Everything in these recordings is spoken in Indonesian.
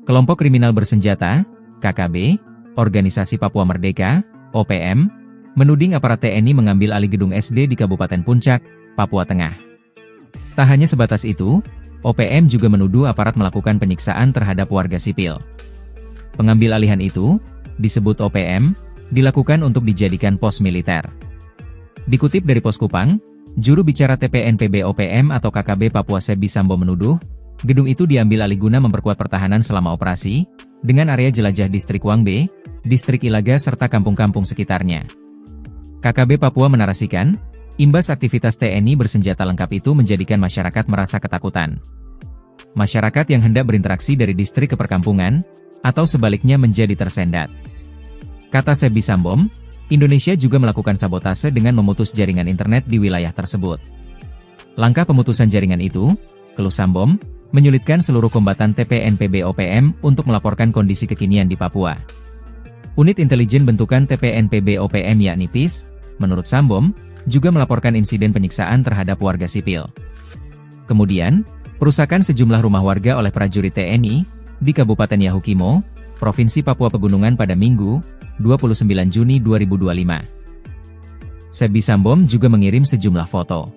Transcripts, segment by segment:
Kelompok kriminal bersenjata, KKB, Organisasi Papua Merdeka, OPM, menuding aparat TNI mengambil alih gedung SD di Kabupaten Puncak, Papua Tengah. Tak hanya sebatas itu, OPM juga menuduh aparat melakukan penyiksaan terhadap warga sipil. Pengambil alihan itu, disebut OPM, dilakukan untuk dijadikan pos militer. Dikutip dari Pos Kupang, juru bicara TPNPB OPM atau KKB Papua Sebi Sambo menuduh, gedung itu diambil alih guna memperkuat pertahanan selama operasi, dengan area jelajah Distrik Wangbe, Distrik Ilaga serta kampung-kampung sekitarnya. KKB Papua menarasikan, imbas aktivitas TNI bersenjata lengkap itu menjadikan masyarakat merasa ketakutan. Masyarakat yang hendak berinteraksi dari distrik ke perkampungan, atau sebaliknya menjadi tersendat. Kata Sebi Sambom, Indonesia juga melakukan sabotase dengan memutus jaringan internet di wilayah tersebut. Langkah pemutusan jaringan itu, keluh Sambom, menyulitkan seluruh kombatan TPNPB OPM untuk melaporkan kondisi kekinian di Papua. Unit intelijen bentukan TPNPB OPM yakni PIS, menurut Sambom, juga melaporkan insiden penyiksaan terhadap warga sipil. Kemudian, perusakan sejumlah rumah warga oleh prajurit TNI di Kabupaten Yahukimo, Provinsi Papua Pegunungan pada Minggu, 29 Juni 2025. Sebi Sambom juga mengirim sejumlah foto.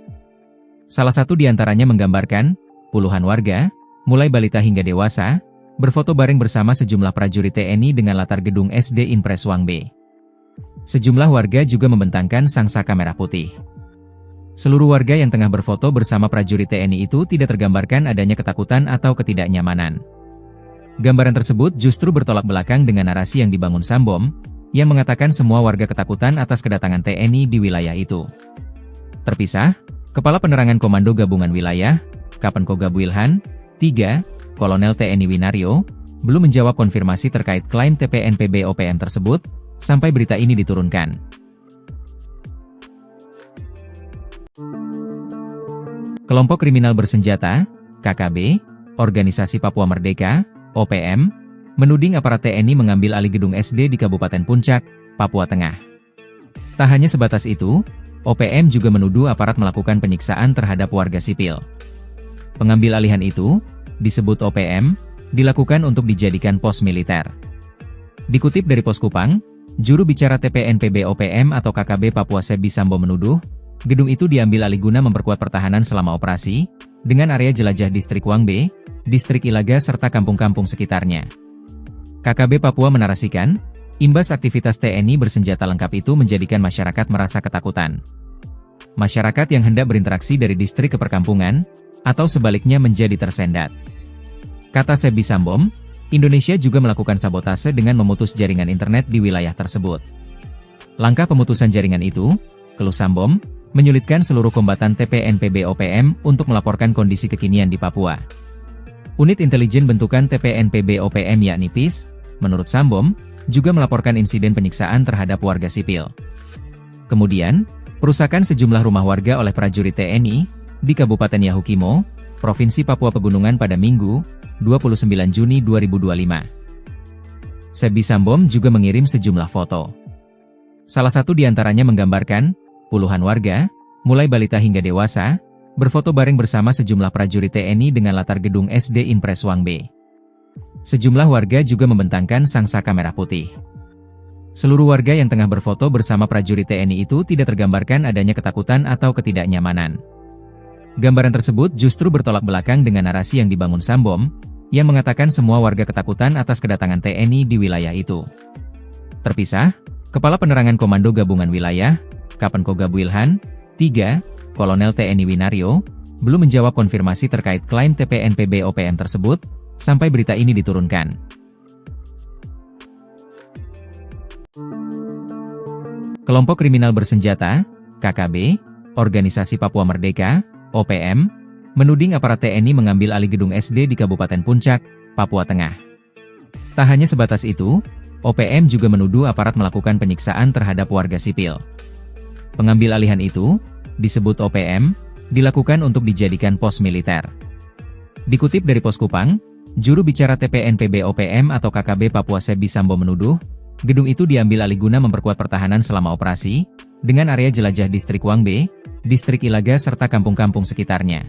Salah satu diantaranya menggambarkan puluhan warga, mulai balita hingga dewasa, berfoto bareng bersama sejumlah prajurit TNI dengan latar gedung SD Impres Wangbe. Sejumlah warga juga membentangkan sangsaka merah putih. Seluruh warga yang tengah berfoto bersama prajurit TNI itu tidak tergambarkan adanya ketakutan atau ketidaknyamanan. Gambaran tersebut justru bertolak belakang dengan narasi yang dibangun Sambom, yang mengatakan semua warga ketakutan atas kedatangan TNI di wilayah itu. Terpisah, Kepala Penerangan Komando Gabungan Wilayah, Kapenkoga Wilhan, 3, Kolonel TNI Winario, belum menjawab konfirmasi terkait klaim TPNPB OPM tersebut, sampai berita ini diturunkan. Kelompok kriminal bersenjata, KKB, Organisasi Papua Merdeka, OPM, menuding aparat TNI mengambil alih gedung SD di Kabupaten Puncak, Papua Tengah. Tak hanya sebatas itu, OPM juga menuduh aparat melakukan penyiksaan terhadap warga sipil. Pengambil alihan itu, disebut OPM, dilakukan untuk dijadikan pos militer. Dikutip dari Pos Kupang, juru bicara TPNPB OPM atau KKB Papua Sebi Sambo menuduh, gedung itu diambil alih guna memperkuat pertahanan selama operasi, dengan area jelajah Distrik Wangbe, Distrik Ilaga serta kampung-kampung sekitarnya. KKB Papua menarasikan, imbas aktivitas TNI bersenjata lengkap itu menjadikan masyarakat merasa ketakutan. Masyarakat yang hendak berinteraksi dari distrik ke perkampungan, atau sebaliknya menjadi tersendat. Kata Sebi Sambom, Indonesia juga melakukan sabotase dengan memutus jaringan internet di wilayah tersebut. Langkah pemutusan jaringan itu, keluh Sambom, menyulitkan seluruh kombatan TPNPB OPM untuk melaporkan kondisi kekinian di Papua. Unit intelijen bentukan TPNPB OPM yakni PIS, menurut Sambom, juga melaporkan insiden penyiksaan terhadap warga sipil. Kemudian, perusakan sejumlah rumah warga oleh prajurit TNI di Kabupaten Yahukimo, Provinsi Papua Pegunungan pada Minggu, 29 Juni 2025. Sebi Sambom juga mengirim sejumlah foto. Salah satu diantaranya menggambarkan puluhan warga, mulai balita hingga dewasa, berfoto bareng bersama sejumlah prajurit TNI dengan latar gedung SD Impres Wangbe. Sejumlah warga juga membentangkan sangsaka merah putih. Seluruh warga yang tengah berfoto bersama prajurit TNI itu tidak tergambarkan adanya ketakutan atau ketidaknyamanan. Gambaran tersebut justru bertolak belakang dengan narasi yang dibangun Sambom, yang mengatakan semua warga ketakutan atas kedatangan TNI di wilayah itu. Terpisah, Kepala Penerangan Komando Gabungan Wilayah, Kapenkoga Wilhan, 3, Kolonel TNI Winario, belum menjawab konfirmasi terkait klaim TPNPB OPM tersebut, sampai berita ini diturunkan. Kelompok kriminal bersenjata, KKB, Organisasi Papua Merdeka, OPM, menuding aparat TNI mengambil alih gedung SD di Kabupaten Puncak, Papua Tengah. Tak hanya sebatas itu, OPM juga menuduh aparat melakukan penyiksaan terhadap warga sipil. Pengambil alihan itu, disebut OPM, dilakukan untuk dijadikan pos militer. Dikutip dari Pos Kupang, juru bicara TPNPB OPM atau KKB Papua Sebi Sambo menuduh, gedung itu diambil alih guna memperkuat pertahanan selama operasi, dengan area jelajah Distrik Wangbe, Distrik Ilaga serta kampung-kampung sekitarnya.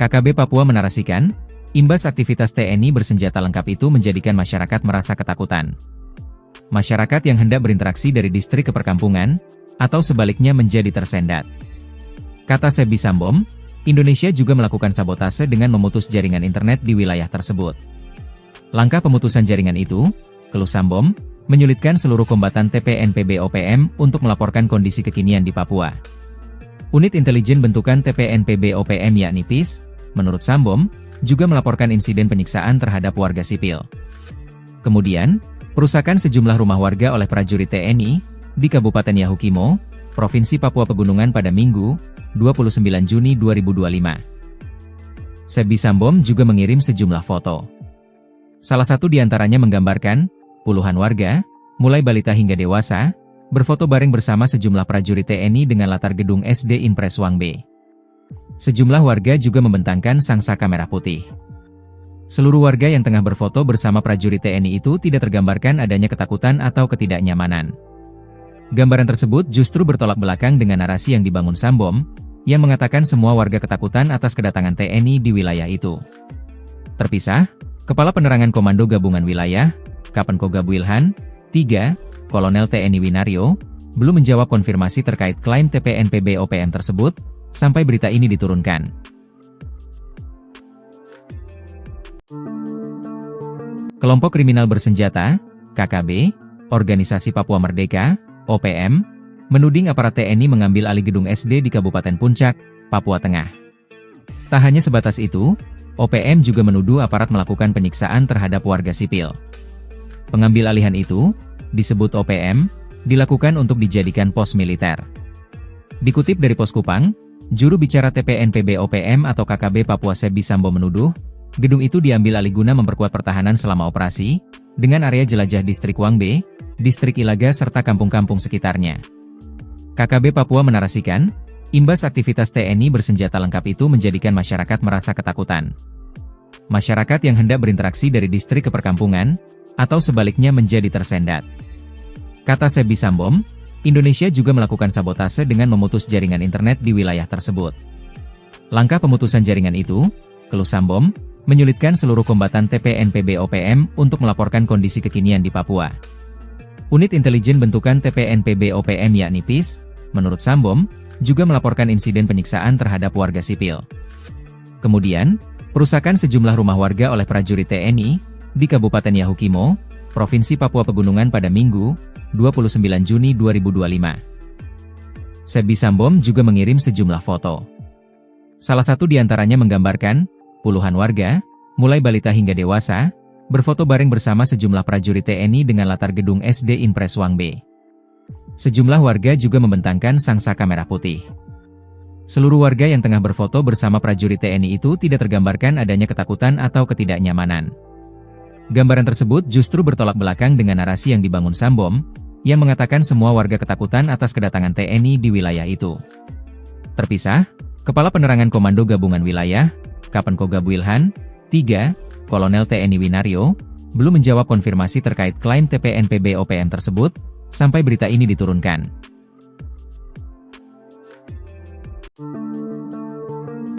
KKB Papua menarasikan, Imbas aktivitas TNI bersenjata lengkap itu menjadikan masyarakat merasa ketakutan. Masyarakat yang hendak berinteraksi dari distrik ke perkampungan, atau sebaliknya menjadi tersendat. Kata Sebi Sambom, Indonesia juga melakukan sabotase dengan memutus jaringan internet di wilayah tersebut. Langkah pemutusan jaringan itu, keluh Sambom, menyulitkan seluruh kombatan TPNPB OPM untuk melaporkan kondisi kekinian di Papua. Unit intelijen bentukan TPNPB OPM yakni PIS, menurut Sambom, juga melaporkan insiden penyiksaan terhadap warga sipil. Kemudian, perusakan sejumlah rumah warga oleh prajurit TNI di Kabupaten Yahukimo, Provinsi Papua Pegunungan pada Minggu, 29 Juni 2025. Sebi Sambom juga mengirim sejumlah foto. Salah satu di antaranya menggambarkan puluhan warga, mulai balita hingga dewasa, berfoto bareng bersama sejumlah prajurit TNI dengan latar gedung SD Impres Wangbe. Sejumlah warga juga membentangkan sangsaka merah putih. Seluruh warga yang tengah berfoto bersama prajurit TNI itu tidak tergambarkan adanya ketakutan atau ketidaknyamanan. Gambaran tersebut justru bertolak belakang dengan narasi yang dibangun Sambom, yang mengatakan semua warga ketakutan atas kedatangan TNI di wilayah itu. Terpisah, Kepala Penerangan Komando Gabungan Wilayah, Kapenko Gabuilhan, 3, Kolonel TNI Winario, belum menjawab konfirmasi terkait klaim TPNPB OPM tersebut, sampai berita ini diturunkan. Kelompok kriminal bersenjata, KKB, Organisasi Papua Merdeka, OPM, menuding aparat TNI mengambil alih gedung SD di Kabupaten Puncak, Papua Tengah. Tak hanya sebatas itu, OPM juga menuduh aparat melakukan penyiksaan terhadap warga sipil. Pengambil alihan itu, disebut OPM, dilakukan untuk dijadikan pos militer. Dikutip dari Pos Kupang, juru bicara TPNPB OPM atau KKB Papua Sebi Sambom menuduh, gedung itu diambil alih guna memperkuat pertahanan selama operasi, dengan area jelajah distrik Wangbe, distrik Ilaga serta kampung-kampung sekitarnya. KKB Papua menarasikan, imbas aktivitas TNI bersenjata lengkap itu menjadikan masyarakat merasa ketakutan. Masyarakat yang hendak berinteraksi dari distrik ke perkampungan, atau sebaliknya menjadi tersendat. Kata Sebi Sambom, Indonesia juga melakukan sabotase dengan memutus jaringan internet di wilayah tersebut. Langkah pemutusan jaringan itu, keluh Sambom, menyulitkan seluruh kombatan TPNPB OPM untuk melaporkan kondisi kekinian di Papua. Unit intelijen bentukan TPNPB OPM yakni PIS, menurut Sambom, juga melaporkan insiden penyiksaan terhadap warga sipil. Kemudian, perusakan sejumlah rumah warga oleh prajurit TNI di Kabupaten Yahukimo, Provinsi Papua Pegunungan pada Minggu, 29 Juni 2025. Sebi Sambom juga mengirim sejumlah foto. Salah satu di antaranya menggambarkan puluhan warga, mulai balita hingga dewasa, berfoto bareng bersama sejumlah prajurit TNI dengan latar gedung SD Impres Wangbe. Sejumlah warga juga membentangkan sangsaka merah putih. Seluruh warga yang tengah berfoto bersama prajurit TNI itu tidak tergambarkan adanya ketakutan atau ketidaknyamanan. Gambaran tersebut justru bertolak belakang dengan narasi yang dibangun Sambom, yang mengatakan semua warga ketakutan atas kedatangan TNI di wilayah itu. Terpisah, Kepala Penerangan Komando Gabungan Wilayah, Kapenko Gabuilhan, 3, Kolonel TNI Winario, belum menjawab konfirmasi terkait klaim TPNPB OPM tersebut, sampai berita ini diturunkan.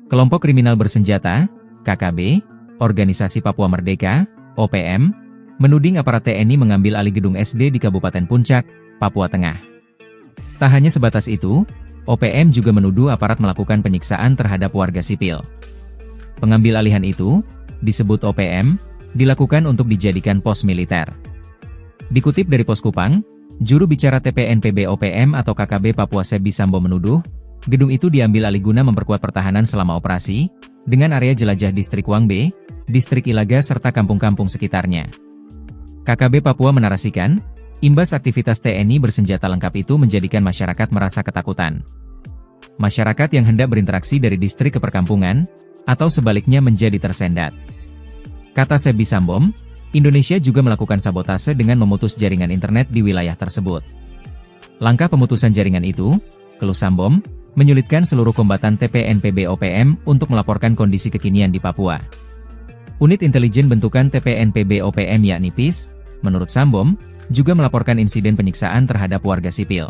Kelompok kriminal bersenjata, KKB, Organisasi Papua Merdeka, OPM, menuding aparat TNI mengambil alih gedung SD di Kabupaten Puncak, Papua Tengah. Tak hanya sebatas itu, OPM juga menuduh aparat melakukan penyiksaan terhadap warga sipil. Pengambil alihan itu, disebut OPM, dilakukan untuk dijadikan pos militer. Dikutip dari Pos Kupang, juru bicara TPNPB OPM atau KKB Papua Sebi Sambom menuduh, gedung itu diambil alih guna memperkuat pertahanan selama operasi, dengan area jelajah distrik Wangbe, distrik Ilaga serta kampung-kampung sekitarnya. KKB Papua menarasikan, imbas aktivitas TNI bersenjata lengkap itu menjadikan masyarakat merasa ketakutan. Masyarakat yang hendak berinteraksi dari distrik ke perkampungan, atau sebaliknya menjadi tersendat. Kata Sebi Sambom, Indonesia juga melakukan sabotase dengan memutus jaringan internet di wilayah tersebut. Langkah pemutusan jaringan itu, keluh Sambom, menyulitkan seluruh kombatan TPNPB OPM untuk melaporkan kondisi kekinian di Papua. Unit intelijen bentukan TPNPB OPM yakni PIS, menurut Sambom, juga melaporkan insiden penyiksaan terhadap warga sipil.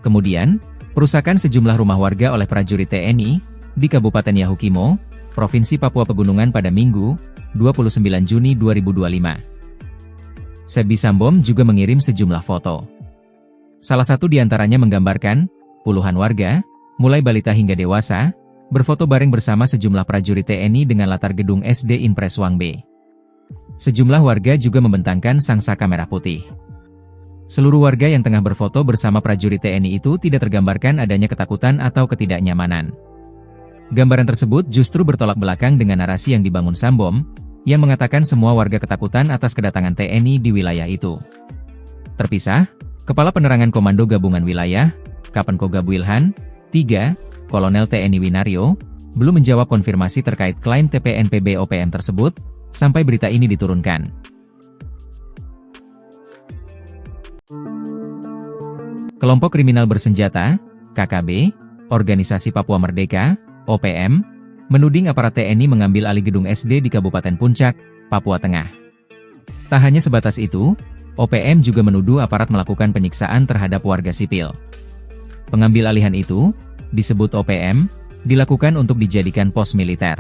Kemudian, perusakan sejumlah rumah warga oleh prajurit TNI di Kabupaten Yahukimo, Provinsi Papua Pegunungan pada Minggu, 29 Juni 2025. Sebi Sambom juga mengirim sejumlah foto. Salah satu di antaranya menggambarkan puluhan warga, mulai balita hingga dewasa, berfoto bareng bersama sejumlah prajurit TNI dengan latar gedung SD Impres Wangbe. Sejumlah warga juga membentangkan sangsaka merah putih. Seluruh warga yang tengah berfoto bersama prajurit TNI itu tidak tergambarkan adanya ketakutan atau ketidaknyamanan. Gambaran tersebut justru bertolak belakang dengan narasi yang dibangun Sambom, yang mengatakan semua warga ketakutan atas kedatangan TNI di wilayah itu. Terpisah, Kepala Penerangan Komando Gabungan Wilayah, Kapenkoga Builhan, 3, Kolonel TNI Winario, belum menjawab konfirmasi terkait klaim TPNPB OPM tersebut, sampai berita ini diturunkan. Kelompok kriminal bersenjata, KKB, Organisasi Papua Merdeka, OPM, menuding aparat TNI mengambil alih gedung SD di Kabupaten Puncak, Papua Tengah. Tak hanya sebatas itu, OPM juga menuduh aparat melakukan penyiksaan terhadap warga sipil. Pengambil alihan itu, disebut OPM, dilakukan untuk dijadikan pos militer.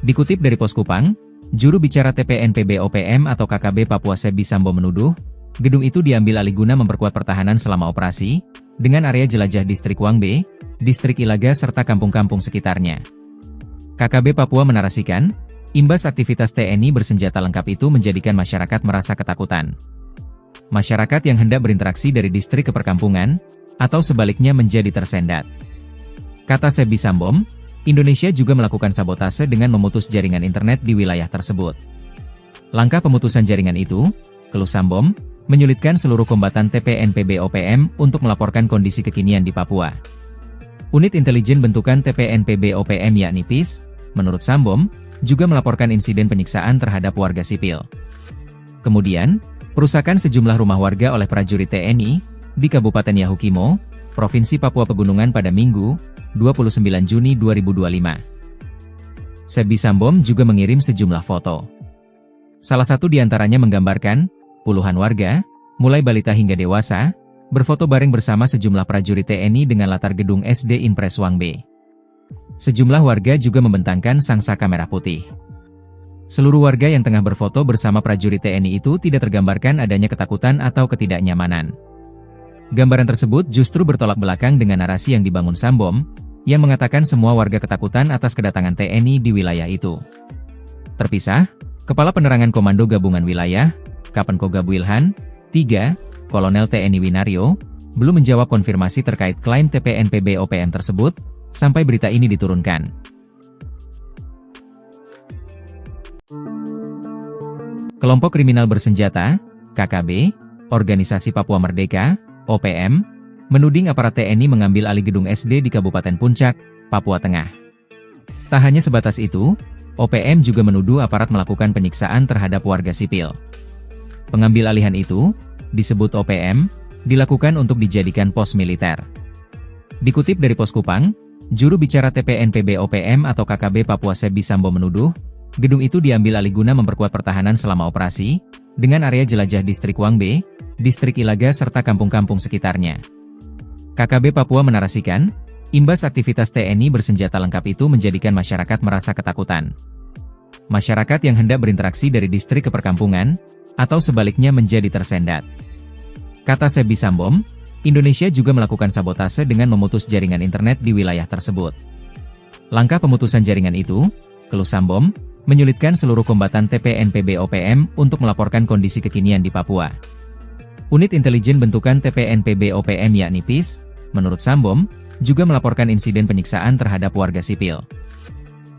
Dikutip dari Pos Kupang, juru bicara TPNPB OPM atau KKB Papua Sebi Sambo menuduh, gedung itu diambil alih guna memperkuat pertahanan selama operasi, dengan area jelajah distrik Wangbe, distrik Ilaga serta kampung-kampung sekitarnya. KKB Papua menarasikan, imbas aktivitas TNI bersenjata lengkap itu menjadikan masyarakat merasa ketakutan. Masyarakat yang hendak berinteraksi dari distrik ke perkampungan, atau sebaliknya menjadi tersendat. Kata Sebi Sambom, Indonesia juga melakukan sabotase dengan memutus jaringan internet di wilayah tersebut. Langkah pemutusan jaringan itu, keluh Sambom, menyulitkan seluruh kombatan TPNPB OPM untuk melaporkan kondisi kekinian di Papua. Unit intelijen bentukan TPNPB OPM yakni PIS, menurut Sambom, juga melaporkan insiden penyiksaan terhadap warga sipil. Kemudian, perusakan sejumlah rumah warga oleh prajurit TNI di Kabupaten Yahukimo, Provinsi Papua Pegunungan pada Minggu, 29 Juni 2025. Sebi Sambom juga mengirim sejumlah foto. Salah satu di antaranya menggambarkan puluhan warga, mulai balita hingga dewasa, berfoto bareng bersama sejumlah prajurit TNI dengan latar gedung SD Impres Wangbe. Sejumlah warga juga membentangkan sangsaka merah putih. Seluruh warga yang tengah berfoto bersama prajurit TNI itu tidak tergambarkan adanya ketakutan atau ketidaknyamanan. Gambaran tersebut justru bertolak belakang dengan narasi yang dibangun Sambom, yang mengatakan semua warga ketakutan atas kedatangan TNI di wilayah itu. Terpisah, Kepala Penerangan Komando Gabungan Wilayah, Kapenkoga Builhan, 3, Kolonel TNI Winario, belum menjawab konfirmasi terkait klaim TPNPB OPM tersebut, sampai berita ini diturunkan. Kelompok kriminal bersenjata, KKB, Organisasi Papua Merdeka, OPM, menuding aparat TNI mengambil alih gedung SD di Kabupaten Puncak, Papua Tengah. Tak hanya sebatas itu, OPM juga menuduh aparat melakukan penyiksaan terhadap warga sipil. Pengambil alihan itu, disebut OPM, dilakukan untuk dijadikan pos militer. Dikutip dari Pos Kupang, juru bicara TPNPB OPM atau KKB Papua Sebi Sambo menuduh, gedung itu diambil alih guna memperkuat pertahanan selama operasi, dengan area jelajah distrik Wangbe, distrik Ilaga serta kampung-kampung sekitarnya. KKB Papua menarasikan, imbas aktivitas TNI bersenjata lengkap itu menjadikan masyarakat merasa ketakutan. Masyarakat yang hendak berinteraksi dari distrik ke perkampungan, atau sebaliknya menjadi tersendat. Kata Sebi Sambom, Indonesia juga melakukan sabotase dengan memutus jaringan internet di wilayah tersebut. Langkah pemutusan jaringan itu, keluh Sambom, menyulitkan seluruh kombatan TPNPB OPM untuk melaporkan kondisi kekinian di Papua. Unit intelijen bentukan TPNPB OPM yakni PIS, menurut Sambom, juga melaporkan insiden penyiksaan terhadap warga sipil.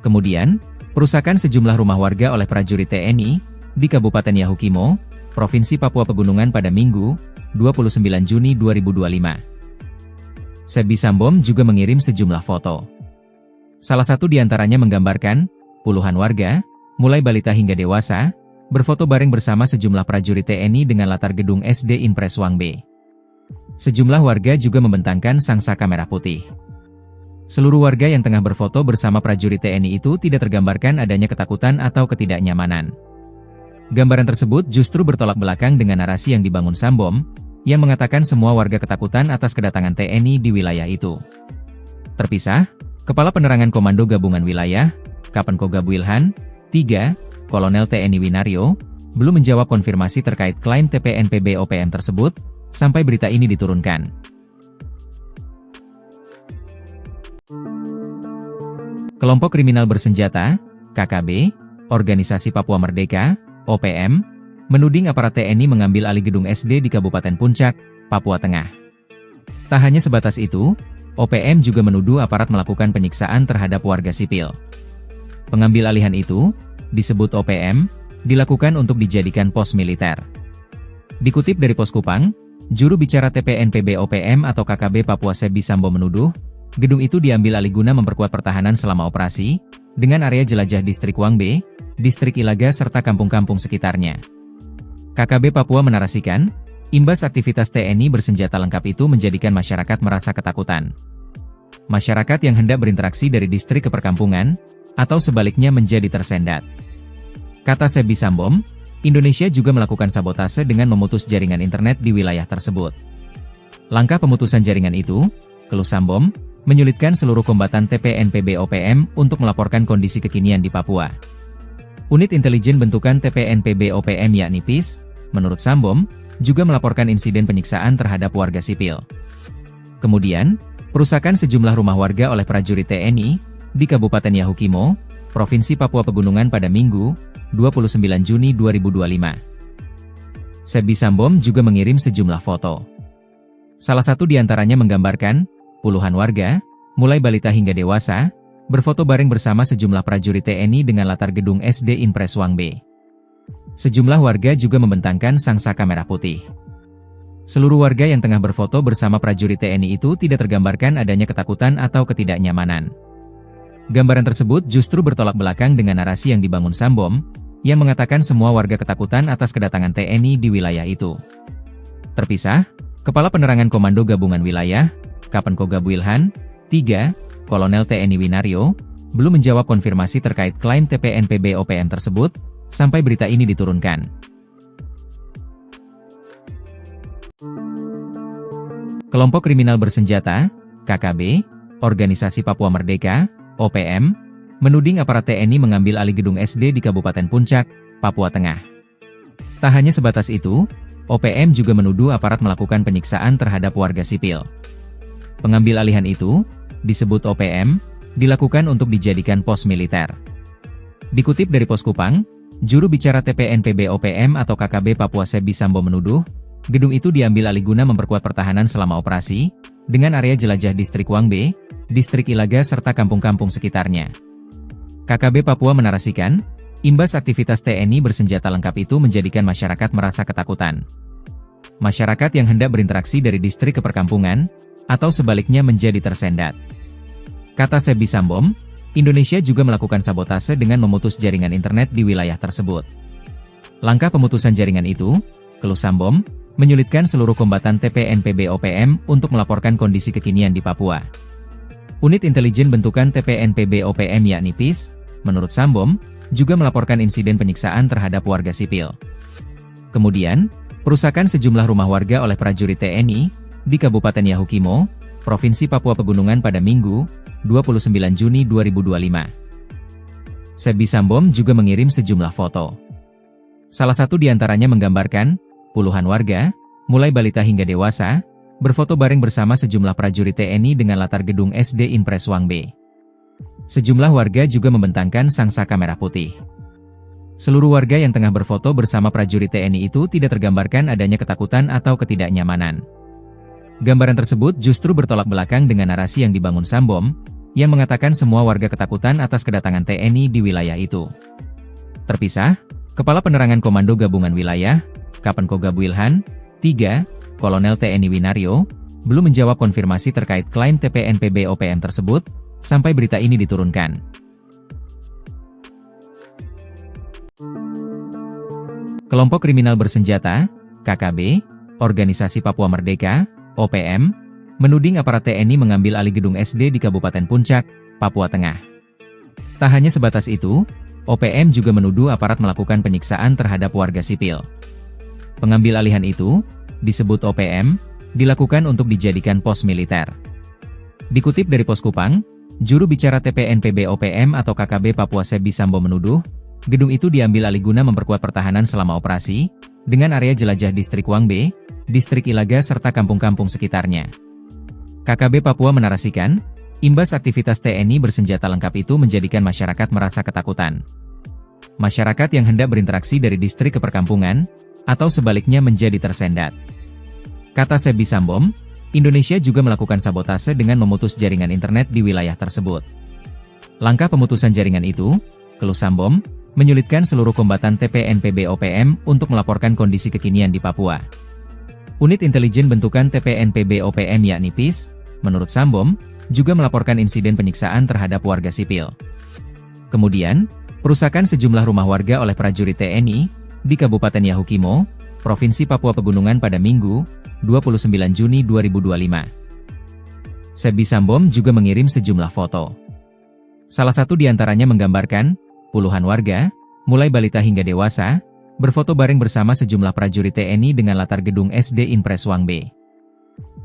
Kemudian, perusakan sejumlah rumah warga oleh prajurit TNI di Kabupaten Yahukimo, Provinsi Papua Pegunungan pada Minggu, 29 Juni 2025. Sebi Sambom juga mengirim sejumlah foto. Salah satu di antaranya menggambarkan puluhan warga, mulai balita hingga dewasa, berfoto bareng bersama sejumlah prajurit TNI dengan latar gedung SD Impres Wangbe. Sejumlah warga juga membentangkan sangsaka merah putih. Seluruh warga yang tengah berfoto bersama prajurit TNI itu tidak tergambarkan adanya ketakutan atau ketidaknyamanan. Gambaran tersebut justru bertolak belakang dengan narasi yang dibangun Sambom, yang mengatakan semua warga ketakutan atas kedatangan TNI di wilayah itu. Terpisah, Kepala Penerangan Komando Gabungan Wilayah, Kapen Kogab Wilhan. 3. Kolonel TNI Winario, belum menjawab konfirmasi terkait klaim TPNPB OPM tersebut, sampai berita ini diturunkan. Kelompok kriminal bersenjata, KKB, Organisasi Papua Merdeka, OPM, menuding aparat TNI mengambil alih gedung SD di Kabupaten Puncak, Papua Tengah. Tak hanya sebatas itu, OPM juga menuduh aparat melakukan penyiksaan terhadap warga sipil. Pengambil alihan itu, disebut OPM, dilakukan untuk dijadikan pos militer. Dikutip dari Pos Kupang, juru bicara TPNPB OPM atau KKB Papua Sebi Sambo menuduh, gedung itu diambil alih guna memperkuat pertahanan selama operasi, dengan area jelajah Distrik Wangbe, Distrik Ilaga serta kampung-kampung sekitarnya. KKB Papua menarasikan, imbas aktivitas TNI bersenjata lengkap itu menjadikan masyarakat merasa ketakutan. Masyarakat yang hendak berinteraksi dari distrik ke perkampungan, atau sebaliknya menjadi tersendat. Kata Sebi Sambom, Indonesia juga melakukan sabotase dengan memutus jaringan internet di wilayah tersebut. Langkah pemutusan jaringan itu, keluh Sambom, menyulitkan seluruh kombatan TPNPB OPM untuk melaporkan kondisi kekinian di Papua. Unit intelijen bentukan TPNPB OPM yakni PIS, menurut Sambom, juga melaporkan insiden penyiksaan terhadap warga sipil. Kemudian, perusakan sejumlah rumah warga oleh prajurit TNI, di Kabupaten Yahukimo, Provinsi Papua Pegunungan pada Minggu, 29 Juni 2025. Sebi Sambom juga mengirim sejumlah foto. Salah satu di antaranya menggambarkan, puluhan warga, mulai balita hingga dewasa, berfoto bareng bersama sejumlah prajurit TNI dengan latar gedung SD Impres Wangbe. Sejumlah warga juga membentangkan sangsaka merah putih. Seluruh warga yang tengah berfoto bersama prajurit TNI itu tidak tergambarkan adanya ketakutan atau ketidaknyamanan. Gambaran tersebut justru bertolak belakang dengan narasi yang dibangun Sambom, yang mengatakan semua warga ketakutan atas kedatangan TNI di wilayah itu. Terpisah, Kepala Penerangan Komando Gabungan Wilayah, Kapen Kogab Wilhan. 3. Kolonel TNI Winario, belum menjawab konfirmasi terkait klaim TPNPB OPM tersebut, sampai berita ini diturunkan. Kelompok kriminal bersenjata, KKB, Organisasi Papua Merdeka, OPM, menuding aparat TNI mengambil alih gedung SD di Kabupaten Puncak, Papua Tengah. Tak hanya sebatas itu, OPM juga menuduh aparat melakukan penyiksaan terhadap warga sipil. Pengambil alihan itu, disebut OPM, dilakukan untuk dijadikan pos militer. Dikutip dari Pos Kupang, juru bicara TPNPB OPM atau KKB Papua Sebi Sambo menuduh, gedung itu diambil alih guna memperkuat pertahanan selama operasi, dengan area jelajah Distrik Wangbe, Distrik Ilaga serta kampung-kampung sekitarnya. KKB Papua menarasikan, imbas aktivitas TNI bersenjata lengkap itu menjadikan masyarakat merasa ketakutan. Masyarakat yang hendak berinteraksi dari distrik ke perkampungan, atau sebaliknya menjadi tersendat. Kata Sebi Sambom, Indonesia juga melakukan sabotase dengan memutus jaringan internet di wilayah tersebut. Langkah pemutusan jaringan itu, keluh Sambom, menyulitkan seluruh kombatan TPNPB OPM untuk melaporkan kondisi kekinian di Papua. Unit intelijen bentukan TPNPB OPM yakni PIS, menurut Sambom, juga melaporkan insiden penyiksaan terhadap warga sipil. Kemudian, perusakan sejumlah rumah warga oleh prajurit TNI, di Kabupaten Yahukimo, Provinsi Papua Pegunungan pada Minggu, 29 Juni 2025. Sebi Sambom juga mengirim sejumlah foto. Salah satu di antaranya menggambarkan, puluhan warga, mulai balita hingga dewasa, berfoto bareng bersama sejumlah prajurit TNI dengan latar gedung SD Impres Wangbe. Sejumlah warga juga membentangkan sangsaka merah putih. Seluruh warga yang tengah berfoto bersama prajurit TNI itu tidak tergambarkan adanya ketakutan atau ketidaknyamanan. Gambaran tersebut justru bertolak belakang dengan narasi yang dibangun Sambom, yang mengatakan semua warga ketakutan atas kedatangan TNI di wilayah itu. Terpisah, Kepala Penerangan Komando Gabungan Wilayah, Kapen Kogab Wilhan. 3. Kolonel TNI Winario, belum menjawab konfirmasi terkait klaim TPNPB OPM tersebut, sampai berita ini diturunkan. Kelompok kriminal bersenjata, KKB, Organisasi Papua Merdeka, OPM, menuding aparat TNI mengambil alih gedung SD di Kabupaten Puncak, Papua Tengah. Tak hanya sebatas itu, OPM juga menuduh aparat melakukan penyiksaan terhadap warga sipil. Pengambil alihan itu, disebut OPM, dilakukan untuk dijadikan pos militer. Dikutip dari Pos Kupang, Juru bicara TPNPB OPM atau KKB Papua Sebi Sambo menuduh, gedung itu diambil alih guna memperkuat pertahanan selama operasi, dengan area jelajah Distrik Wangbe, Distrik Ilaga serta kampung-kampung sekitarnya. KKB Papua menarasikan, imbas aktivitas TNI bersenjata lengkap itu menjadikan masyarakat merasa ketakutan. Masyarakat yang hendak berinteraksi dari distrik ke perkampungan, atau sebaliknya menjadi tersendat. Kata Sebi Sambom, Indonesia juga melakukan sabotase dengan memutus jaringan internet di wilayah tersebut. Langkah pemutusan jaringan itu, keluh Sambom, menyulitkan seluruh kombatan TPNPB OPM untuk melaporkan kondisi kekinian di Papua. Unit intelijen bentukan TPNPB OPM yakni PIS, menurut Sambom, juga melaporkan insiden penyiksaan terhadap warga sipil. Kemudian, perusakan sejumlah rumah warga oleh prajurit TNI di Kabupaten Yahukimo, Provinsi Papua Pegunungan pada Minggu, 29 Juni 2025. Sebi Sambom juga mengirim sejumlah foto. Salah satu di antaranya menggambarkan, puluhan warga, mulai balita hingga dewasa, berfoto bareng bersama sejumlah prajurit TNI dengan latar gedung SD Impres Wangbe.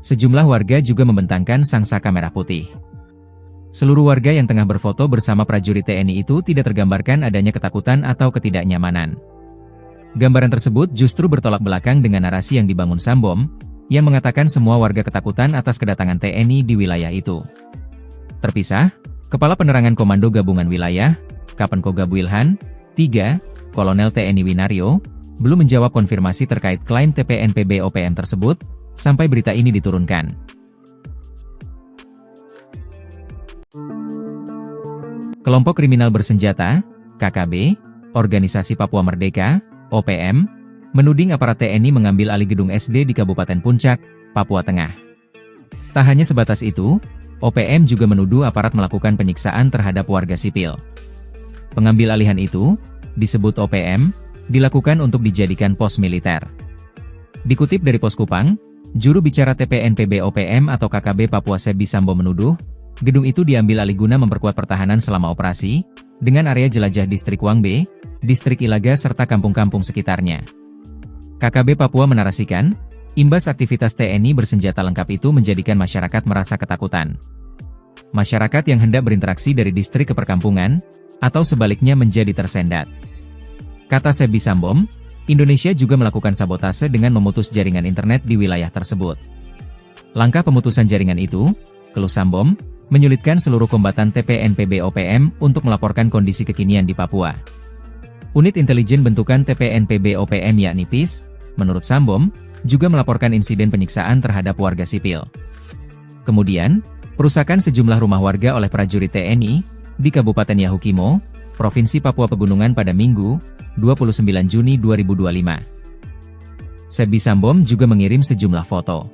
Sejumlah warga juga membentangkan sangsaka merah putih. Seluruh warga yang tengah berfoto bersama prajurit TNI itu tidak tergambarkan adanya ketakutan atau ketidaknyamanan. Gambaran tersebut justru bertolak belakang dengan narasi yang dibangun Sambom, yang mengatakan semua warga ketakutan atas kedatangan TNI di wilayah itu. Terpisah, Kepala Penerangan Komando Gabungan Wilayah, Kapenkoga Wilhan, 3, Kolonel TNI Winario, belum menjawab konfirmasi terkait klaim TPNPB OPM tersebut, sampai berita ini diturunkan. Kelompok kriminal bersenjata, KKB, Organisasi Papua Merdeka, OPM, menuding aparat TNI mengambil alih gedung SD di Kabupaten Puncak, Papua Tengah. Tak hanya sebatas itu, OPM juga menuduh aparat melakukan penyiksaan terhadap warga sipil. Pengambil alihan itu, disebut OPM, dilakukan untuk dijadikan pos militer. Dikutip dari Pos Kupang, juru bicara TPNPB OPM atau KKB Papua Sebi Sambo menuduh, gedung itu diambil alih guna memperkuat pertahanan selama operasi, dengan area jelajah Distrik Wangbe, Distrik Ilaga serta kampung-kampung sekitarnya. KKB Papua menarasikan, imbas aktivitas TNI bersenjata lengkap itu menjadikan masyarakat merasa ketakutan. Masyarakat yang hendak berinteraksi dari distrik ke perkampungan, atau sebaliknya menjadi tersendat. Kata Sebi Sambom, Indonesia juga melakukan sabotase dengan memutus jaringan internet di wilayah tersebut. Langkah pemutusan jaringan itu, keluh Sambom, menyulitkan seluruh kombatan TPNPB OPM untuk melaporkan kondisi kekinian di Papua. Unit intelijen bentukan TPNPB OPM yakni PIS, menurut Sambom, juga melaporkan insiden penyiksaan terhadap warga sipil. Kemudian, perusakan sejumlah rumah warga oleh prajurit TNI di Kabupaten Yahukimo, Provinsi Papua Pegunungan pada Minggu, 29 Juni 2025. Sebi Sambom juga mengirim sejumlah foto.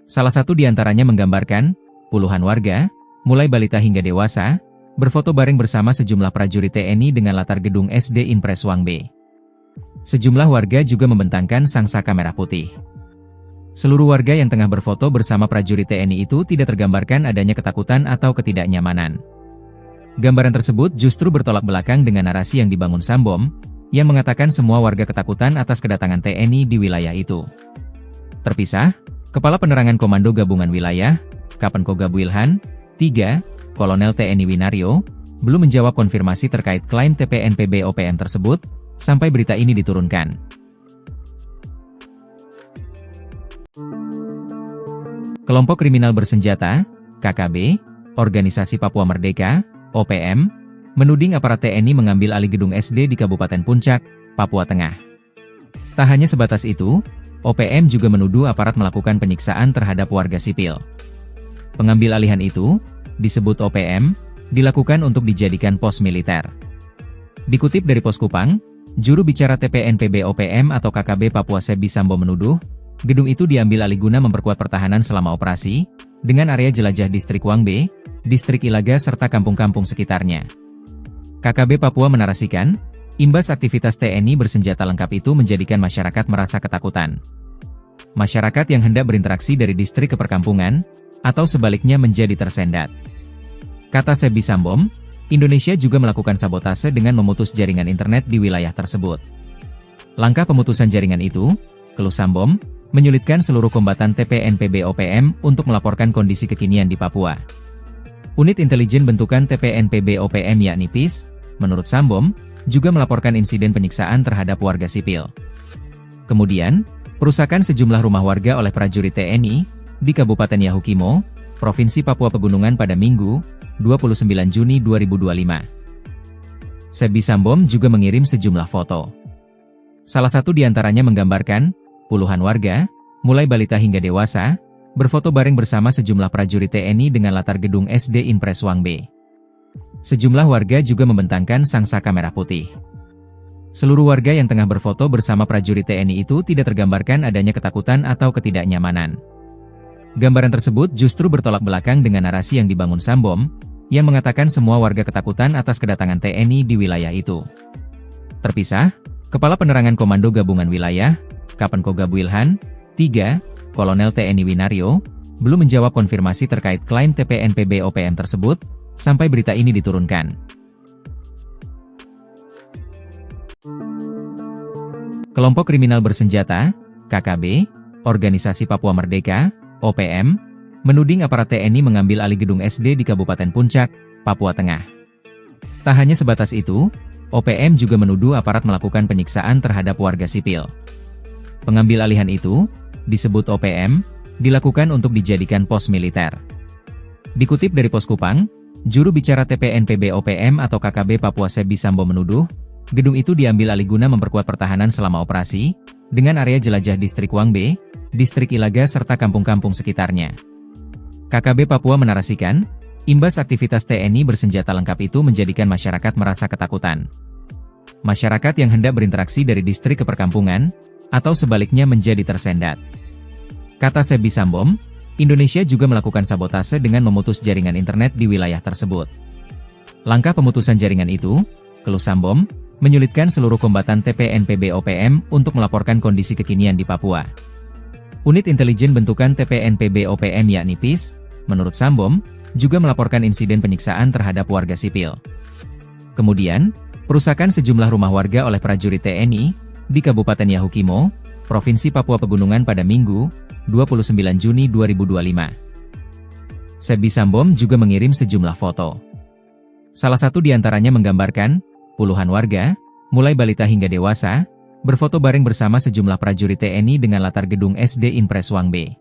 Salah satu di antaranya menggambarkan, puluhan warga, mulai balita hingga dewasa, berfoto bareng bersama sejumlah prajurit TNI dengan latar gedung SD Impres Wangbe. Sejumlah warga juga membentangkan sangsaka merah putih. Seluruh warga yang tengah berfoto bersama prajurit TNI itu tidak tergambarkan adanya ketakutan atau ketidaknyamanan. Gambaran tersebut justru bertolak belakang dengan narasi yang dibangun Sambom, yang mengatakan semua warga ketakutan atas kedatangan TNI di wilayah itu. Terpisah, Kepala Penerangan Komando Gabungan Wilayah, Kapenkoga Wilhan, 3, Kolonel TNI Winario, belum menjawab konfirmasi terkait klaim TPNPB OPM tersebut, sampai berita ini diturunkan. Kelompok kriminal bersenjata, KKB, Organisasi Papua Merdeka, OPM, menuding aparat TNI mengambil alih gedung SD di Kabupaten Puncak, Papua Tengah. Tak hanya sebatas itu, OPM juga menuduh aparat melakukan penyiksaan terhadap warga sipil. Pengambil alihan itu, disebut OPM, dilakukan untuk dijadikan pos militer. Dikutip dari Pos Kupang, juru bicara TPNPB OPM atau KKB Papua Sebi Sambo menuduh, gedung itu diambil alih guna memperkuat pertahanan selama operasi, dengan area jelajah Distrik Wangbe, Distrik Ilaga serta kampung-kampung sekitarnya. KKB Papua menarasikan, imbas aktivitas TNI bersenjata lengkap itu menjadikan masyarakat merasa ketakutan. Masyarakat yang hendak berinteraksi dari distrik ke perkampungan, atau sebaliknya menjadi tersendat. Kata Sebi Sambom, Indonesia juga melakukan sabotase dengan memutus jaringan internet di wilayah tersebut. Langkah pemutusan jaringan itu, keluh Sambom, menyulitkan seluruh kombatan TPNPB OPM untuk melaporkan kondisi kekinian di Papua. Unit intelijen bentukan TPNPB OPM yakni PIS, menurut Sambom, juga melaporkan insiden penyiksaan terhadap warga sipil. Kemudian, perusakan sejumlah rumah warga oleh prajurit TNI di Kabupaten Yahukimo, Provinsi Papua Pegunungan pada Minggu, 29 Juni 2025. Sebi Sambom juga mengirim sejumlah foto. Salah satu di antaranya menggambarkan puluhan warga, mulai balita hingga dewasa, berfoto bareng bersama sejumlah prajurit TNI dengan latar gedung SD Impres Wangbe. Sejumlah warga juga membentangkan sangsaka merah putih. Seluruh warga yang tengah berfoto bersama prajurit TNI itu tidak tergambarkan adanya ketakutan atau ketidaknyamanan. Gambaran tersebut justru bertolak belakang dengan narasi yang dibangun Sambom, yang mengatakan semua warga ketakutan atas kedatangan TNI di wilayah itu. Terpisah, Kepala Penerangan Komando Gabungan Wilayah, Kapenkoga Builhan, 3, Kolonel TNI Winario, belum menjawab konfirmasi terkait klaim TPNPB OPM tersebut, sampai berita ini diturunkan. Kelompok kriminal bersenjata, KKB, Organisasi Papua Merdeka, OPM, menuding aparat TNI mengambil alih gedung SD di Kabupaten Puncak, Papua Tengah. Tak hanya sebatas itu, OPM juga menuduh aparat melakukan penyiksaan terhadap warga sipil. Pengambil alihan itu, disebut OPM, dilakukan untuk dijadikan pos militer. Dikutip dari Pos Kupang, juru bicara TPNPB OPM atau KKB Papua Sebi Sambom menuduh, gedung itu diambil alih guna memperkuat pertahanan selama operasi, dengan area jelajah distrik Wangbe, distrik Ilaga serta kampung-kampung sekitarnya. KKB Papua menarasikan, imbas aktivitas TNI bersenjata lengkap itu menjadikan masyarakat merasa ketakutan. Masyarakat yang hendak berinteraksi dari distrik ke perkampungan, atau sebaliknya menjadi tersendat. Kata Sebi Sambom, Indonesia juga melakukan sabotase dengan memutus jaringan internet di wilayah tersebut. Langkah pemutusan jaringan itu, keluh Sambom, menyulitkan seluruh kombatan TPNPB OPM untuk melaporkan kondisi kekinian di Papua. Unit intelijen bentukan TPNPB OPM yakni PIS, menurut Sambom, juga melaporkan insiden penyiksaan terhadap warga sipil. Kemudian, perusakan sejumlah rumah warga oleh prajurit TNI di Kabupaten Yahukimo, Provinsi Papua Pegunungan pada Minggu, 29 Juni 2025. Sebi Sambom juga mengirim sejumlah foto. Salah satu di antaranya menggambarkan puluhan warga, mulai balita hingga dewasa, berfoto bareng bersama sejumlah prajurit TNI dengan latar gedung SD Impres Wangbe.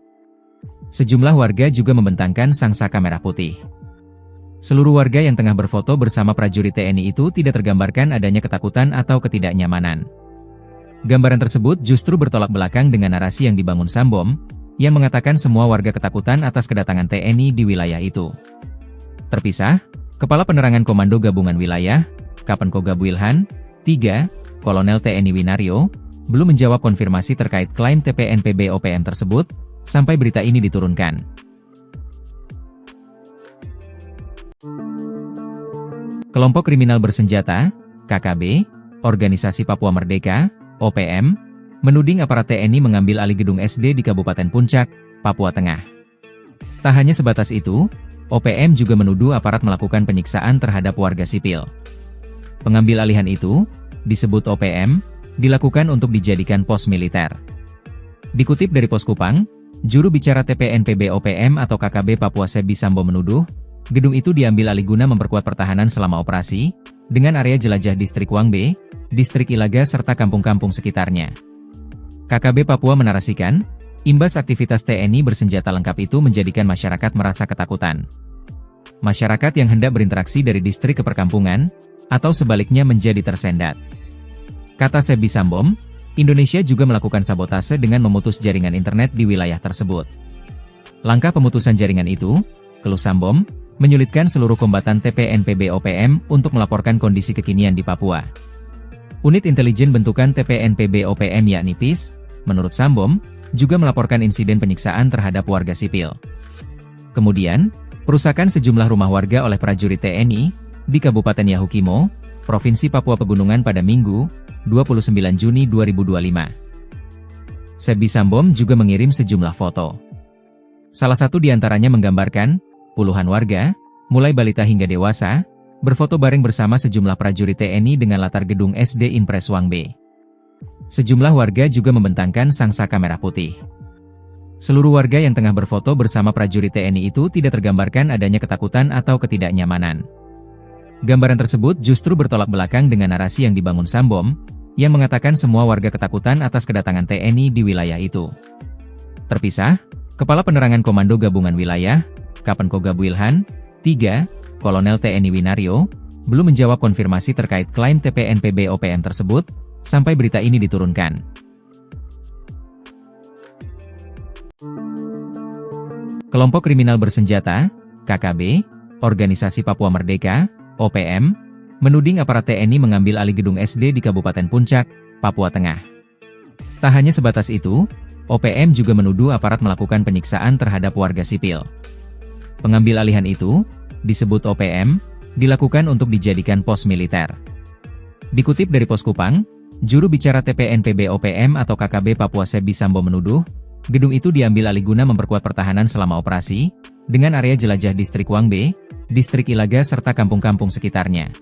Sejumlah warga juga membentangkan sangsaka merah putih. Seluruh warga yang tengah berfoto bersama prajurit TNI itu tidak tergambarkan adanya ketakutan atau ketidaknyamanan. Gambaran tersebut justru bertolak belakang dengan narasi yang dibangun Sambom, yang mengatakan semua warga ketakutan atas kedatangan TNI di wilayah itu. Terpisah, Kepala Penerangan Komando Gabungan Wilayah, Kapenkoga Builhan, 3, Kolonel TNI Winario, belum menjawab konfirmasi terkait klaim TPNPB OPM tersebut, sampai berita ini diturunkan. Kelompok kriminal bersenjata, KKB, Organisasi Papua Merdeka, OPM, menuding aparat TNI mengambil alih gedung SD di Kabupaten Puncak, Papua Tengah. Tak hanya sebatas itu, OPM juga menuduh aparat melakukan penyiksaan terhadap warga sipil. Pengambil alihan itu, disebut OPM, dilakukan untuk dijadikan pos militer. Dikutip dari Pos Kupang, juru bicara TPNPB OPM atau KKB Papua Sebi Sambom menuduh, gedung itu diambil alih guna memperkuat pertahanan selama operasi, dengan area jelajah distrik Wangbe, distrik Ilaga serta kampung-kampung sekitarnya. KKB Papua menarasikan, imbas aktivitas TNI bersenjata lengkap itu menjadikan masyarakat merasa ketakutan. Masyarakat yang hendak berinteraksi dari distrik ke perkampungan, atau sebaliknya menjadi tersendat. Kata Sebi Sambom, Indonesia juga melakukan sabotase dengan memutus jaringan internet di wilayah tersebut. Langkah pemutusan jaringan itu, keluh Sambom, menyulitkan seluruh kombatan TPNPB OPM untuk melaporkan kondisi kekinian di Papua. Unit intelijen bentukan TPNPB OPM yakni PIS, menurut Sambom, juga melaporkan insiden penyiksaan terhadap warga sipil. Kemudian, perusakan sejumlah rumah warga oleh prajurit TNI di Kabupaten Yahukimo, Provinsi Papua Pegunungan pada Minggu, 29 Juni 2025. Sebi Sambom juga mengirim sejumlah foto. Salah satu di antaranya menggambarkan puluhan warga, mulai balita hingga dewasa, berfoto bareng bersama sejumlah prajurit TNI dengan latar gedung SD Impres Wangbe. Sejumlah warga juga membentangkan sangsaka merah putih. Seluruh warga yang tengah berfoto bersama prajurit TNI itu tidak tergambarkan adanya ketakutan atau ketidaknyamanan. Gambaran tersebut justru bertolak belakang dengan narasi yang dibangun Sambom, yang mengatakan semua warga ketakutan atas kedatangan TNI di wilayah itu. Terpisah, Kepala Penerangan Komando Gabungan Wilayah, Kapenkogab Wilhan, 3, Kolonel TNI Winario, belum menjawab konfirmasi terkait klaim TPNPB OPM tersebut, sampai berita ini diturunkan. Kelompok kriminal bersenjata, KKB, Organisasi Papua Merdeka, OPM, menuding aparat TNI mengambil alih gedung SD di Kabupaten Puncak, Papua Tengah. Tak hanya sebatas itu, OPM juga menuduh aparat melakukan penyiksaan terhadap warga sipil. Pengambil alihan itu, disebut OPM, dilakukan untuk dijadikan pos militer. Dikutip dari Pos Kupang, juru bicara TPNPB OPM atau KKB Papua Sebi Sambo menuduh, gedung itu diambil alih guna memperkuat pertahanan selama operasi, dengan area jelajah distrik Wangbe, distrik Ilaga serta kampung-kampung sekitarnya.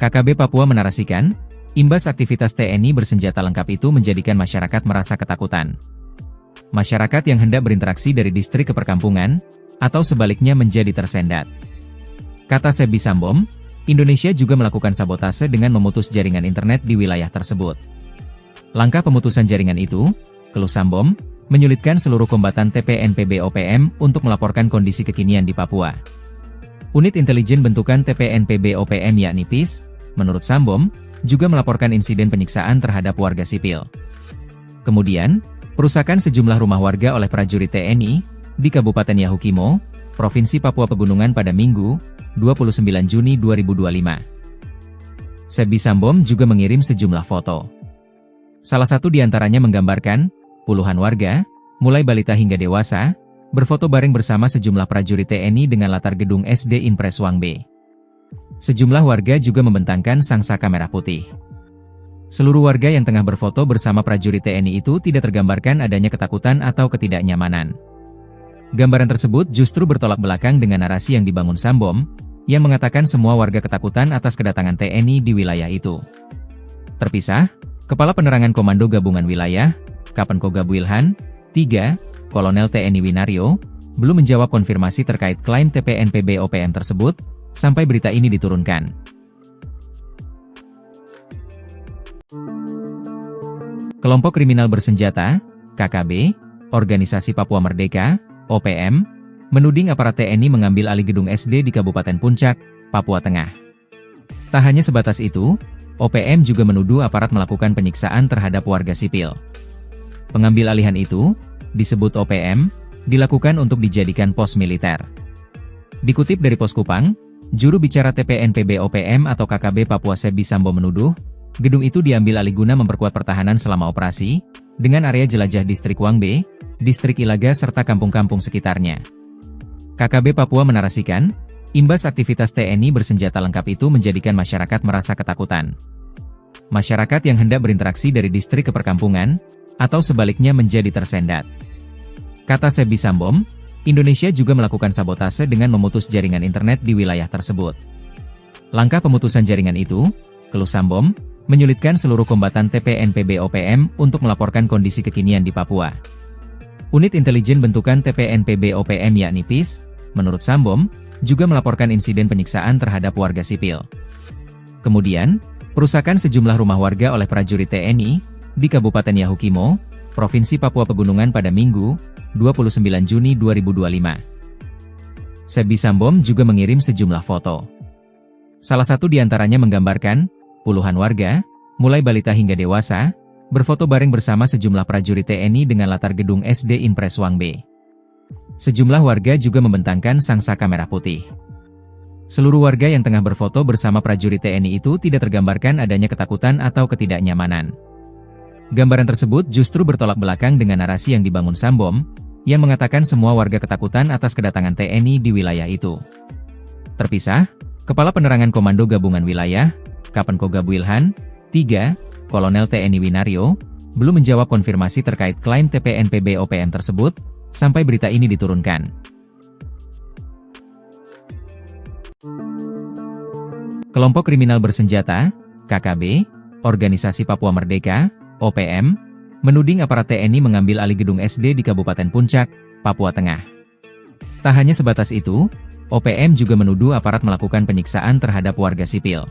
KKB Papua menarasikan, imbas aktivitas TNI bersenjata lengkap itu menjadikan masyarakat merasa ketakutan. Masyarakat yang hendak berinteraksi dari distrik ke perkampungan, atau sebaliknya menjadi tersendat. Kata Sebi Sambom, Indonesia juga melakukan sabotase dengan memutus jaringan internet di wilayah tersebut. Langkah pemutusan jaringan itu, keluh Sambom, menyulitkan seluruh kombatan TPNPB OPM untuk melaporkan kondisi kekinian di Papua. Unit intelijen bentukan TPNPB OPM yakni PIS, menurut Sambom, juga melaporkan insiden penyiksaan terhadap warga sipil. Kemudian, perusakan sejumlah rumah warga oleh prajurit TNI di Kabupaten Yahukimo, Provinsi Papua Pegunungan pada Minggu, 29 Juni 2025. Sebi Sambom juga mengirim sejumlah foto. Salah satu di antaranya menggambarkan puluhan warga, mulai balita hingga dewasa, berfoto bareng bersama sejumlah prajurit TNI dengan latar gedung SD Impres Wangbe. Sejumlah warga juga membentangkan sangsaka merah putih. Seluruh warga yang tengah berfoto bersama prajurit TNI itu tidak tergambarkan adanya ketakutan atau ketidaknyamanan. Gambaran tersebut justru bertolak belakang dengan narasi yang dibangun Sambom, yang mengatakan semua warga ketakutan atas kedatangan TNI di wilayah itu. Terpisah, Kepala Penerangan Komando Gabungan Wilayah, Kapenkogab Wilhan, 3, Kolonel TNI Winario, belum menjawab konfirmasi terkait klaim TPNPB OPM tersebut, sampai berita ini diturunkan. Kelompok kriminal bersenjata, KKB, Organisasi Papua Merdeka, OPM, menuding aparat TNI mengambil alih gedung SD di Kabupaten Puncak, Papua Tengah. Tak hanya sebatas itu, OPM juga menuduh aparat melakukan penyiksaan terhadap warga sipil. Pengambil alihan itu, disebut OPM, dilakukan untuk dijadikan pos militer. Dikutip dari Pos Kupang, juru bicara TPNPB OPM atau KKB Papua Sebi Sambo menuduh, gedung itu diambil alih guna memperkuat pertahanan selama operasi, dengan area jelajah distrik Wangbe, distrik Ilaga serta kampung-kampung sekitarnya. KKB Papua menarasikan, imbas aktivitas TNI bersenjata lengkap itu menjadikan masyarakat merasa ketakutan. Masyarakat yang hendak berinteraksi dari distrik ke perkampungan, atau sebaliknya menjadi tersendat. Kata Sebi Sambom, Indonesia juga melakukan sabotase dengan memutus jaringan internet di wilayah tersebut. Langkah pemutusan jaringan itu, keluh Sambom, menyulitkan seluruh kombatan TPNPB OPM untuk melaporkan kondisi kekinian di Papua. Unit intelijen bentukan TPNPB OPM yakni PIS, menurut Sambom, juga melaporkan insiden penyiksaan terhadap warga sipil. Kemudian, perusakan sejumlah rumah warga oleh prajurit TNI di Kabupaten Yahukimo, Provinsi Papua Pegunungan pada Minggu, 29 Juni 2025. Sebi Sambom juga mengirim sejumlah foto. Salah satu di antaranya menggambarkan puluhan warga, mulai balita hingga dewasa, berfoto bareng bersama sejumlah prajurit TNI dengan latar gedung SD Impres Wangbe. Sejumlah warga juga membentangkan sangsaka merah putih. Seluruh warga yang tengah berfoto bersama prajurit TNI itu tidak tergambarkan adanya ketakutan atau ketidaknyamanan. Gambaran tersebut justru bertolak belakang dengan narasi yang dibangun Sambom, yang mengatakan semua warga ketakutan atas kedatangan TNI di wilayah itu. Terpisah, Kepala Penerangan Komando Gabungan Wilayah, Kapenkogab Wilhan, 3, Kolonel TNI Winario, belum menjawab konfirmasi terkait klaim TPNPB OPM tersebut, sampai berita ini diturunkan. Kelompok kriminal bersenjata, KKB, Organisasi Papua Merdeka, OPM, menuding aparat TNI mengambil alih gedung SD di Kabupaten Puncak, Papua Tengah. Tak hanya sebatas itu, OPM juga menuduh aparat melakukan penyiksaan terhadap warga sipil.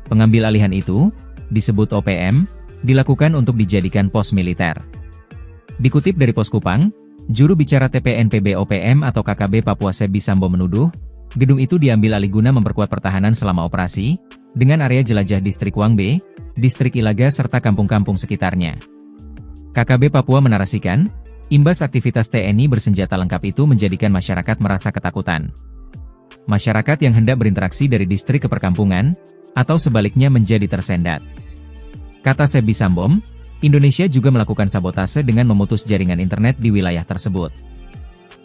Pengambil alihan itu, disebut OPM, dilakukan untuk dijadikan pos militer. Dikutip dari Pos Kupang, juru bicara TPNPB OPM atau KKB Papua Sebi Sambo menuduh, gedung itu diambil alih guna memperkuat pertahanan selama operasi, dengan area jelajah Distrik Wangbe, Distrik Ilaga serta kampung-kampung sekitarnya. KKB Papua menarasikan, imbas aktivitas TNI bersenjata lengkap itu menjadikan masyarakat merasa ketakutan. Masyarakat yang hendak berinteraksi dari distrik ke perkampungan, atau sebaliknya menjadi tersendat. Kata Sebi Sambom, Indonesia juga melakukan sabotase dengan memutus jaringan internet di wilayah tersebut.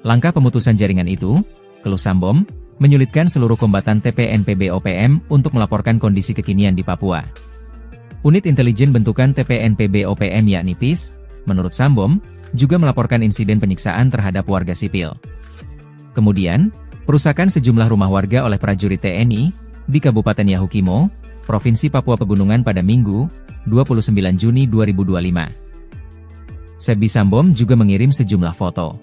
Langkah pemutusan jaringan itu, keluh Sambom, menyulitkan seluruh kombatan TPNPB OPM untuk melaporkan kondisi kekinian di Papua. Unit intelijen bentukan TPNPB OPM yakni PIS, menurut Sambom, juga melaporkan insiden penyiksaan terhadap warga sipil. Kemudian, perusakan sejumlah rumah warga oleh prajurit TNI di Kabupaten Yahukimo, Provinsi Papua Pegunungan pada Minggu, 29 Juni 2025. Sebi Sambom juga mengirim sejumlah foto.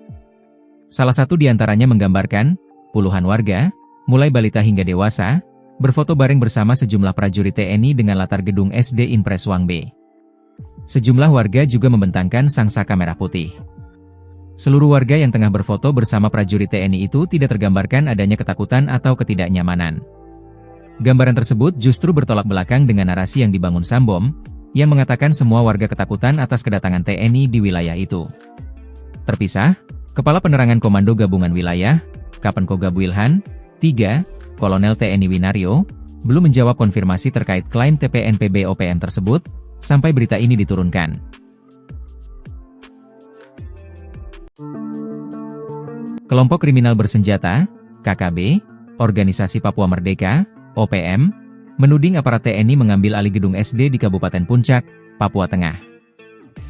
Salah satu di antaranya menggambarkan puluhan warga, mulai balita hingga dewasa, berfoto bareng bersama sejumlah prajurit TNI dengan latar gedung SD Impres Wangbe. Sejumlah warga juga membentangkan sangsaka merah putih. Seluruh warga yang tengah berfoto bersama prajurit TNI itu tidak tergambarkan adanya ketakutan atau ketidaknyamanan. Gambaran tersebut justru bertolak belakang dengan narasi yang dibangun Sambom, yang mengatakan semua warga ketakutan atas kedatangan TNI di wilayah itu. Terpisah, Kepala Penerangan Komando Gabungan Wilayah, Kapenkogab Wilhan, 3, Kolonel TNI Winario, belum menjawab konfirmasi terkait klaim TPNPB OPM tersebut, sampai berita ini diturunkan. Kelompok kriminal bersenjata, KKB, Organisasi Papua Merdeka, OPM, menuding aparat TNI mengambil alih gedung SD di Kabupaten Puncak, Papua Tengah.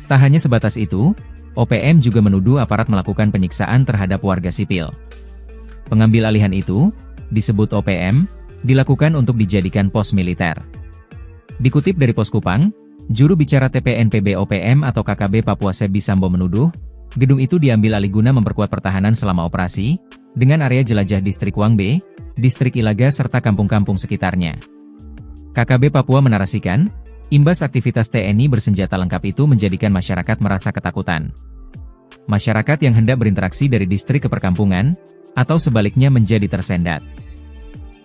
Tak hanya sebatas itu, OPM juga menuduh aparat melakukan penyiksaan terhadap warga sipil. Pengambil alihan itu, disebut OPM, dilakukan untuk dijadikan pos militer. Dikutip dari Pos Kupang, juru bicara TPNPB OPM atau KKB Papua Sebi Sambo menuduh, gedung itu diambil alih guna memperkuat pertahanan selama operasi, dengan area jelajah Distrik Wangbe, Distrik Ilaga serta kampung-kampung sekitarnya. KKB Papua menarasikan, imbas aktivitas TNI bersenjata lengkap itu menjadikan masyarakat merasa ketakutan. Masyarakat yang hendak berinteraksi dari distrik ke perkampungan, atau sebaliknya menjadi tersendat.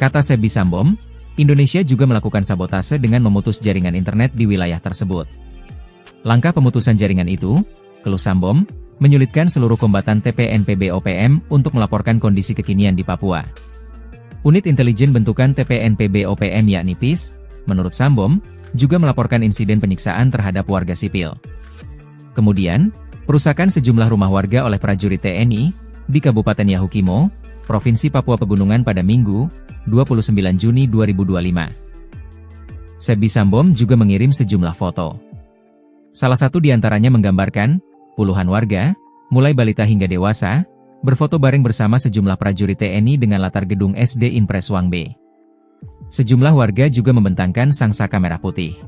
Kata Sebi Sambom, Indonesia juga melakukan sabotase dengan memutus jaringan internet di wilayah tersebut. Langkah pemutusan jaringan itu, keluh Sambom, menyulitkan seluruh kombatan TPNPB OPM untuk melaporkan kondisi kekinian di Papua. Unit intelijen bentukan TPNPB OPM yakni PIS, menurut Sambom, juga melaporkan insiden penyiksaan terhadap warga sipil. Kemudian, perusakan sejumlah rumah warga oleh prajurit TNI di Kabupaten Yahukimo, Provinsi Papua Pegunungan pada Minggu, 29 Juni 2025. Sebi Sambom juga mengirim sejumlah foto. Salah satu di antaranya menggambarkan puluhan warga, mulai balita hingga dewasa, berfoto bareng bersama sejumlah prajurit TNI dengan latar gedung SD Impres Wangbe. Sejumlah warga juga membentangkan sangsaka merah putih.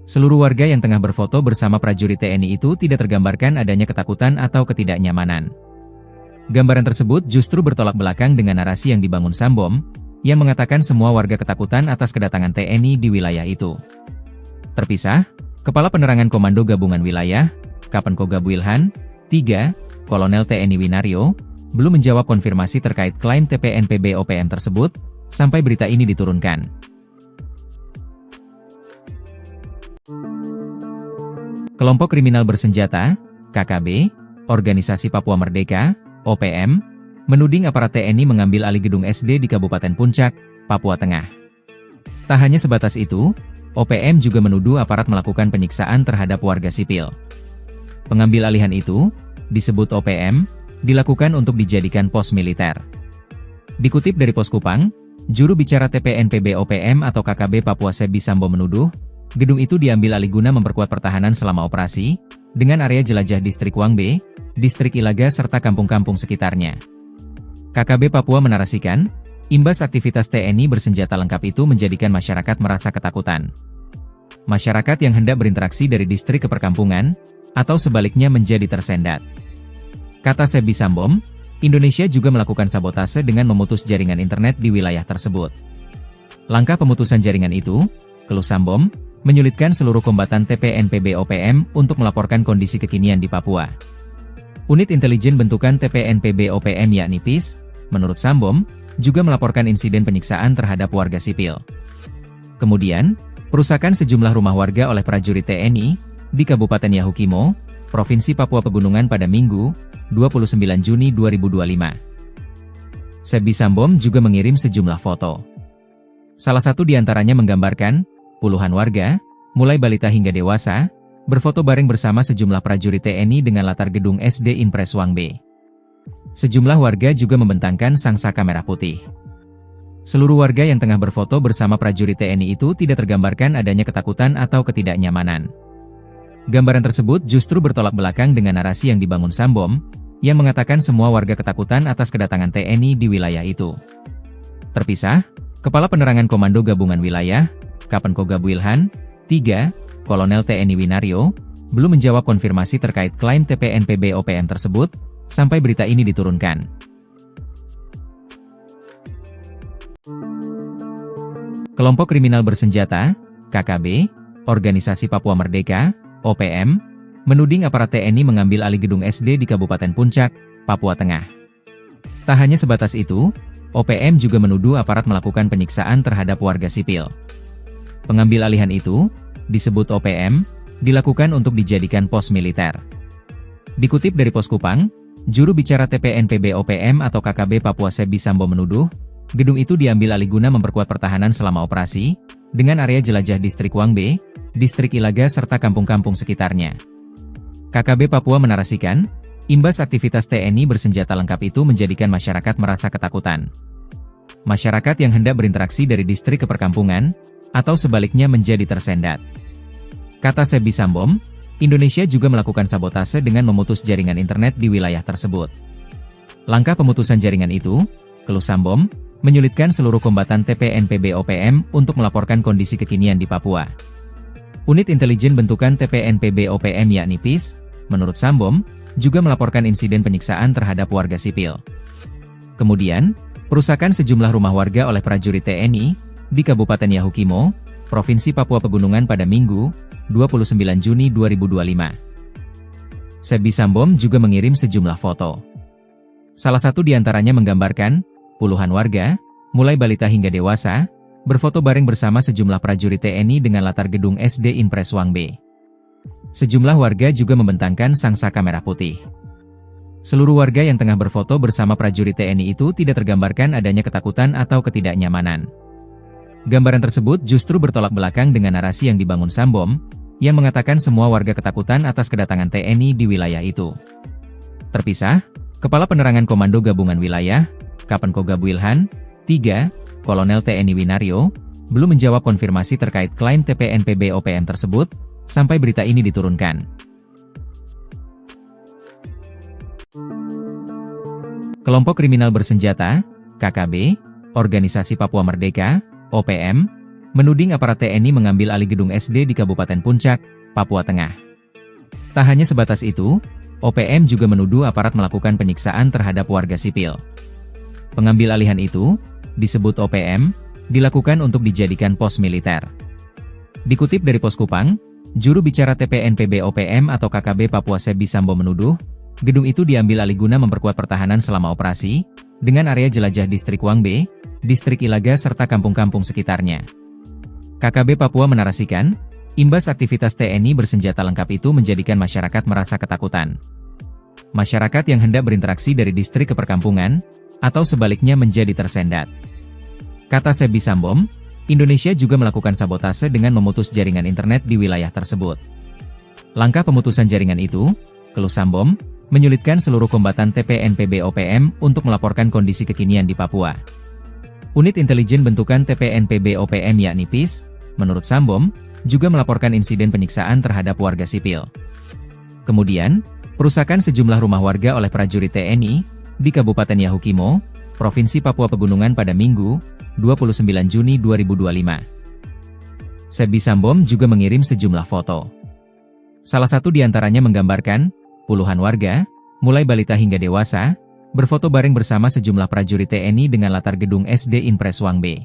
Seluruh warga yang tengah berfoto bersama prajurit TNI itu tidak tergambarkan adanya ketakutan atau ketidaknyamanan. Gambaran tersebut justru bertolak belakang dengan narasi yang dibangun Sambom, yang mengatakan semua warga ketakutan atas kedatangan TNI di wilayah itu. Terpisah, Kepala Penerangan Komando Gabungan Wilayah, Kapenkogab Wilhan, 3, Kolonel TNI Winario, belum menjawab konfirmasi terkait klaim TPNPB OPM tersebut, sampai berita ini diturunkan. Kelompok kriminal bersenjata, KKB, Organisasi Papua Merdeka, OPM, menuding aparat TNI mengambil alih gedung SD di Kabupaten Puncak, Papua Tengah. Tak hanya sebatas itu, OPM juga menuduh aparat melakukan penyiksaan terhadap warga sipil. Pengambil alihan itu, disebut OPM, dilakukan untuk dijadikan pos militer. Dikutip dari Pos Kupang, juru bicara TPNPB OPM atau KKB Papua Sebi Sambo menuduh, gedung itu diambil alih guna memperkuat pertahanan selama operasi, dengan area jelajah Distrik Wangbe, Distrik Ilaga serta kampung-kampung sekitarnya. KKB Papua menarasikan, imbas aktivitas TNI bersenjata lengkap itu menjadikan masyarakat merasa ketakutan. masyarakat yang hendak berinteraksi dari distrik ke perkampungan, atau sebaliknya menjadi tersendat. Kata Sebi Sambom, Indonesia juga melakukan sabotase dengan memutus jaringan internet di wilayah tersebut. Langkah pemutusan jaringan itu, keluh Sambom, menyulitkan seluruh kombatan TPNPB-OPM untuk melaporkan kondisi kekinian di Papua. Unit intelijen bentukan TPNPB-OPM yakni PIS, menurut Sambom, juga melaporkan insiden penyiksaan terhadap warga sipil. Kemudian, perusakan sejumlah rumah warga oleh prajurit TNI di Kabupaten Yahukimo, Provinsi Papua Pegunungan pada Minggu, 29 Juni 2025. Sebi Sambom juga mengirim sejumlah foto. Salah satu di antaranya menggambarkan puluhan warga, mulai balita hingga dewasa, berfoto bareng bersama sejumlah prajurit TNI dengan latar gedung SD Impres Wangbe. Sejumlah warga juga membentangkan sangsaka merah putih. Seluruh warga yang tengah berfoto bersama prajurit TNI itu tidak tergambarkan adanya ketakutan atau ketidaknyamanan. Gambaran tersebut justru bertolak belakang dengan narasi yang dibangun Sambom, yang mengatakan semua warga ketakutan atas kedatangan TNI di wilayah itu. Terpisah, Kepala Penerangan Komando Gabungan Wilayah, Kapenkogab Wilhan, 3, Kolonel TNI Winario, belum menjawab konfirmasi terkait klaim TPNPB-OPM tersebut, sampai berita ini diturunkan. Kelompok kriminal bersenjata, KKB, Organisasi Papua Merdeka, OPM, menuding aparat TNI mengambil alih gedung SD di Kabupaten Puncak, Papua Tengah. Tak hanya sebatas itu, OPM juga menuduh aparat melakukan penyiksaan terhadap warga sipil. Pengambil alihan itu, disebut OPM, dilakukan untuk dijadikan pos militer. Dikutip dari Pos Kupang, juru bicara TPNPB-OPM atau KKB Papua Sebi Sambom menuduh, gedung itu diambil alih guna memperkuat pertahanan selama operasi, dengan area jelajah distrik Wangbe, distrik Ilaga serta kampung-kampung sekitarnya. KKB Papua menarasikan, imbas aktivitas TNI bersenjata lengkap itu menjadikan masyarakat merasa ketakutan. Masyarakat yang hendak berinteraksi dari distrik ke perkampungan, atau sebaliknya menjadi tersendat. Kata Sebi Sambom, Indonesia juga melakukan sabotase dengan memutus jaringan internet di wilayah tersebut. Langkah pemutusan jaringan itu, keluh Sambom, menyulitkan seluruh kombatan TPNPB-OPM untuk melaporkan kondisi kekinian di Papua. Unit intelijen bentukan TPNPB-OPM yakni PIS, menurut Sambom, juga melaporkan insiden penyiksaan terhadap warga sipil. Kemudian, perusakan sejumlah rumah warga oleh prajurit TNI di Kabupaten Yahukimo, Provinsi Papua Pegunungan pada Minggu, 29 Juni 2025. Sebi Sambom juga mengirim sejumlah foto. Salah satu di antaranya menggambarkan puluhan warga, mulai balita hingga dewasa, berfoto bareng bersama sejumlah prajurit TNI dengan latar gedung SD Impres Wangbe. Sejumlah warga juga membentangkan sangsaka merah putih. Seluruh warga yang tengah berfoto bersama prajurit TNI itu tidak tergambarkan adanya ketakutan atau ketidaknyamanan. Gambaran tersebut justru bertolak belakang dengan narasi yang dibangun Sambom, yang mengatakan semua warga ketakutan atas kedatangan TNI di wilayah itu. Terpisah, Kepala Penerangan Komando Gabungan Wilayah, Kapenkogab Wilhan, 3, Kolonel TNI Winario, belum menjawab konfirmasi terkait klaim TPNPB-OPM tersebut, sampai berita ini diturunkan. Kelompok kriminal bersenjata, KKB, Organisasi Papua Merdeka, OPM, menuding aparat TNI mengambil alih gedung SD di Kabupaten Puncak, Papua Tengah. Tak hanya sebatas itu, OPM juga menuduh aparat melakukan penyiksaan terhadap warga sipil. Pengambil alihan itu, disebut OPM, dilakukan untuk dijadikan pos militer. Dikutip dari Pos Kupang, juru bicara TPNPB-OPM atau KKB Papua Sebi Sambom menuduh, gedung itu diambil alih guna memperkuat pertahanan selama operasi, dengan area jelajah distrik Wangbe, distrik Ilaga serta kampung-kampung sekitarnya. KKB Papua menarasikan, imbas aktivitas TNI bersenjata lengkap itu menjadikan masyarakat merasa ketakutan. Masyarakat yang hendak berinteraksi dari distrik ke perkampungan, atau sebaliknya menjadi tersendat. Kata Sebi Sambom, Indonesia juga melakukan sabotase dengan memutus jaringan internet di wilayah tersebut. Langkah pemutusan jaringan itu, keluh Sambom, menyulitkan seluruh kombatan TPNPB-OPM untuk melaporkan kondisi kekinian di Papua. Unit intelijen bentukan TPNPB-OPM yakni PIS, menurut Sambom, juga melaporkan insiden penyiksaan terhadap warga sipil. Kemudian, perusakan sejumlah rumah warga oleh prajurit TNI di Kabupaten Yahukimo, Provinsi Papua Pegunungan pada Minggu, 29 Juni 2025. Sebi Sambom juga mengirim sejumlah foto. Salah satu di antaranya menggambarkan puluhan warga, mulai balita hingga dewasa, berfoto bareng bersama sejumlah prajurit TNI dengan latar gedung SD Impres Wangbe.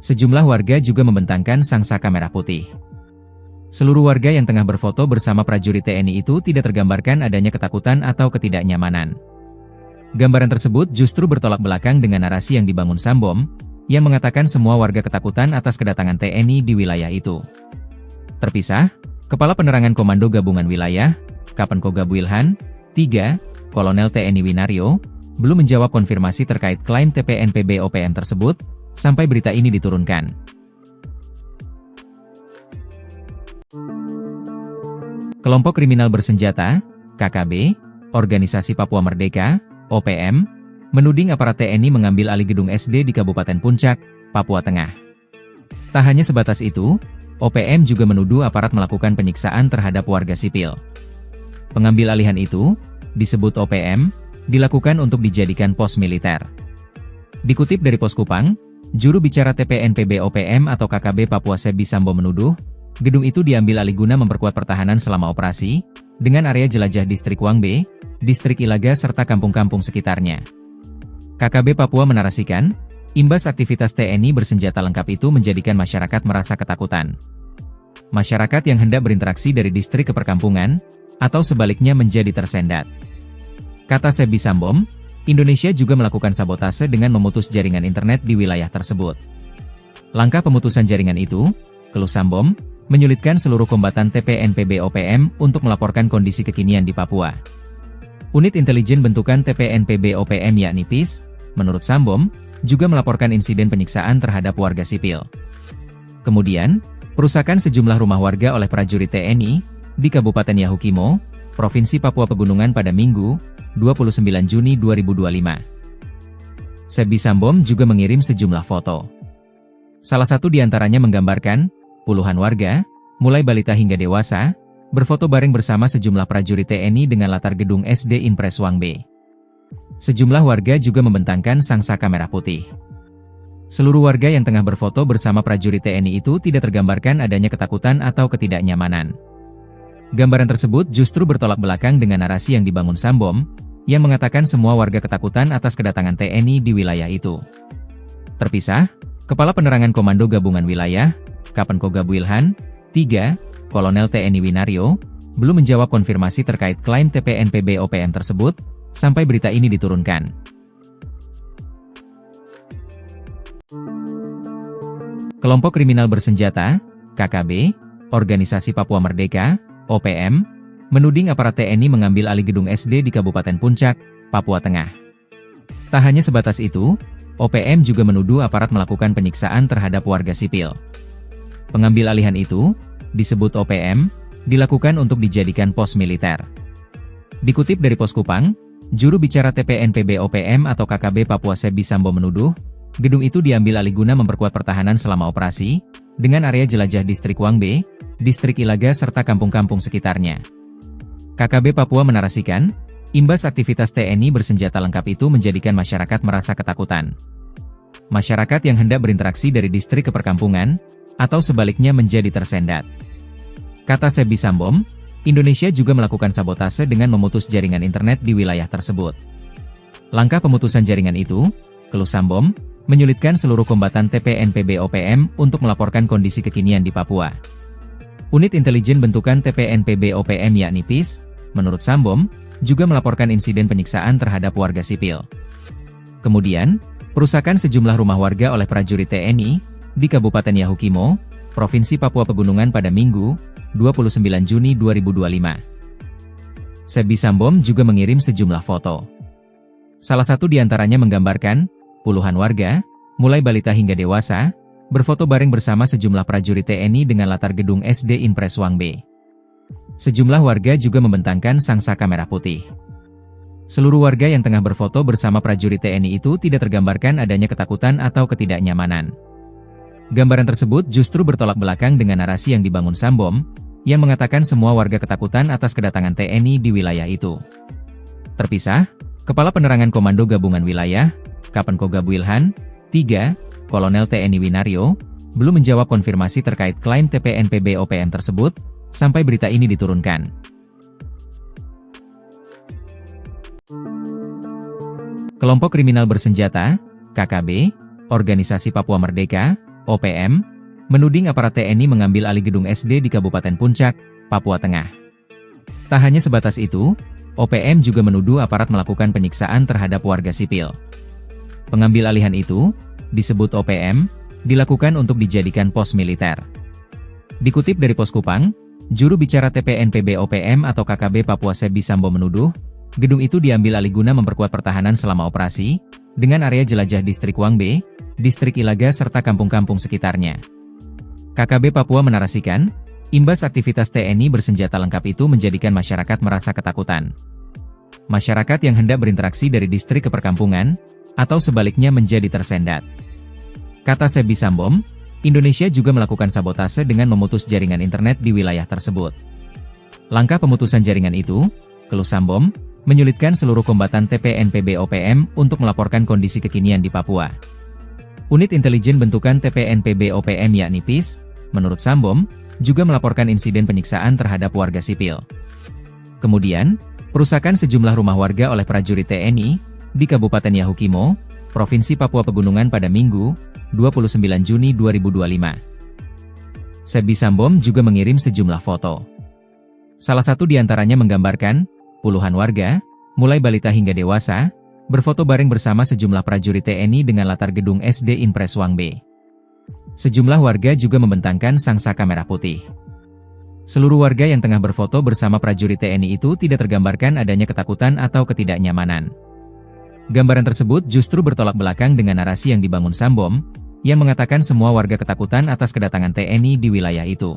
Sejumlah warga juga membentangkan sangsaka merah putih. Seluruh warga yang tengah berfoto bersama prajurit TNI itu tidak tergambarkan adanya ketakutan atau ketidaknyamanan. Gambaran tersebut justru bertolak belakang dengan narasi yang dibangun Sambom, yang mengatakan semua warga ketakutan atas kedatangan TNI di wilayah itu. Terpisah, Kepala Penerangan Komando Gabungan Wilayah, Kapen Kogab Wilhan, 3, Kolonel TNI Winario, belum menjawab konfirmasi terkait klaim TPNPB OPM tersebut, sampai berita ini diturunkan. Kelompok kriminal bersenjata, KKB, Organisasi Papua Merdeka, OPM, menuding aparat TNI mengambil alih gedung SD di Kabupaten Puncak, Papua Tengah. Tak hanya sebatas itu, OPM juga menuduh aparat melakukan penyiksaan terhadap warga sipil. Pengambil alihan itu, disebut OPM, dilakukan untuk dijadikan pos militer. Dikutip dari Pos Kupang, juru bicara TPNPB OPM atau KKB Papua Sebi Sambom menuduh, gedung itu diambil alih guna memperkuat pertahanan selama operasi, dengan area jelajah distrik Wangbe, distrik Ilaga serta kampung-kampung sekitarnya. KKB Papua menarasikan, imbas aktivitas TNI bersenjata lengkap itu menjadikan masyarakat merasa ketakutan. Masyarakat yang hendak berinteraksi dari distrik ke perkampungan, atau sebaliknya menjadi tersendat. Kata Sebi Sambom, Indonesia juga melakukan sabotase dengan memutus jaringan internet di wilayah tersebut. Langkah pemutusan jaringan itu, keluh Sambom, menyulitkan seluruh kombatan TPNPB OPM untuk melaporkan kondisi kekinian di Papua. Unit intelijen bentukan TPNPB OPM yakni PIS, menurut Sambom, juga melaporkan insiden penyiksaan terhadap warga sipil. Kemudian, perusakan sejumlah rumah warga oleh prajurit TNI di Kabupaten Yahukimo, Provinsi Papua Pegunungan pada Minggu, 29 Juni 2025. Sebi Sambom juga mengirim sejumlah foto. Salah satu di antaranya menggambarkan puluhan warga, mulai balita hingga dewasa, berfoto bareng bersama sejumlah prajurit TNI dengan latar gedung SD Impres Wangbe. Sejumlah warga juga membentangkan sangsaka merah putih. Seluruh warga yang tengah berfoto bersama prajurit TNI itu tidak tergambarkan adanya ketakutan atau ketidaknyamanan. Gambaran tersebut justru bertolak belakang dengan narasi yang dibangun Sambom, yang mengatakan semua warga ketakutan atas kedatangan TNI di wilayah itu. Terpisah, Kepala Penerangan Komando Gabungan Wilayah, Kapen Kogab Wilhan, 3, Kolonel TNI Winario, belum menjawab konfirmasi terkait klaim TPNPB OPM tersebut, sampai berita ini diturunkan. Kelompok kriminal bersenjata, KKB, Organisasi Papua Merdeka, OPM, menuding aparat TNI mengambil alih gedung SD di Kabupaten Puncak, Papua Tengah. Tak hanya sebatas itu, OPM juga menuduh aparat melakukan penyiksaan terhadap warga sipil. Pengambil alihan itu, disebut OPM, dilakukan untuk dijadikan pos militer. Dikutip dari Pos Kupang, juru bicara TPNPB OPM atau KKB Papua Sebi Sambom menuduh, gedung itu diambil alih guna memperkuat pertahanan selama operasi, dengan area jelajah distrik Wangbe, distrik Ilaga serta kampung-kampung sekitarnya. KKB Papua menarasikan, imbas aktivitas TNI bersenjata lengkap itu menjadikan masyarakat merasa ketakutan. Masyarakat yang hendak berinteraksi dari distrik ke perkampungan, atau sebaliknya menjadi tersendat. Kata Sebi Sambom, Indonesia juga melakukan sabotase dengan memutus jaringan internet di wilayah tersebut. Langkah pemutusan jaringan itu, keluh Sambom, menyulitkan seluruh kombatan TPNPB OPM untuk melaporkan kondisi kekinian di Papua. Unit intelijen bentukan TPNPB OPM yakni PIS, menurut Sambom, juga melaporkan insiden penyiksaan terhadap warga sipil. Kemudian, perusakan sejumlah rumah warga oleh prajurit TNI di Kabupaten Yahukimo, Provinsi Papua Pegunungan pada Minggu, 29 Juni 2025. Sebi Sambom juga mengirim sejumlah foto. Salah satu di antaranya menggambarkan puluhan warga, mulai balita hingga dewasa, berfoto bareng bersama sejumlah prajurit TNI dengan latar gedung SD Impres Wangbe. Sejumlah warga juga membentangkan sangsaka merah putih. Seluruh warga yang tengah berfoto bersama prajurit TNI itu tidak tergambarkan adanya ketakutan atau ketidaknyamanan. Gambaran tersebut justru bertolak belakang dengan narasi yang dibangun Sambom, yang mengatakan semua warga ketakutan atas kedatangan TNI di wilayah itu. Terpisah, Kepala Penerangan Komando Gabungan Wilayah, Kapen Kogab Wilhan, 3, Kolonel TNI Winario, belum menjawab konfirmasi terkait klaim TPNPB OPM tersebut, sampai berita ini diturunkan. Kelompok kriminal bersenjata, KKB, Organisasi Papua Merdeka, OPM, menuding aparat TNI mengambil alih gedung SD di Kabupaten Puncak, Papua Tengah. Tak hanya sebatas itu, OPM juga menuduh aparat melakukan penyiksaan terhadap warga sipil. Pengambil alihan itu, disebut OPM, dilakukan untuk dijadikan pos militer. Dikutip dari Pos Kupang, juru bicara TPNPB OPM atau KKB Papua Sebi Sambo menuduh, gedung itu diambil alih guna memperkuat pertahanan selama operasi, dengan area jelajah Distrik Wangbe, Distrik Ilaga serta kampung-kampung sekitarnya. KKB Papua menarasikan, imbas aktivitas TNI bersenjata lengkap itu menjadikan masyarakat merasa ketakutan. Masyarakat yang hendak berinteraksi dari distrik ke perkampungan, atau sebaliknya menjadi tersendat. Kata Sebi Sambom, Indonesia juga melakukan sabotase dengan memutus jaringan internet di wilayah tersebut. Langkah pemutusan jaringan itu, keluh Sambom, menyulitkan seluruh kombatan TPNPB OPM untuk melaporkan kondisi kekinian di Papua. Unit intelijen bentukan TPNPB OPM yakni PIS, menurut Sambom, juga melaporkan insiden penyiksaan terhadap warga sipil. Kemudian, perusakan sejumlah rumah warga oleh prajurit TNI di Kabupaten Yahukimo, Provinsi Papua Pegunungan pada Minggu, 29 Juni 2025. Sebi Sambom juga mengirim sejumlah foto. Salah satu di antaranya menggambarkan puluhan warga, mulai balita hingga dewasa, berfoto bareng bersama sejumlah prajurit TNI dengan latar gedung SD Impres Wangbe. Sejumlah warga juga membentangkan sangsaka merah putih. Seluruh warga yang tengah berfoto bersama prajurit TNI itu tidak tergambarkan adanya ketakutan atau ketidaknyamanan. Gambaran tersebut justru bertolak belakang dengan narasi yang dibangun Sambom, yang mengatakan semua warga ketakutan atas kedatangan TNI di wilayah itu.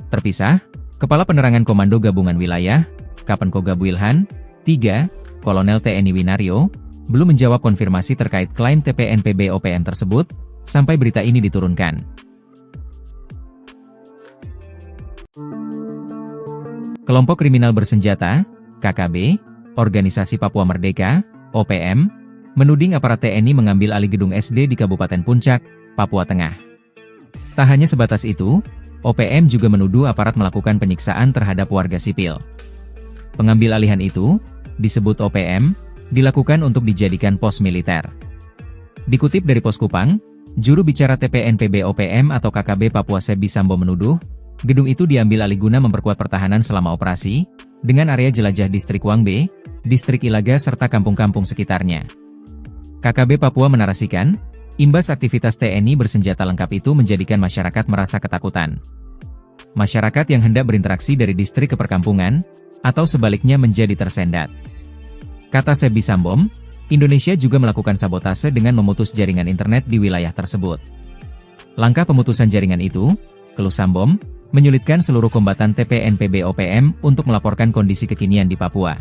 Terpisah, Kepala Penerangan Komando Gabungan Wilayah, Kapenkoga Wilhan, 3, Kolonel TNI Winario, belum menjawab konfirmasi terkait klaim TPNPB OPM tersebut, sampai berita ini diturunkan. Kelompok kriminal bersenjata, KKB, Organisasi Papua Merdeka, OPM, menuding aparat TNI mengambil alih gedung SD di Kabupaten Puncak, Papua Tengah. Tak hanya sebatas itu, OPM juga menuduh aparat melakukan penyiksaan terhadap warga sipil. Pengambil alihan itu, disebut OPM, dilakukan untuk dijadikan pos militer. Dikutip dari Pos Kupang, juru bicara TPNPB OPM atau KKB Papua Sebi Sambo menuduh, gedung itu diambil alih guna memperkuat pertahanan selama operasi, dengan area jelajah Distrik Wangbe, Distrik Ilaga serta kampung-kampung sekitarnya. KKB Papua menarasikan, imbas aktivitas TNI bersenjata lengkap itu menjadikan masyarakat merasa ketakutan. Masyarakat yang hendak berinteraksi dari distrik ke perkampungan, atau sebaliknya menjadi tersendat. Kata Sebi Sambom, Indonesia juga melakukan sabotase dengan memutus jaringan internet di wilayah tersebut. Langkah pemutusan jaringan itu, keluh Sambom, menyulitkan seluruh kombatan TPNPB OPM untuk melaporkan kondisi kekinian di Papua.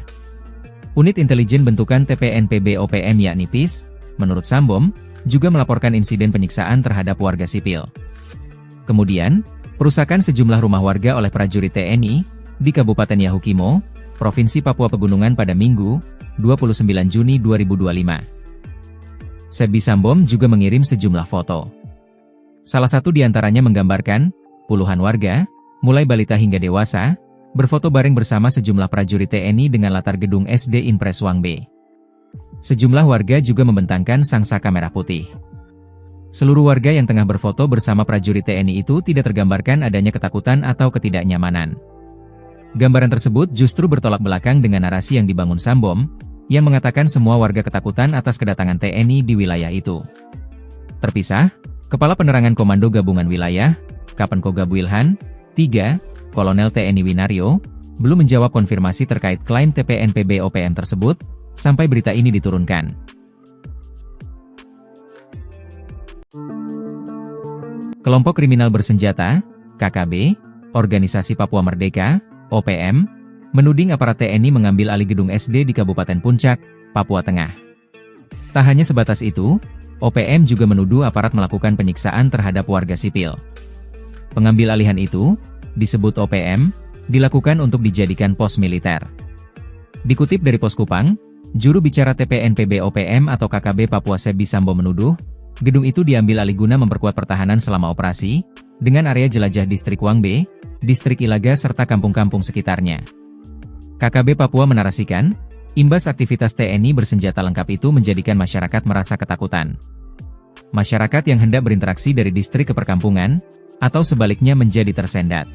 Unit intelijen bentukan TPNPB OPM yakni PIS, menurut Sambom, juga melaporkan insiden penyiksaan terhadap warga sipil. Kemudian, perusakan sejumlah rumah warga oleh prajurit TNI di Kabupaten Yahukimo, Provinsi Papua Pegunungan pada Minggu, 29 Juni 2025. Sebi Sambom juga mengirim sejumlah foto. Salah satu di antaranya menggambarkan puluhan warga, mulai balita hingga dewasa, berfoto bareng bersama sejumlah prajurit TNI dengan latar gedung SD Impres Wangbe. Sejumlah warga juga membentangkan sangsaka merah putih. Seluruh warga yang tengah berfoto bersama prajurit TNI itu tidak tergambarkan adanya ketakutan atau ketidaknyamanan. Gambaran tersebut justru bertolak belakang dengan narasi yang dibangun Sambom, yang mengatakan semua warga ketakutan atas kedatangan TNI di wilayah itu. Terpisah, Kepala Penerangan Komando Gabungan Wilayah, Kapenkoga Wilhan, 3, Kolonel TNI Winario, belum menjawab konfirmasi terkait klaim TPNPB OPM tersebut, sampai berita ini diturunkan. Kelompok kriminal bersenjata, KKB, Organisasi Papua Merdeka, OPM, menuding aparat TNI mengambil alih gedung SD di Kabupaten Puncak, Papua Tengah. Tak hanya sebatas itu, OPM juga menuduh aparat melakukan penyiksaan terhadap warga sipil. Pengambil alihan itu, disebut OPM, dilakukan untuk dijadikan pos militer. Dikutip dari Pos Kupang, juru bicara TPNPB OPM atau KKB Papua Sebi Sambo menuduh, Gedung itu diambil alih guna memperkuat pertahanan selama operasi, dengan area jelajah Distrik Wangbe, Distrik Ilaga serta kampung-kampung sekitarnya. KKB Papua menarasikan, imbas aktivitas TNI bersenjata lengkap itu menjadikan masyarakat merasa ketakutan. Masyarakat yang hendak berinteraksi dari distrik ke perkampungan, atau sebaliknya menjadi tersendat.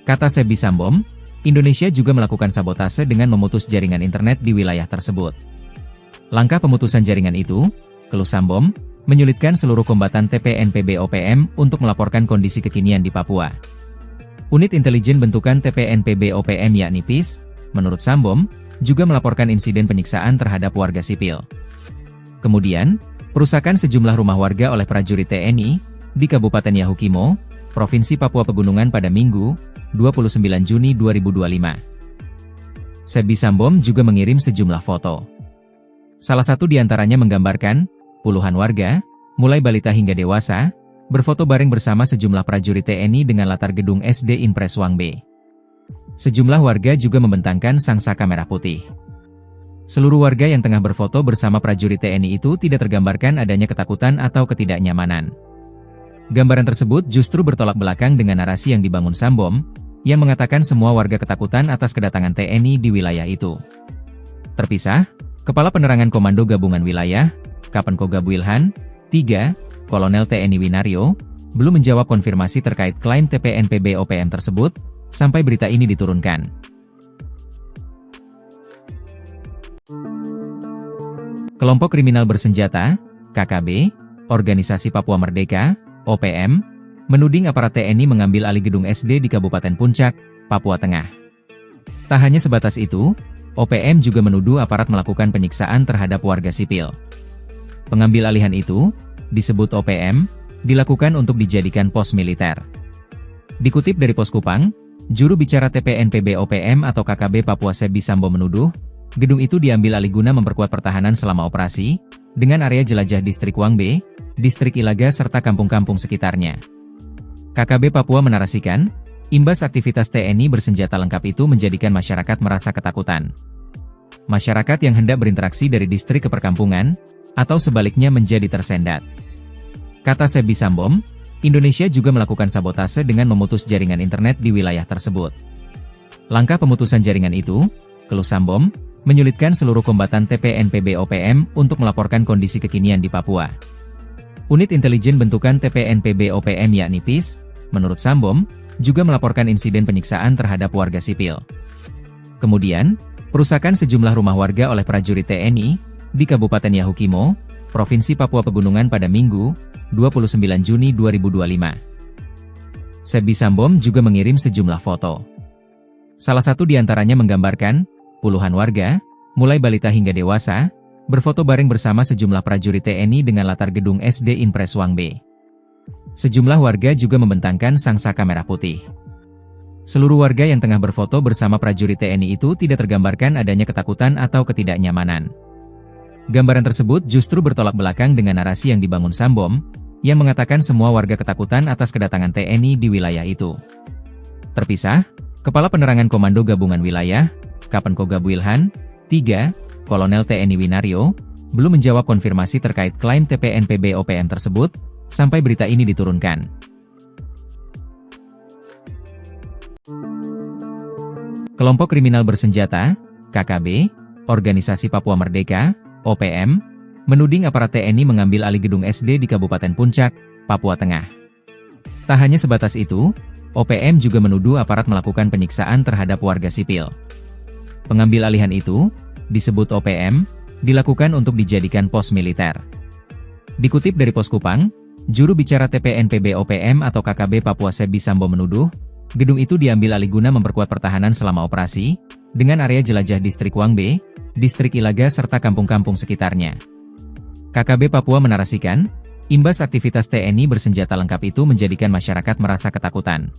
Kata Sebi Sambom, Indonesia juga melakukan sabotase dengan memutus jaringan internet di wilayah tersebut. Langkah pemutusan jaringan itu, keluh Sambom, menyulitkan seluruh kombatan TPNPB-OPM untuk melaporkan kondisi kekinian di Papua. Unit intelijen bentukan TPNPB-OPM yakni PIS, menurut Sambom, juga melaporkan insiden penyiksaan terhadap warga sipil. Kemudian, perusakan sejumlah rumah warga oleh prajurit TNI di Kabupaten Yahukimo, Provinsi Papua Pegunungan pada Minggu, 29 Juni 2025. Sebi Sambom juga mengirim sejumlah foto. Salah satu di antaranya menggambarkan puluhan warga, mulai balita hingga dewasa, berfoto bareng bersama sejumlah prajurit TNI dengan latar gedung SD Impres Wangbe. Sejumlah warga juga membentangkan sangsaka merah putih. Seluruh warga yang tengah berfoto bersama prajurit TNI itu tidak tergambarkan adanya ketakutan atau ketidaknyamanan. Gambaran tersebut justru bertolak belakang dengan narasi yang dibangun Sambom, yang mengatakan semua warga ketakutan atas kedatangan TNI di wilayah itu. Terpisah, Kepala Penerangan Komando Gabungan Wilayah, Kapenkogab Wilhan, 3, Kolonel TNI Winario, belum menjawab konfirmasi terkait klaim TPNPB-OPM tersebut, sampai berita ini diturunkan. Kelompok kriminal bersenjata, KKB, Organisasi Papua Merdeka, OPM, menuding aparat TNI mengambil alih gedung SD di Kabupaten Puncak, Papua Tengah. Tak hanya sebatas itu, OPM juga menuduh aparat melakukan penyiksaan terhadap warga sipil. Pengambil alihan itu, disebut OPM, dilakukan untuk dijadikan pos militer. Dikutip dari Pos Kupang, juru bicara TPNPB-OPM atau KKB Papua Sebi Sambom menuduh, gedung itu diambil alih guna memperkuat pertahanan selama operasi, dengan area jelajah Distrik Wangbe, Distrik Ilaga serta kampung-kampung sekitarnya. KKB Papua menarasikan, imbas aktivitas TNI bersenjata lengkap itu menjadikan masyarakat merasa ketakutan. Masyarakat yang hendak berinteraksi dari distrik ke perkampungan, atau sebaliknya menjadi tersendat. Kata Sebi Sambom, Indonesia juga melakukan sabotase dengan memutus jaringan internet di wilayah tersebut. Langkah pemutusan jaringan itu, keluh Sambom, menyulitkan seluruh kombatan TPNPB-OPM untuk melaporkan kondisi kekinian di Papua. Unit intelijen bentukan TPNPB-OPM yakni PIS, menurut Sambom, juga melaporkan insiden penyiksaan terhadap warga sipil. Kemudian, perusakan sejumlah rumah warga oleh prajurit TNI di Kabupaten Yahukimo, Provinsi Papua Pegunungan pada Minggu, 29 Juni 2025. Sebi Sambom juga mengirim sejumlah foto. Salah satu di antaranya menggambarkan puluhan warga, mulai balita hingga dewasa, berfoto bareng bersama sejumlah prajurit TNI dengan latar gedung SD Impres Wangbe. Sejumlah warga juga membentangkan sangsaka merah putih. Seluruh warga yang tengah berfoto bersama prajurit TNI itu tidak tergambarkan adanya ketakutan atau ketidaknyamanan. Gambaran tersebut justru bertolak belakang dengan narasi yang dibangun Sambom, yang mengatakan semua warga ketakutan atas kedatangan TNI di wilayah itu. Terpisah, Kepala Penerangan Komando Gabungan Wilayah, Kapenkogab Wilhan, 3, Kolonel TNI Winario, belum menjawab konfirmasi terkait klaim TPNPB-OPM tersebut, sampai berita ini diturunkan. Kelompok kriminal bersenjata, KKB, Organisasi Papua Merdeka, OPM, menuding aparat TNI mengambil alih gedung SD di Kabupaten Puncak, Papua Tengah. Tak hanya sebatas itu, OPM juga menuduh aparat melakukan penyiksaan terhadap warga sipil. Pengambil alihan itu, disebut OPM, dilakukan untuk dijadikan pos militer. Dikutip dari Pos Kupang, juru bicara TPNPB-OPM atau KKB Papua Sebi Sambom menuduh, gedung itu diambil alih guna memperkuat pertahanan selama operasi, dengan area jelajah Distrik Wangbe, Distrik Ilaga serta kampung-kampung sekitarnya. KKB Papua menarasikan, imbas aktivitas TNI bersenjata lengkap itu menjadikan masyarakat merasa ketakutan.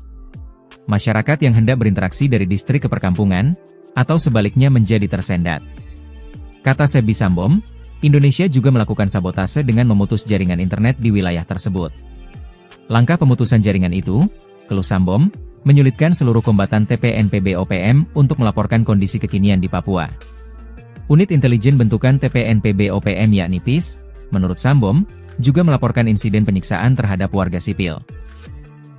Masyarakat yang hendak berinteraksi dari distrik ke perkampungan, atau sebaliknya menjadi tersendat. Kata Sebi Sambom, Indonesia juga melakukan sabotase dengan memutus jaringan internet di wilayah tersebut. Langkah pemutusan jaringan itu, keluh Sambom, menyulitkan seluruh kombatan TPNPB-OPM untuk melaporkan kondisi kekinian di Papua. Unit intelijen bentukan TPNPB-OPM yakni PIS, menurut Sambom, juga melaporkan insiden penyiksaan terhadap warga sipil.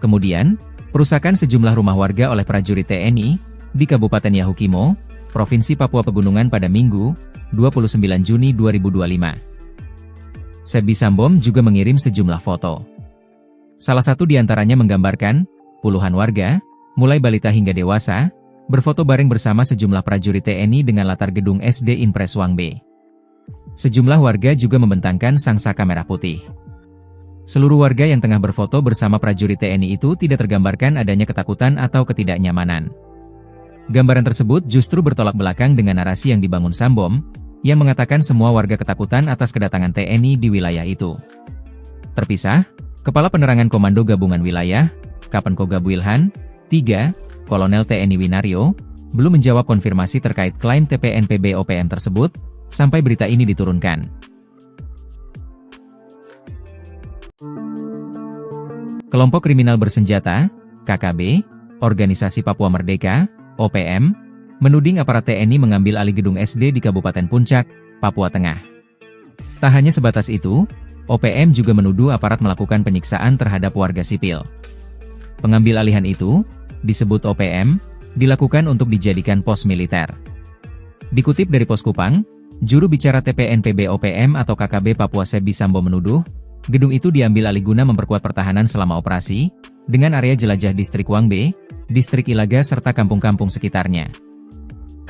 Kemudian, perusakan sejumlah rumah warga oleh prajurit TNI di Kabupaten Yahukimo, Provinsi Papua Pegunungan pada Minggu, 29 Juni 2025. Sebi Sambom juga mengirim sejumlah foto. Salah satu di antaranya menggambarkan puluhan warga, mulai balita hingga dewasa, berfoto bareng bersama sejumlah prajurit TNI dengan latar gedung SD Impres Wang B. Sejumlah warga juga membentangkan sangsaka merah putih. Seluruh warga yang tengah berfoto bersama prajurit TNI itu tidak tergambarkan adanya ketakutan atau ketidaknyamanan. Gambaran tersebut justru bertolak belakang dengan narasi yang dibangun Sambom, yang mengatakan semua warga ketakutan atas kedatangan TNI di wilayah itu. Terpisah, Kepala Penerangan Komando Gabungan Wilayah, Kapenkogab Wilhan, 3, Kolonel TNI Winario, belum menjawab konfirmasi terkait klaim TPNPB OPM tersebut, sampai berita ini diturunkan. Kelompok kriminal bersenjata, KKB, Organisasi Papua Merdeka, OPM, menuding aparat TNI mengambil alih gedung SD di Kabupaten Puncak, Papua Tengah. Tak hanya sebatas itu, OPM juga menuduh aparat melakukan penyiksaan terhadap warga sipil. Pengambil alihan itu, disebut OPM, dilakukan untuk dijadikan pos militer. Dikutip dari Pos Kupang, juru bicara TPNPB OPM atau KKB Papua Sebi Sambo menuduh, gedung itu diambil alih guna memperkuat pertahanan selama operasi, dengan area jelajah Distrik Wang B, Distrik Ilaga serta kampung-kampung sekitarnya.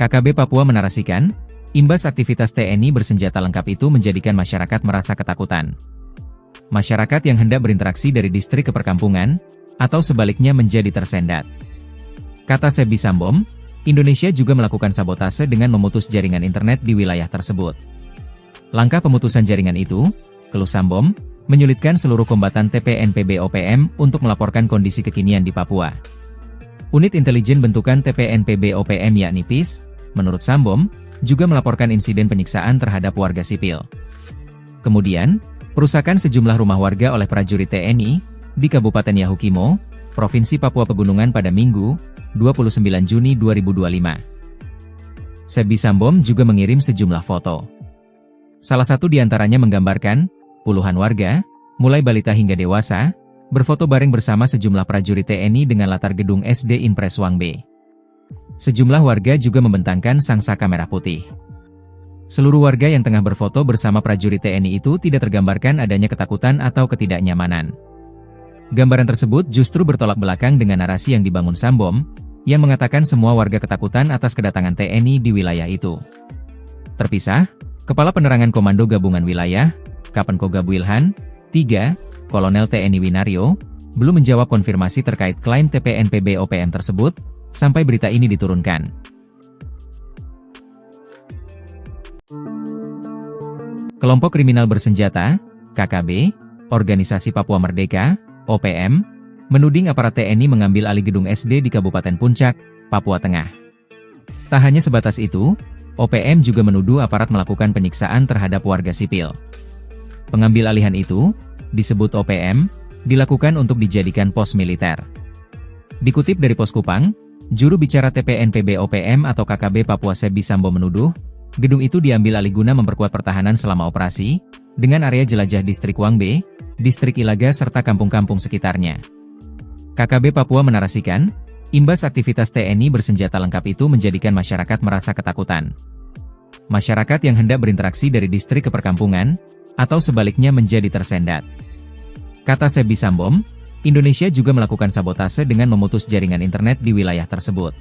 KKB Papua menarasikan, imbas aktivitas TNI bersenjata lengkap itu menjadikan masyarakat merasa ketakutan. Masyarakat yang hendak berinteraksi dari distrik ke perkampungan, atau sebaliknya menjadi tersendat. Kata Sebi Sambom, Indonesia juga melakukan sabotase dengan memutus jaringan internet di wilayah tersebut. Langkah pemutusan jaringan itu, keluh Sambom, menyulitkan seluruh kombatan TPNPB OPM untuk melaporkan kondisi kekinian di Papua. Unit intelijen bentukan TPNPB OPM yakni PIS, menurut Sambom, juga melaporkan insiden penyiksaan terhadap warga sipil. Kemudian, perusakan sejumlah rumah warga oleh prajurit TNI di Kabupaten Yahukimo, Provinsi Papua Pegunungan pada Minggu, 29 Juni 2025. Sebi Sambom juga mengirim sejumlah foto. Salah satu di antaranya menggambarkan puluhan warga, mulai balita hingga dewasa, berfoto bareng bersama sejumlah prajurit TNI dengan latar gedung SD Impres Wang B. Sejumlah warga juga membentangkan sangsaka merah putih. Seluruh warga yang tengah berfoto bersama prajurit TNI itu tidak tergambarkan adanya ketakutan atau ketidaknyamanan. Gambaran tersebut justru bertolak belakang dengan narasi yang dibangun Sambom, yang mengatakan semua warga ketakutan atas kedatangan TNI di wilayah itu. Terpisah, Kepala Penerangan Komando Gabungan Wilayah, Kapenkogab Wilhan, 3, Kolonel TNI Winario, belum menjawab konfirmasi terkait klaim TPNPB OPM tersebut, sampai berita ini diturunkan. Kelompok kriminal bersenjata, KKB, Organisasi Papua Merdeka, OPM, menuding aparat TNI mengambil alih gedung SD di Kabupaten Puncak, Papua Tengah. Tak hanya sebatas itu, OPM juga menuduh aparat melakukan penyiksaan terhadap warga sipil. Pengambil alihan itu, disebut OPM, dilakukan untuk dijadikan pos militer. Dikutip dari Pos Kupang, juru bicara TPNPB OPM atau KKB Papua Sebi Sambo menuduh, gedung itu diambil alih guna memperkuat pertahanan selama operasi, dengan area jelajah Distrik Wang B, Distrik Ilaga serta kampung-kampung sekitarnya. KKB Papua menarasikan, imbas aktivitas TNI bersenjata lengkap itu menjadikan masyarakat merasa ketakutan. Masyarakat yang hendak berinteraksi dari distrik ke perkampungan, atau sebaliknya menjadi tersendat. Kata Sebi Sambom, Indonesia juga melakukan sabotase dengan memutus jaringan internet di wilayah tersebut.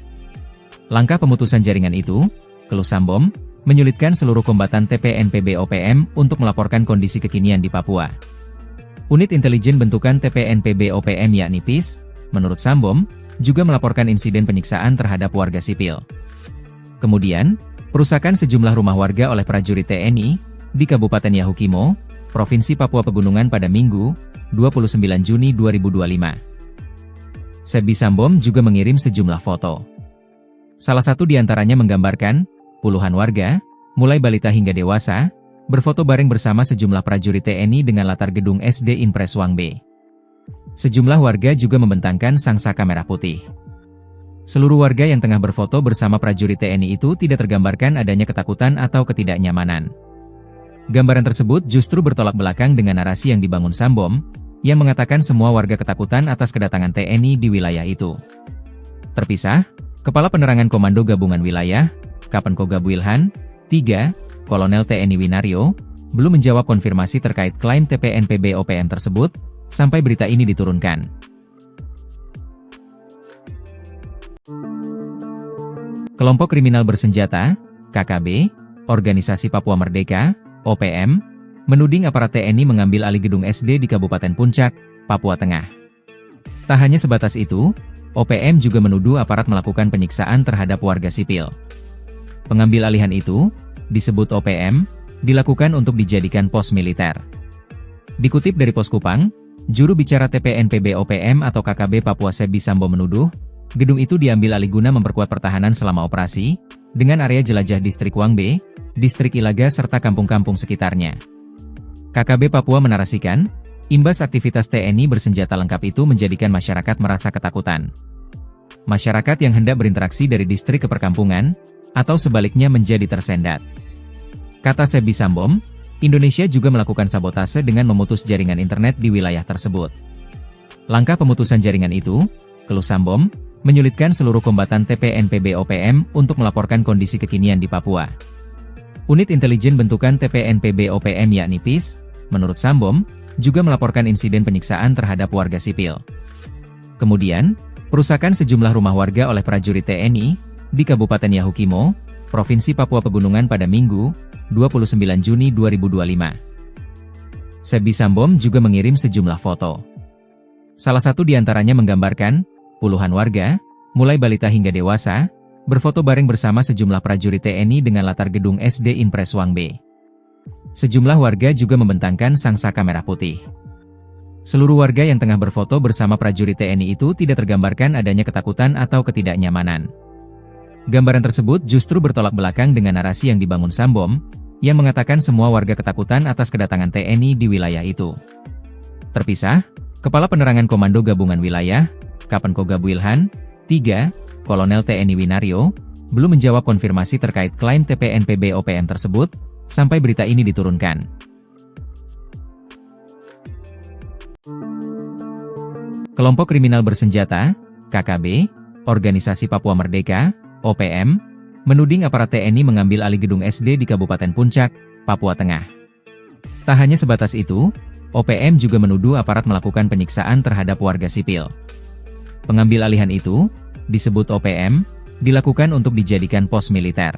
Langkah pemutusan jaringan itu, keluh Sambom, menyulitkan seluruh kombatan TPNPB OPM untuk melaporkan kondisi kekinian di Papua. Unit intelijen bentukan TPNPB OPM yakni PIS, menurut Sambom, juga melaporkan insiden penyiksaan terhadap warga sipil. Kemudian, perusakan sejumlah rumah warga oleh prajurit TNI di Kabupaten Yahukimo, Provinsi Papua Pegunungan pada Minggu, 29 Juni 2025. Sebi Sambom juga mengirim sejumlah foto. Salah satu di antaranya menggambarkan puluhan warga, mulai balita hingga dewasa, berfoto bareng bersama sejumlah prajurit TNI dengan latar gedung SD Impres Wang B. Sejumlah warga juga membentangkan sangsaka merah putih. Seluruh warga yang tengah berfoto bersama prajurit TNI itu tidak tergambarkan adanya ketakutan atau ketidaknyamanan. Gambaran tersebut justru bertolak belakang dengan narasi yang dibangun Sambom, yang mengatakan semua warga ketakutan atas kedatangan TNI di wilayah itu. Terpisah, Kepala Penerangan Komando Gabungan Wilayah, Kapenkoga Wilhan, 3, Kolonel TNI Winario, belum menjawab konfirmasi terkait klaim TPNPB OPM tersebut, sampai berita ini diturunkan. Kelompok Kriminal Bersenjata, KKB, Organisasi Papua Merdeka, OPM, menuding aparat TNI mengambil alih gedung SD di Kabupaten Puncak, Papua Tengah. Tak hanya sebatas itu, OPM juga menuduh aparat melakukan penyiksaan terhadap warga sipil. Pengambil alihan itu, disebut OPM, dilakukan untuk dijadikan pos militer. Dikutip dari Pos Kupang, juru bicara TPNPB OPM atau KKB Papua Sebi Sambo menuduh, gedung itu diambil alih guna memperkuat pertahanan selama operasi, dengan area jelajah Distrik Wangbe, Distrik Ilaga serta kampung-kampung sekitarnya. KKB Papua menarasikan, imbas aktivitas TNI bersenjata lengkap itu menjadikan masyarakat merasa ketakutan. Masyarakat yang hendak berinteraksi dari distrik ke perkampungan, atau sebaliknya menjadi tersendat. Kata Sebi Sambom, Indonesia juga melakukan sabotase dengan memutus jaringan internet di wilayah tersebut. Langkah pemutusan jaringan itu, keluh Sambom, menyulitkan seluruh kombatan TPNPB OPM untuk melaporkan kondisi kekinian di Papua. Unit intelijen bentukan TPNPB OPM yakni PIS, menurut Sambom, juga melaporkan insiden penyiksaan terhadap warga sipil. Kemudian, perusakan sejumlah rumah warga oleh prajurit TNI di Kabupaten Yahukimo, Provinsi Papua Pegunungan pada Minggu, 29 Juni 2025. Sebi Sambom juga mengirim sejumlah foto. Salah satu di antaranya menggambarkan puluhan warga, mulai balita hingga dewasa, berfoto bareng bersama sejumlah prajurit TNI dengan latar gedung SD Impres Wangbe. Sejumlah warga juga membentangkan sangsaka merah putih. Seluruh warga yang tengah berfoto bersama prajurit TNI itu tidak tergambarkan adanya ketakutan atau ketidaknyamanan. Gambaran tersebut justru bertolak belakang dengan narasi yang dibangun Sambom, yang mengatakan semua warga ketakutan atas kedatangan TNI di wilayah itu. Terpisah, Kepala Penerangan Komando Gabungan Wilayah, Kapenkoga Wilhan, 3, Kolonel TNI Winario, belum menjawab konfirmasi terkait klaim TPNPB OPM tersebut, sampai berita ini diturunkan. Kelompok Kriminal Bersenjata, KKB, Organisasi Papua Merdeka, OPM, menuding aparat TNI mengambil alih gedung SD di Kabupaten Puncak, Papua Tengah. Tak hanya sebatas itu, OPM juga menuduh aparat melakukan penyiksaan terhadap warga sipil. Pengambil alihan itu, disebut OPM, dilakukan untuk dijadikan pos militer.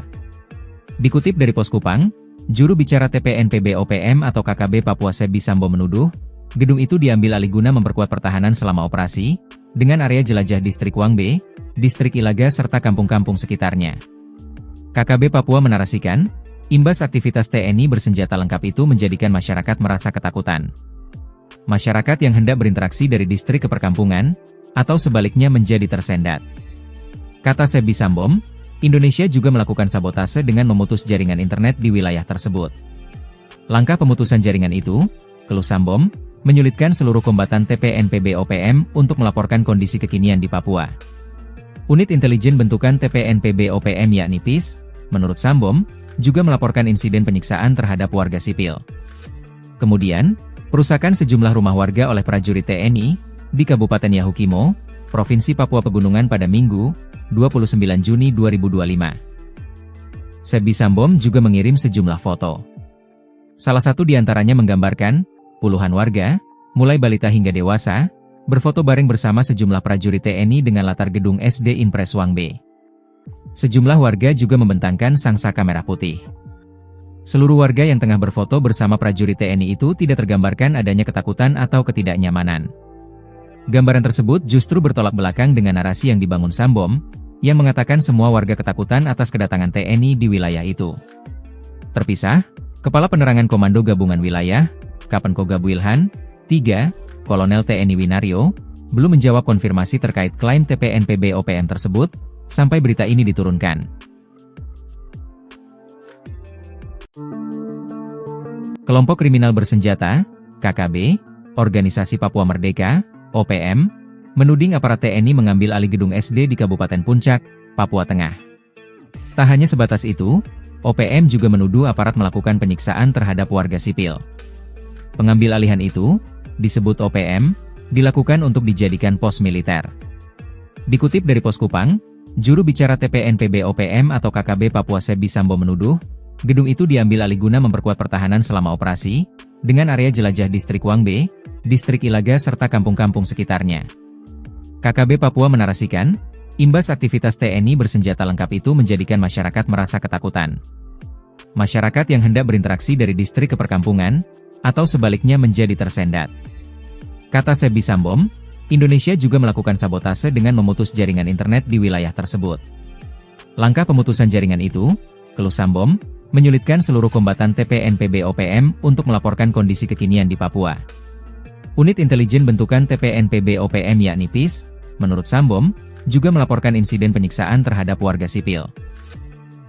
Dikutip dari Pos Kupang, juru bicara TPNPB OPM atau KKB Papua Sebi Sambo menuduh, gedung itu diambil alih guna memperkuat pertahanan selama operasi, dengan area jelajah Distrik Wangbe, Distrik Ilaga serta kampung-kampung sekitarnya. KKB Papua menarasikan, imbas aktivitas TNI bersenjata lengkap itu menjadikan masyarakat merasa ketakutan. Masyarakat yang hendak berinteraksi dari distrik ke perkampungan, atau sebaliknya menjadi tersendat. Kata Sebi Sambom, Indonesia juga melakukan sabotase dengan memutus jaringan internet di wilayah tersebut. Langkah pemutusan jaringan itu, keluh Sambom, menyulitkan seluruh kombatan TPNPB OPM untuk melaporkan kondisi kekinian di Papua. Unit intelijen bentukan TPNPB OPM yakni PIS, menurut Sambom, juga melaporkan insiden penyiksaan terhadap warga sipil. Kemudian, perusakan sejumlah rumah warga oleh prajurit TNI di Kabupaten Yahukimo, Provinsi Papua Pegunungan pada Minggu, 29 Juni 2025. Sebi Sambom juga mengirim sejumlah foto. Salah satu di antaranya menggambarkan puluhan warga, mulai balita hingga dewasa, berfoto bareng bersama sejumlah prajurit TNI dengan latar gedung SD Impres Wangbe. Sejumlah warga juga membentangkan sangsaka merah putih. Seluruh warga yang tengah berfoto bersama prajurit TNI itu tidak tergambarkan adanya ketakutan atau ketidaknyamanan. Gambaran tersebut justru bertolak belakang dengan narasi yang dibangun Sambom, yang mengatakan semua warga ketakutan atas kedatangan TNI di wilayah itu. Terpisah, Kepala Penerangan Komando Gabungan Wilayah, Kapenkoga Wilhan, 3, Kolonel TNI Winario, belum menjawab konfirmasi terkait klaim TPNPB OPM tersebut, sampai berita ini diturunkan. Kelompok Kriminal Bersenjata, KKB, Organisasi Papua Merdeka, OPM, menuding aparat TNI mengambil alih gedung SD di Kabupaten Puncak, Papua Tengah. Tak hanya sebatas itu, OPM juga menuduh aparat melakukan penyiksaan terhadap warga sipil. Pengambil alihan itu, disebut OPM, dilakukan untuk dijadikan pos militer. Dikutip dari Pos Kupang, juru bicara TPNPB OPM atau KKB Papua Sebi Sambo menuduh, gedung itu diambil alih guna memperkuat pertahanan selama operasi, dengan area jelajah Distrik Wangbe, Distrik Ilaga serta kampung-kampung sekitarnya. KKB Papua menarasikan, imbas aktivitas TNI bersenjata lengkap itu menjadikan masyarakat merasa ketakutan. Masyarakat yang hendak berinteraksi dari distrik ke perkampungan, atau sebaliknya menjadi tersendat. Kata Sebi Sambom, Indonesia juga melakukan sabotase dengan memutus jaringan internet di wilayah tersebut. Langkah pemutusan jaringan itu, keluh Sambom, menyulitkan seluruh kombatan TPNPB OPM untuk melaporkan kondisi kekinian di Papua. Unit intelijen bentukan TPNPB OPM yakni PIS, menurut Sambom, juga melaporkan insiden penyiksaan terhadap warga sipil.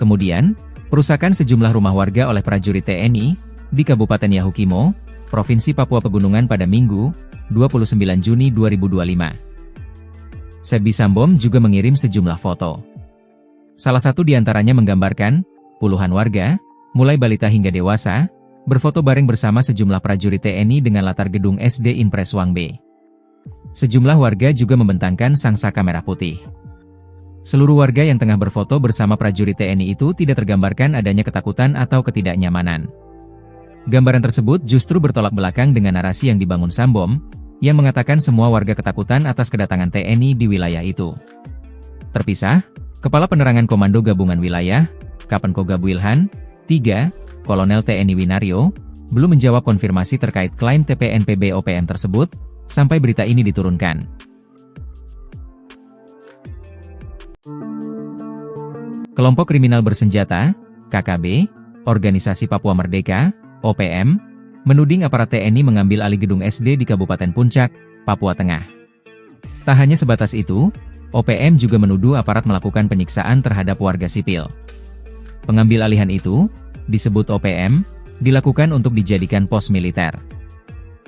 Kemudian, perusakan sejumlah rumah warga oleh prajurit TNI di Kabupaten Yahukimo, Provinsi Papua Pegunungan pada Minggu, 29 Juni 2025. Sebi Sambom juga mengirim sejumlah foto. Salah satu di antaranya menggambarkan puluhan warga, mulai balita hingga dewasa, berfoto bareng bersama sejumlah prajurit TNI dengan latar gedung SD Impres Wangbe. Sejumlah warga juga membentangkan sangsaka merah putih. Seluruh warga yang tengah berfoto bersama prajurit TNI itu tidak tergambarkan adanya ketakutan atau ketidaknyamanan. Gambaran tersebut justru bertolak belakang dengan narasi yang dibangun Sambom, yang mengatakan semua warga ketakutan atas kedatangan TNI di wilayah itu. Terpisah, Kepala Penerangan Komando Gabungan Wilayah, Kapenkogab Wilhan, 3, Kolonel TNI Winario, belum menjawab konfirmasi terkait klaim TPNPB OPM tersebut, sampai berita ini diturunkan. Kelompok kriminal bersenjata, KKB, Organisasi Papua Merdeka, OPM, menuding aparat TNI mengambil alih gedung SD di Kabupaten Puncak, Papua Tengah. Tak hanya sebatas itu, OPM juga menuduh aparat melakukan penyiksaan terhadap warga sipil. Pengambil alihan itu, disebut OPM, dilakukan untuk dijadikan pos militer.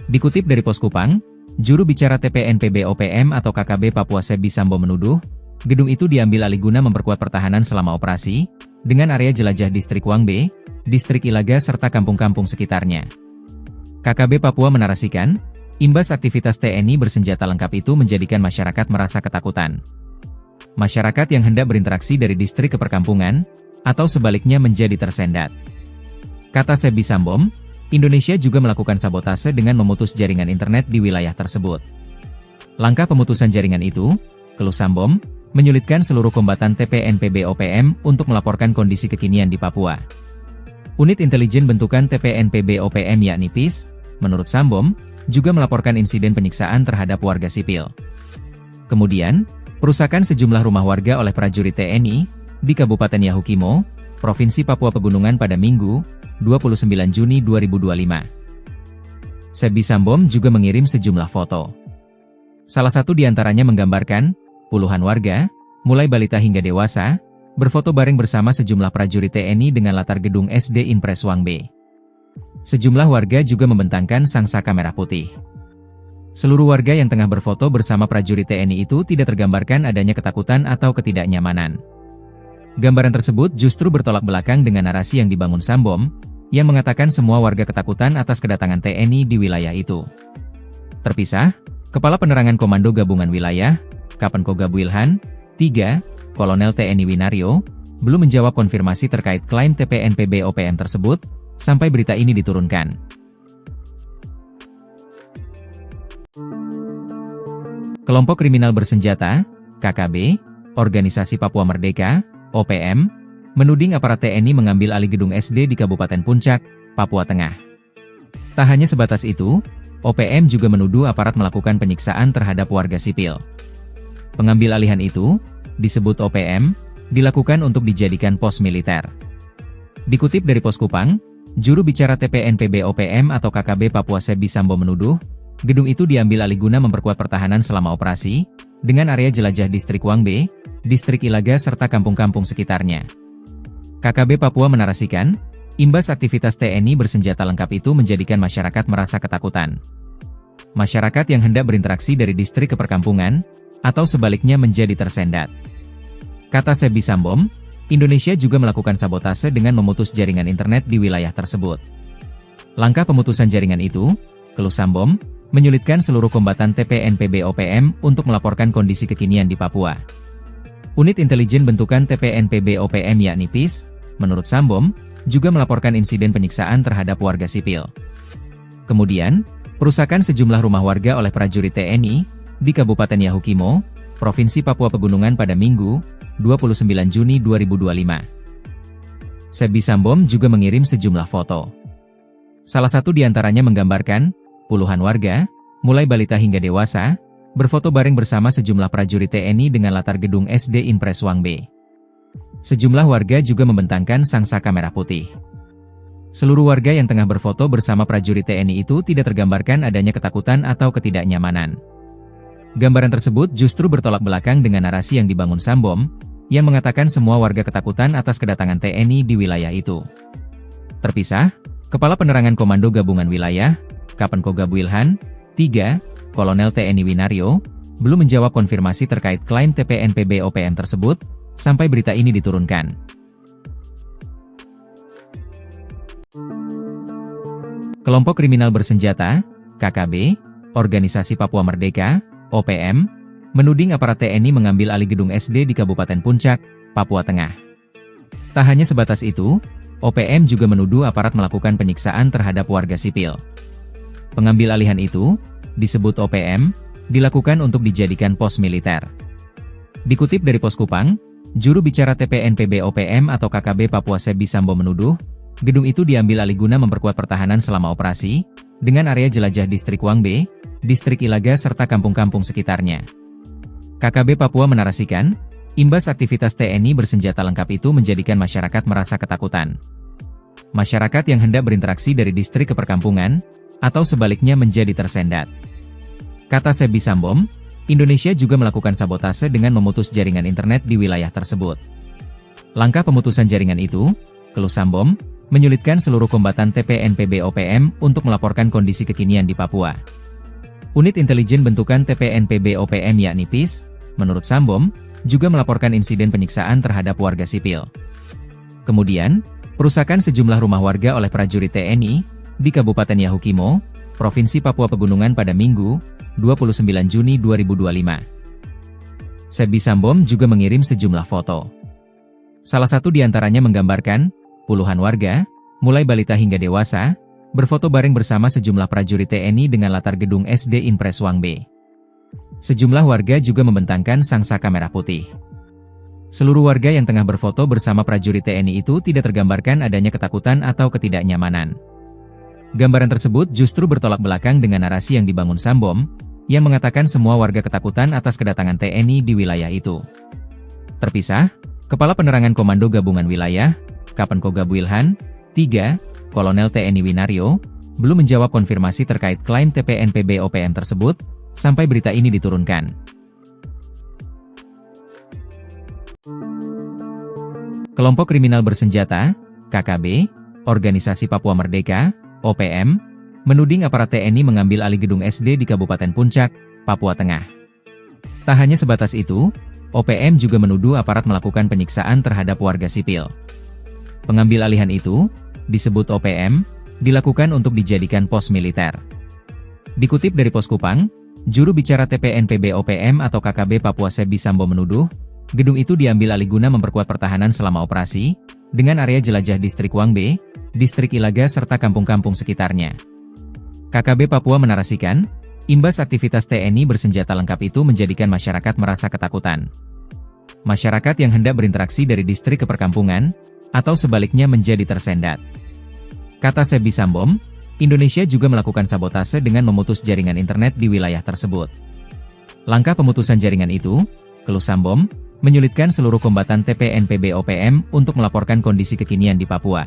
Dikutip dari Pos Kupang, juru bicara TPNPB OPM atau KKB Papua Sebi Sambo menuduh, gedung itu diambil alih guna memperkuat pertahanan selama operasi, dengan area jelajah Distrik Wangbe, Distrik Ilaga serta kampung-kampung sekitarnya. KKB Papua menarasikan, imbas aktivitas TNI bersenjata lengkap itu menjadikan masyarakat merasa ketakutan. Masyarakat yang hendak berinteraksi dari distrik ke perkampungan, atau sebaliknya menjadi tersendat. Kata Sebi Sambom, Indonesia juga melakukan sabotase dengan memutus jaringan internet di wilayah tersebut. Langkah pemutusan jaringan itu, keluh Sambom, menyulitkan seluruh kombatan TPNPB OPM untuk melaporkan kondisi kekinian di Papua. Unit intelijen bentukan TPNPB OPM yakni PIS, menurut Sambom, juga melaporkan insiden penyiksaan terhadap warga sipil. Kemudian, perusakan sejumlah rumah warga oleh prajurit TNI di Kabupaten Yahukimo, Provinsi Papua Pegunungan pada Minggu, 29 Juni 2025. Sebi Sambom juga mengirim sejumlah foto. Salah satu di antaranya menggambarkan puluhan warga, mulai balita hingga dewasa, berfoto bareng bersama sejumlah prajurit TNI dengan latar gedung SD Impres Wangbe. Sejumlah warga juga membentangkan sangsaka merah putih. Seluruh warga yang tengah berfoto bersama prajurit TNI itu tidak tergambarkan adanya ketakutan atau ketidaknyamanan. Gambaran tersebut justru bertolak belakang dengan narasi yang dibangun Sambom, yang mengatakan semua warga ketakutan atas kedatangan TNI di wilayah itu. Terpisah, Kepala Penerangan Komando Gabungan Wilayah, Kapenkogab Wilhan, 3, Kolonel TNI Winario, belum menjawab konfirmasi terkait klaim TPNPB OPM tersebut, sampai berita ini diturunkan. Kelompok kriminal bersenjata, KKB, Organisasi Papua Merdeka, OPM, menuding aparat TNI mengambil alih gedung SD di Kabupaten Puncak, Papua Tengah. Tak hanya sebatas itu, OPM juga menuduh aparat melakukan penyiksaan terhadap warga sipil. Pengambil alihan itu, disebut OPM, dilakukan untuk dijadikan pos militer. Dikutip dari Pos Kupang, juru bicara TPNPB OPM atau KKB Papua Sebi Sambo menuduh, gedung itu diambil alih guna memperkuat pertahanan selama operasi, dengan area jelajah Distrik Wangbe, Distrik Ilaga serta kampung-kampung sekitarnya. KKB Papua menarasikan, imbas aktivitas TNI bersenjata lengkap itu menjadikan masyarakat merasa ketakutan. Masyarakat yang hendak berinteraksi dari distrik ke perkampungan, atau sebaliknya menjadi tersendat. Kata Sebi Sambom, Indonesia juga melakukan sabotase dengan memutus jaringan internet di wilayah tersebut. Langkah pemutusan jaringan itu, keluh Sambom, menyulitkan seluruh kombatan TPNPB-OPM untuk melaporkan kondisi kekinian di Papua. Unit intelijen bentukan TPNPB-OPM yakni PIS, menurut Sambom, juga melaporkan insiden penyiksaan terhadap warga sipil. Kemudian, perusakan sejumlah rumah warga oleh prajurit TNI di Kabupaten Yahukimo, Provinsi Papua Pegunungan pada Minggu, 29 Juni 2025. Sebi Sambom juga mengirim sejumlah foto. Salah satu di antaranya menggambarkan puluhan warga, mulai balita hingga dewasa, berfoto bareng bersama sejumlah prajurit TNI dengan latar gedung SD Impres Wangbe. Sejumlah warga juga membentangkan sangsaka merah putih. Seluruh warga yang tengah berfoto bersama prajurit TNI itu tidak tergambarkan adanya ketakutan atau ketidaknyamanan. Gambaran tersebut justru bertolak belakang dengan narasi yang dibangun Sambom, yang mengatakan semua warga ketakutan atas kedatangan TNI di wilayah itu. Terpisah, Kepala Penerangan Komando Gabungan Wilayah, Kapenkoga Wilhan, 3, Kolonel TNI Winario, belum menjawab konfirmasi terkait klaim TPNPB-OPM tersebut, sampai berita ini diturunkan. Kelompok kriminal bersenjata, KKB, Organisasi Papua Merdeka, OPM, menuding aparat TNI mengambil alih gedung SD di Kabupaten Puncak, Papua Tengah. Tak hanya sebatas itu, OPM juga menuduh aparat melakukan penyiksaan terhadap warga sipil. Pengambil alihan itu, disebut OPM, dilakukan untuk dijadikan pos militer. Dikutip dari Pos Kupang, juru bicara TPNPB-OPM atau KKB Papua Sebi Sambom menuduh, gedung itu diambil alih guna memperkuat pertahanan selama operasi, dengan area jelajah Distrik Wangbe, Distrik Ilaga serta kampung-kampung sekitarnya. KKB Papua menarasikan, imbas aktivitas TNI bersenjata lengkap itu menjadikan masyarakat merasa ketakutan. Masyarakat yang hendak berinteraksi dari distrik ke perkampungan, atau sebaliknya menjadi tersendat. Kata Sebi Sambom, Indonesia juga melakukan sabotase dengan memutus jaringan internet di wilayah tersebut. Langkah pemutusan jaringan itu, keluh Sambom, menyulitkan seluruh kombatan TPNPB-OPM untuk melaporkan kondisi kekinian di Papua. Unit intelijen bentukan TPNPB-OPM yakni PIS, menurut Sambom, juga melaporkan insiden penyiksaan terhadap warga sipil. Kemudian, perusakan sejumlah rumah warga oleh prajurit TNI di Kabupaten Yahukimo, Provinsi Papua Pegunungan pada Minggu, 29 Juni 2025. Sebi Sambom juga mengirim sejumlah foto. Salah satu di antaranya menggambarkan puluhan warga, mulai balita hingga dewasa, berfoto bareng bersama sejumlah prajurit TNI dengan latar gedung SD Impres Wangbe. Sejumlah warga juga membentangkan sangsaka merah putih. Seluruh warga yang tengah berfoto bersama prajurit TNI itu tidak tergambarkan adanya ketakutan atau ketidaknyamanan. Gambaran tersebut justru bertolak belakang dengan narasi yang dibangun Sambom, yang mengatakan semua warga ketakutan atas kedatangan TNI di wilayah itu. Terpisah, Kepala Penerangan Komando Gabungan Wilayah, Kapenkoga Wilhan, 3, Kolonel TNI Winario, belum menjawab konfirmasi terkait klaim TPNPB-OPM tersebut, sampai berita ini diturunkan. Kelompok kriminal bersenjata, KKB, Organisasi Papua Merdeka, OPM, menuding aparat TNI mengambil alih gedung SD di Kabupaten Puncak, Papua Tengah. Tak hanya sebatas itu, OPM juga menuduh aparat melakukan penyiksaan terhadap warga sipil. Pengambil alihan itu, disebut OPM, dilakukan untuk dijadikan pos militer. Dikutip dari Pos Kupang, juru bicara TPNPB-OPM atau KKB Papua Sebi Sambom menuduh, gedung itu diambil alih guna memperkuat pertahanan selama operasi, dengan area jelajah Distrik Wangbe, Distrik Ilaga serta kampung-kampung sekitarnya. KKB Papua menarasikan, imbas aktivitas TNI bersenjata lengkap itu menjadikan masyarakat merasa ketakutan. Masyarakat yang hendak berinteraksi dari distrik ke perkampungan, atau sebaliknya menjadi tersendat. Kata Sebi Sambom, Indonesia juga melakukan sabotase dengan memutus jaringan internet di wilayah tersebut. Langkah pemutusan jaringan itu, keluh Sambom, menyulitkan seluruh kombatan TPNPB-OPM untuk melaporkan kondisi kekinian di Papua.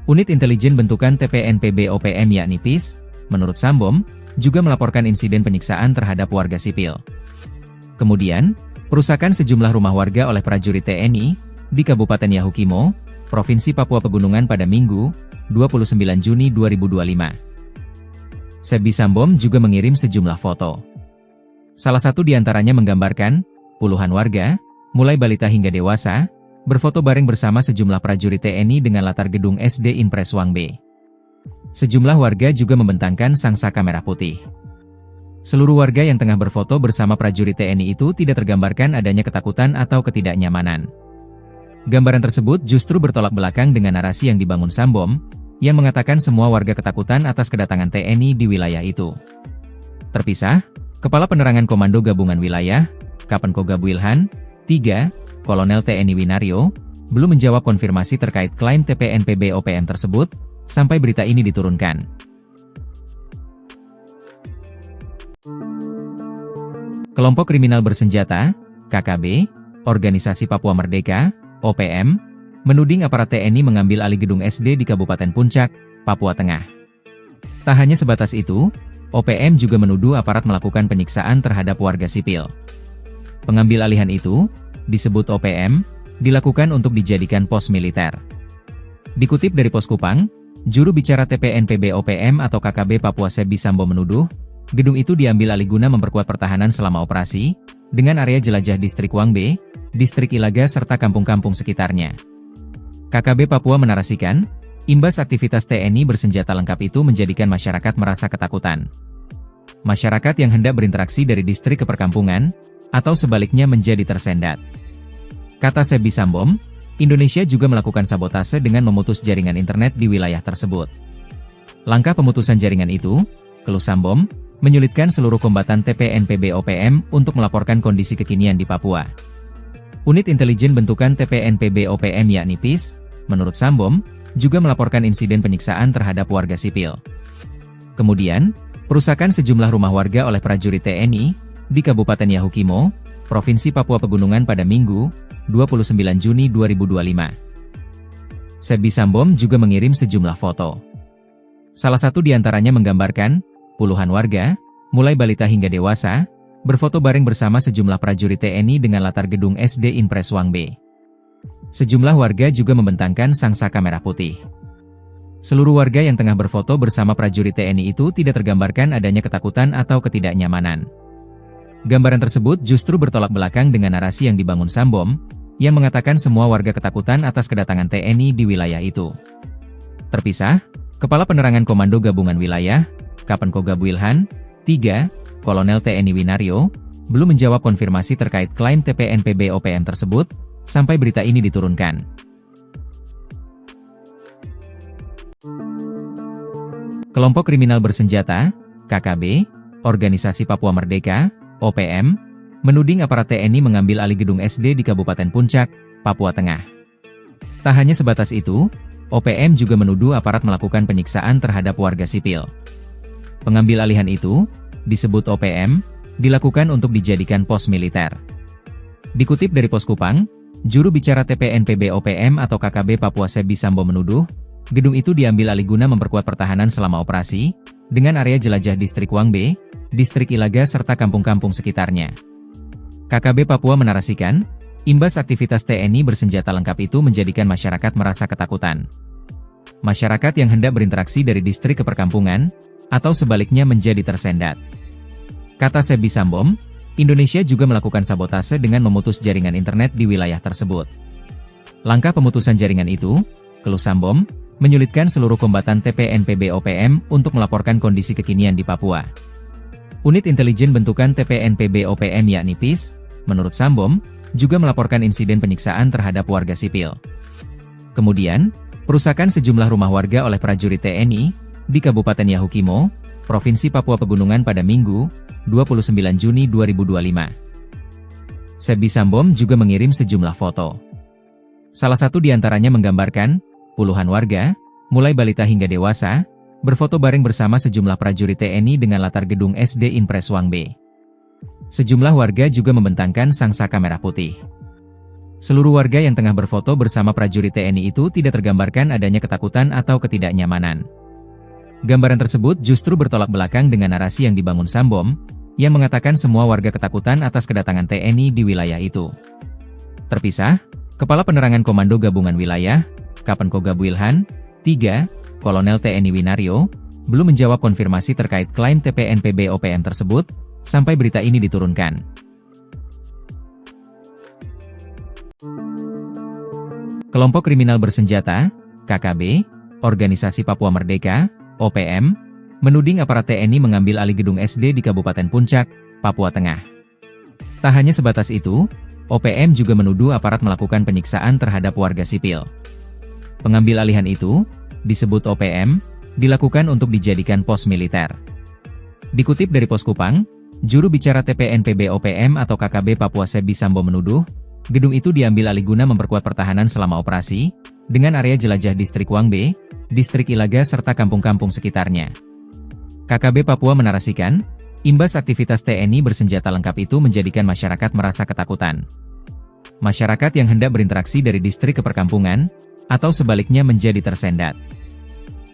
Unit intelijen bentukan TPNPB-OPM yakni PIS, menurut Sambom, juga melaporkan insiden penyiksaan terhadap warga sipil. Kemudian, perusakan sejumlah rumah warga oleh prajurit TNI di Kabupaten Yahukimo, Provinsi Papua Pegunungan pada Minggu, 29 Juni 2025. Sebi Sambom juga mengirim sejumlah foto. Salah satu di antaranya menggambarkan puluhan warga, mulai balita hingga dewasa, berfoto bareng bersama sejumlah prajurit TNI dengan latar gedung SD Impres Wang B. Sejumlah warga juga membentangkan sang saka merah putih. Seluruh warga yang tengah berfoto bersama prajurit TNI itu tidak tergambarkan adanya ketakutan atau ketidaknyamanan. Gambaran tersebut justru bertolak belakang dengan narasi yang dibangun Sambom, yang mengatakan semua warga ketakutan atas kedatangan TNI di wilayah itu. Terpisah, Kepala Penerangan Komando Gabungan Wilayah, Kapenko Gabuilhan, 3, Kolonel TNI Winario, belum menjawab konfirmasi terkait klaim TPNPB OPM tersebut, sampai berita ini diturunkan. Kelompok kriminal bersenjata, KKB, Organisasi Papua Merdeka, OPM, menuding aparat TNI mengambil alih gedung SD di Kabupaten Puncak, Papua Tengah. Tak hanya sebatas itu, OPM juga menuduh aparat melakukan penyiksaan terhadap warga sipil. Pengambil alihan itu, disebut OPM, dilakukan untuk dijadikan pos militer. Dikutip dari Pos Kupang, juru bicara TPNPB OPM atau KKB Papua Sebi Sambo menuduh, gedung itu diambil alih guna memperkuat pertahanan selama operasi, dengan area jelajah Distrik Wang B, Distrik Ilaga serta kampung-kampung sekitarnya. KKB Papua menarasikan, imbas aktivitas TNI bersenjata lengkap itu menjadikan masyarakat merasa ketakutan. Masyarakat yang hendak berinteraksi dari distrik ke perkampungan, atau sebaliknya menjadi tersendat. Kata Sebi Sambom, Indonesia juga melakukan sabotase dengan memutus jaringan internet di wilayah tersebut. Langkah pemutusan jaringan itu, keluh Sambom, menyulitkan seluruh kombatan TPNPB OPM untuk melaporkan kondisi kekinian di Papua. Unit intelijen bentukan TPNPB OPM yakni PIS, menurut Sambom, juga melaporkan insiden penyiksaan terhadap warga sipil. Kemudian, perusakan sejumlah rumah warga oleh prajurit TNI di Kabupaten Yahukimo, Provinsi Papua Pegunungan pada Minggu, 29 Juni 2025. Sebi Sambom juga mengirim sejumlah foto. Salah satu di antaranya menggambarkan, puluhan warga, mulai balita hingga dewasa, berfoto bareng bersama sejumlah prajurit TNI dengan latar gedung SD Impres Wang B. Sejumlah warga juga membentangkan sang saka merah putih. Seluruh warga yang tengah berfoto bersama prajurit TNI itu tidak tergambarkan adanya ketakutan atau ketidaknyamanan. Gambaran tersebut justru bertolak belakang dengan narasi yang dibangun Sambom, yang mengatakan semua warga ketakutan atas kedatangan TNI di wilayah itu. Terpisah, Kepala Penerangan Komando Gabungan Wilayah, Kapenko Gabuilhan, 3, Kolonel TNI Winario, belum menjawab konfirmasi terkait klaim TPNPB OPM tersebut, sampai berita ini diturunkan. Kelompok kriminal bersenjata, KKB, Organisasi Papua Merdeka, OPM, menuding aparat TNI mengambil alih gedung SD di Kabupaten Puncak, Papua Tengah. Tak hanya sebatas itu, OPM juga menuduh aparat melakukan penyiksaan terhadap warga sipil. Pengambil alihan itu, disebut OPM, dilakukan untuk dijadikan pos militer. Dikutip dari Pos Kupang, juru bicara TPNPB OPM atau KKB Papua Sebi Sambo menuduh, gedung itu diambil alih guna memperkuat pertahanan selama operasi, dengan area jelajah Distrik Wang B, Distrik Ilaga serta kampung-kampung sekitarnya. KKB Papua menarasikan, imbas aktivitas TNI bersenjata lengkap itu menjadikan masyarakat merasa ketakutan. Masyarakat yang hendak berinteraksi dari distrik ke perkampungan, atau sebaliknya menjadi tersendat. Kata Sebi Sambom, Indonesia juga melakukan sabotase dengan memutus jaringan internet di wilayah tersebut. Langkah pemutusan jaringan itu, keluh Sambom, menyulitkan seluruh kombatan TPNPB OPM untuk melaporkan kondisi kekinian di Papua. Unit intelijen bentukan TPNPB OPM yakni PIS, menurut Sambom, juga melaporkan insiden penyiksaan terhadap warga sipil. Kemudian, perusakan sejumlah rumah warga oleh prajurit TNI di Kabupaten Yahukimo, Provinsi Papua Pegunungan pada Minggu, 29 Juni 2025. Sebi Sambom juga mengirim sejumlah foto. Salah satu di antaranya menggambarkan, puluhan warga, mulai balita hingga dewasa, berfoto bareng bersama sejumlah prajurit TNI dengan latar gedung SD Impres Wang B. Sejumlah warga juga membentangkan sang saka merah putih. Seluruh warga yang tengah berfoto bersama prajurit TNI itu tidak tergambarkan adanya ketakutan atau ketidaknyamanan. Gambaran tersebut justru bertolak belakang dengan narasi yang dibangun Sambom, yang mengatakan semua warga ketakutan atas kedatangan TNI di wilayah itu. Terpisah, Kepala Penerangan Komando Gabungan Wilayah, Kapenko Gabuilhan, 3, Kolonel TNI Winario, belum menjawab konfirmasi terkait klaim TPNPB OPM tersebut, sampai berita ini diturunkan. Kelompok kriminal bersenjata, KKB, Organisasi Papua Merdeka, OPM, menuding aparat TNI mengambil alih gedung SD di Kabupaten Puncak, Papua Tengah. Tak hanya sebatas itu, OPM juga menuduh aparat melakukan penyiksaan terhadap warga sipil. Pengambil alihan itu, disebut OPM, dilakukan untuk dijadikan pos militer. Dikutip dari Pos Kupang, juru bicara TPNPB OPM atau KKB Papua Sebi Sambo menuduh, gedung itu diambil alih guna memperkuat pertahanan selama operasi, dengan area jelajah Distrik Wangbe, Distrik Ilaga serta kampung-kampung sekitarnya. KKB Papua menarasikan, imbas aktivitas TNI bersenjata lengkap itu menjadikan masyarakat merasa ketakutan. Masyarakat yang hendak berinteraksi dari distrik ke perkampungan, atau sebaliknya menjadi tersendat.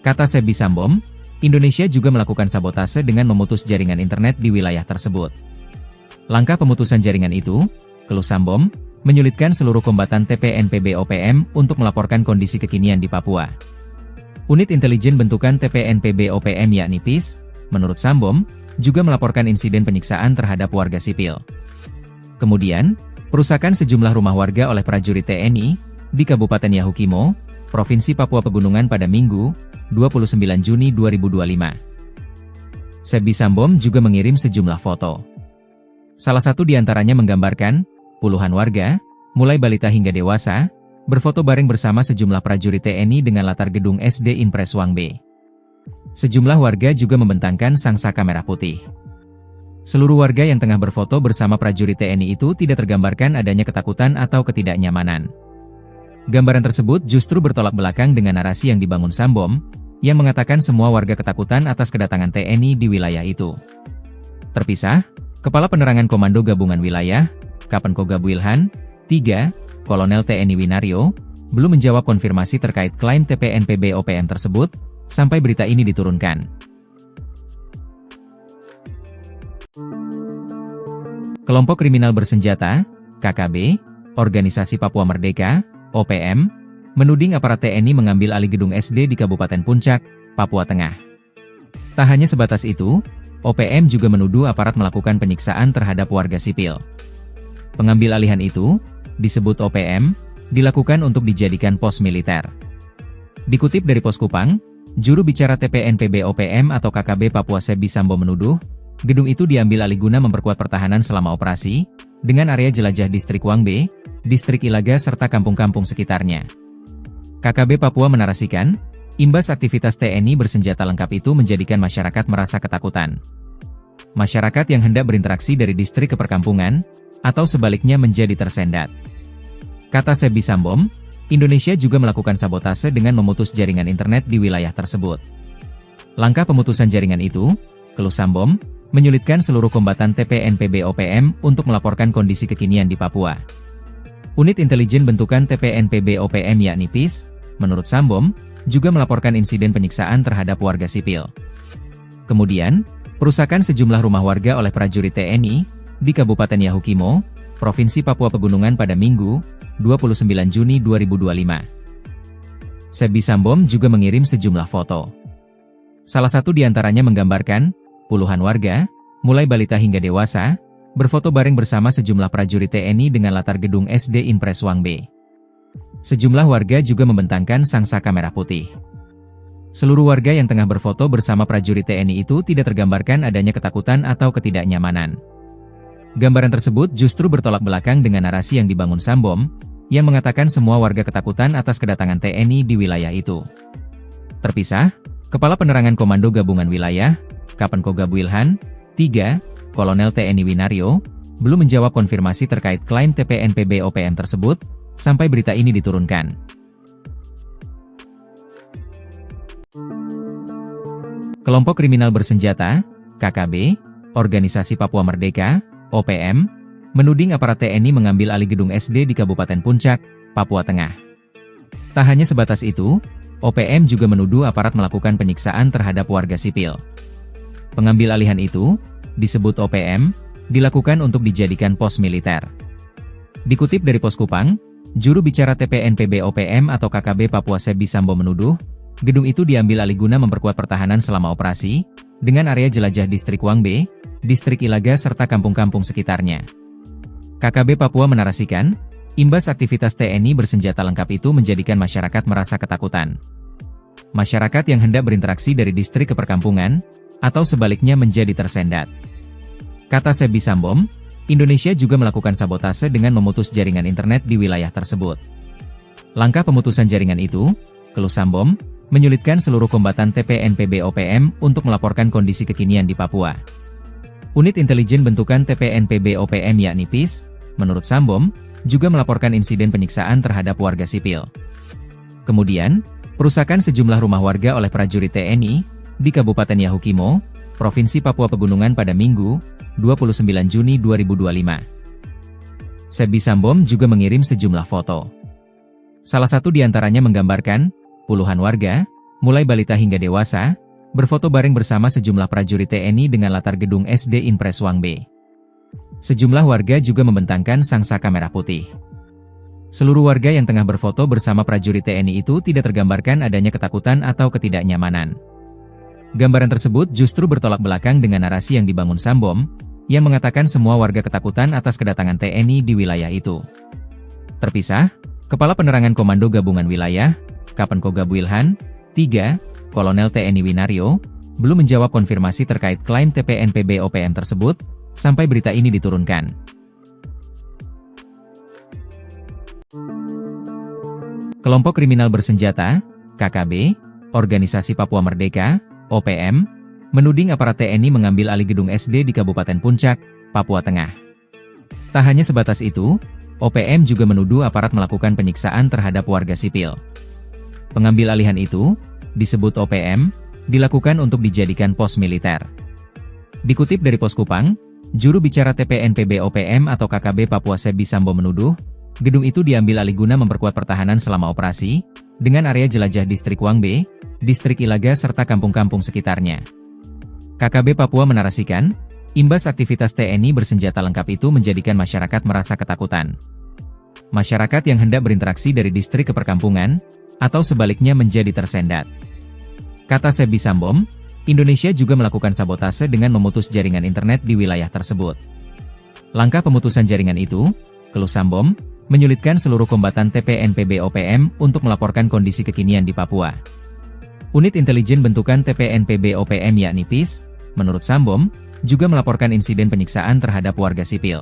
Kata Sebi Sambom, Indonesia juga melakukan sabotase dengan memutus jaringan internet di wilayah tersebut. Langkah pemutusan jaringan itu, keluh Sambom, menyulitkan seluruh kombatan TPNPB OPM untuk melaporkan kondisi kekinian di Papua. Unit intelijen bentukan TPNPB OPM yakni PIS, menurut Sambom, juga melaporkan insiden penyiksaan terhadap warga sipil. Kemudian, perusakan sejumlah rumah warga oleh prajurit TNI di Kabupaten Yahukimo, Provinsi Papua Pegunungan pada Minggu, 29 Juni 2025. Sebi Sambom juga mengirim sejumlah foto. Salah satu di antaranya menggambarkan puluhan warga, mulai balita hingga dewasa, berfoto bareng bersama sejumlah prajurit TNI dengan latar gedung SD Impres Wangbe. Sejumlah warga juga membentangkan sangsaka merah putih. Seluruh warga yang tengah berfoto bersama prajurit TNI itu tidak tergambarkan adanya ketakutan atau ketidaknyamanan. Gambaran tersebut justru bertolak belakang dengan narasi yang dibangun Sambom, yang mengatakan semua warga ketakutan atas kedatangan TNI di wilayah itu. Terpisah, Kepala Penerangan Komando Gabungan Wilayah, Kapenkoga Builhan, 3, Kolonel TNI Winario, belum menjawab konfirmasi terkait klaim TPNPB OPM tersebut, sampai berita ini diturunkan. Kelompok kriminal bersenjata, KKB, Organisasi Papua Merdeka, OPM, menuding aparat TNI mengambil alih gedung SD di Kabupaten Puncak, Papua Tengah. Tak hanya sebatas itu, OPM juga menuduh aparat melakukan penyiksaan terhadap warga sipil. Pengambil alihan itu, disebut OPM, dilakukan untuk dijadikan pos militer. Dikutip dari Pos Kupang, juru bicara TPNPB OPM atau KKB Papua Sebi Sambo menuduh, gedung itu diambil alih guna memperkuat pertahanan selama operasi, dengan area jelajah Distrik Wangbe, Distrik Ilaga serta kampung-kampung sekitarnya. KKB Papua menarasikan, imbas aktivitas TNI bersenjata lengkap itu menjadikan masyarakat merasa ketakutan. Masyarakat yang hendak berinteraksi dari distrik ke perkampungan, atau sebaliknya menjadi tersendat. Kata Sebi Sambom, Indonesia juga melakukan sabotase dengan memutus jaringan internet di wilayah tersebut. Langkah pemutusan jaringan itu, keluh Sambom, menyulitkan seluruh kombatan TPNPB OPM untuk melaporkan kondisi kekinian di Papua. Unit intelijen bentukan TPNPB OPM yakni PIS, menurut Sambom, juga melaporkan insiden penyiksaan terhadap warga sipil. Kemudian, perusakan sejumlah rumah warga oleh prajurit TNI di Kabupaten Yahukimo, Provinsi Papua Pegunungan pada Minggu, 29 Juni 2025. Sebi Sambom juga mengirim sejumlah foto. Salah satu di antaranya menggambarkan puluhan warga, mulai balita hingga dewasa, berfoto bareng bersama sejumlah prajurit TNI dengan latar gedung SD Impres Wangbe. Sejumlah warga juga membentangkan sangsaka merah putih. Seluruh warga yang tengah berfoto bersama prajurit TNI itu tidak tergambarkan adanya ketakutan atau ketidaknyamanan. Gambaran tersebut justru bertolak belakang dengan narasi yang dibangun Sambom, yang mengatakan semua warga ketakutan atas kedatangan TNI di wilayah itu. Terpisah, Kepala Penerangan Komando Gabungan Wilayah, Kapenkoga Builhan, 3, Kolonel TNI Winario, belum menjawab konfirmasi terkait klaim TPNPB OPM tersebut, sampai berita ini diturunkan. Kelompok kriminal bersenjata, KKB, Organisasi Papua Merdeka, OPM, menuding aparat TNI mengambil alih gedung SD di Kabupaten Puncak, Papua Tengah. Tak hanya sebatas itu, OPM juga menuduh aparat melakukan penyiksaan terhadap warga sipil. Pengambil alihan itu, disebut OPM, dilakukan untuk dijadikan pos militer. Dikutip dari Pos Kupang, juru bicara TPNPB OPM atau KKB Papua Sebi Sambo menuduh, gedung itu diambil alih guna memperkuat pertahanan selama operasi, dengan area jelajah Distrik Wangbe, Distrik Ilaga serta kampung-kampung sekitarnya. KKB Papua menarasikan, imbas aktivitas TNI bersenjata lengkap itu menjadikan masyarakat merasa ketakutan. Masyarakat yang hendak berinteraksi dari distrik ke perkampungan, atau sebaliknya menjadi tersendat. Kata Sebi Sambom, Indonesia juga melakukan sabotase dengan memutus jaringan internet di wilayah tersebut. Langkah pemutusan jaringan itu, keluh Sambom, menyulitkan seluruh kombatan TPNPB-OPM untuk melaporkan kondisi kekinian di Papua. Unit intelijen bentukan TPNPB-OPM yakni PIS, menurut Sambom, juga melaporkan insiden penyiksaan terhadap warga sipil. Kemudian, perusakan sejumlah rumah warga oleh prajurit TNI di Kabupaten Yahukimo, Provinsi Papua Pegunungan pada Minggu, 29 Juni 2025. Sebi Sambom juga mengirim sejumlah foto. Salah satu di antaranya menggambarkan puluhan warga, mulai balita hingga dewasa, berfoto bareng bersama sejumlah prajurit TNI dengan latar gedung SD Impres Wang B. Sejumlah warga juga membentangkan sangsaka merah putih. Seluruh warga yang tengah berfoto bersama prajurit TNI itu tidak tergambarkan adanya ketakutan atau ketidaknyamanan. Gambaran tersebut justru bertolak belakang dengan narasi yang dibangun Sambom, yang mengatakan semua warga ketakutan atas kedatangan TNI di wilayah itu. Terpisah, Kepala Penerangan Komando Gabungan Wilayah, Kapenkoga Wilhan, 3, Kolonel TNI Winario, belum menjawab konfirmasi terkait klaim TPNPB-OPM tersebut, sampai berita ini diturunkan. Kelompok kriminal bersenjata, KKB, Organisasi Papua Merdeka, OPM, menuding aparat TNI mengambil alih gedung SD di Kabupaten Puncak, Papua Tengah. Tak hanya sebatas itu, OPM juga menuduh aparat melakukan penyiksaan terhadap warga sipil. Pengambil alihan itu, disebut OPM, dilakukan untuk dijadikan pos militer. Dikutip dari Pos Kupang, juru bicara TPNPB OPM atau KKB Papua Sebi Sambom menuduh, gedung itu diambil alih guna memperkuat pertahanan selama operasi, dengan area jelajah distrik Wang B, distrik Ilaga serta kampung-kampung sekitarnya. KKB Papua menarasikan, imbas aktivitas TNI bersenjata lengkap itu menjadikan masyarakat merasa ketakutan. Masyarakat yang hendak berinteraksi dari distrik ke perkampungan, atau sebaliknya menjadi tersendat. Kata Sebi Sambom, Indonesia juga melakukan sabotase dengan memutus jaringan internet di wilayah tersebut. Langkah pemutusan jaringan itu, keluh Sambom, menyulitkan seluruh kombatan TPNPB-OPM untuk melaporkan kondisi kekinian di Papua. Unit intelijen bentukan TPNPB-OPM yakni PIS, menurut Sambom, juga melaporkan insiden penyiksaan terhadap warga sipil.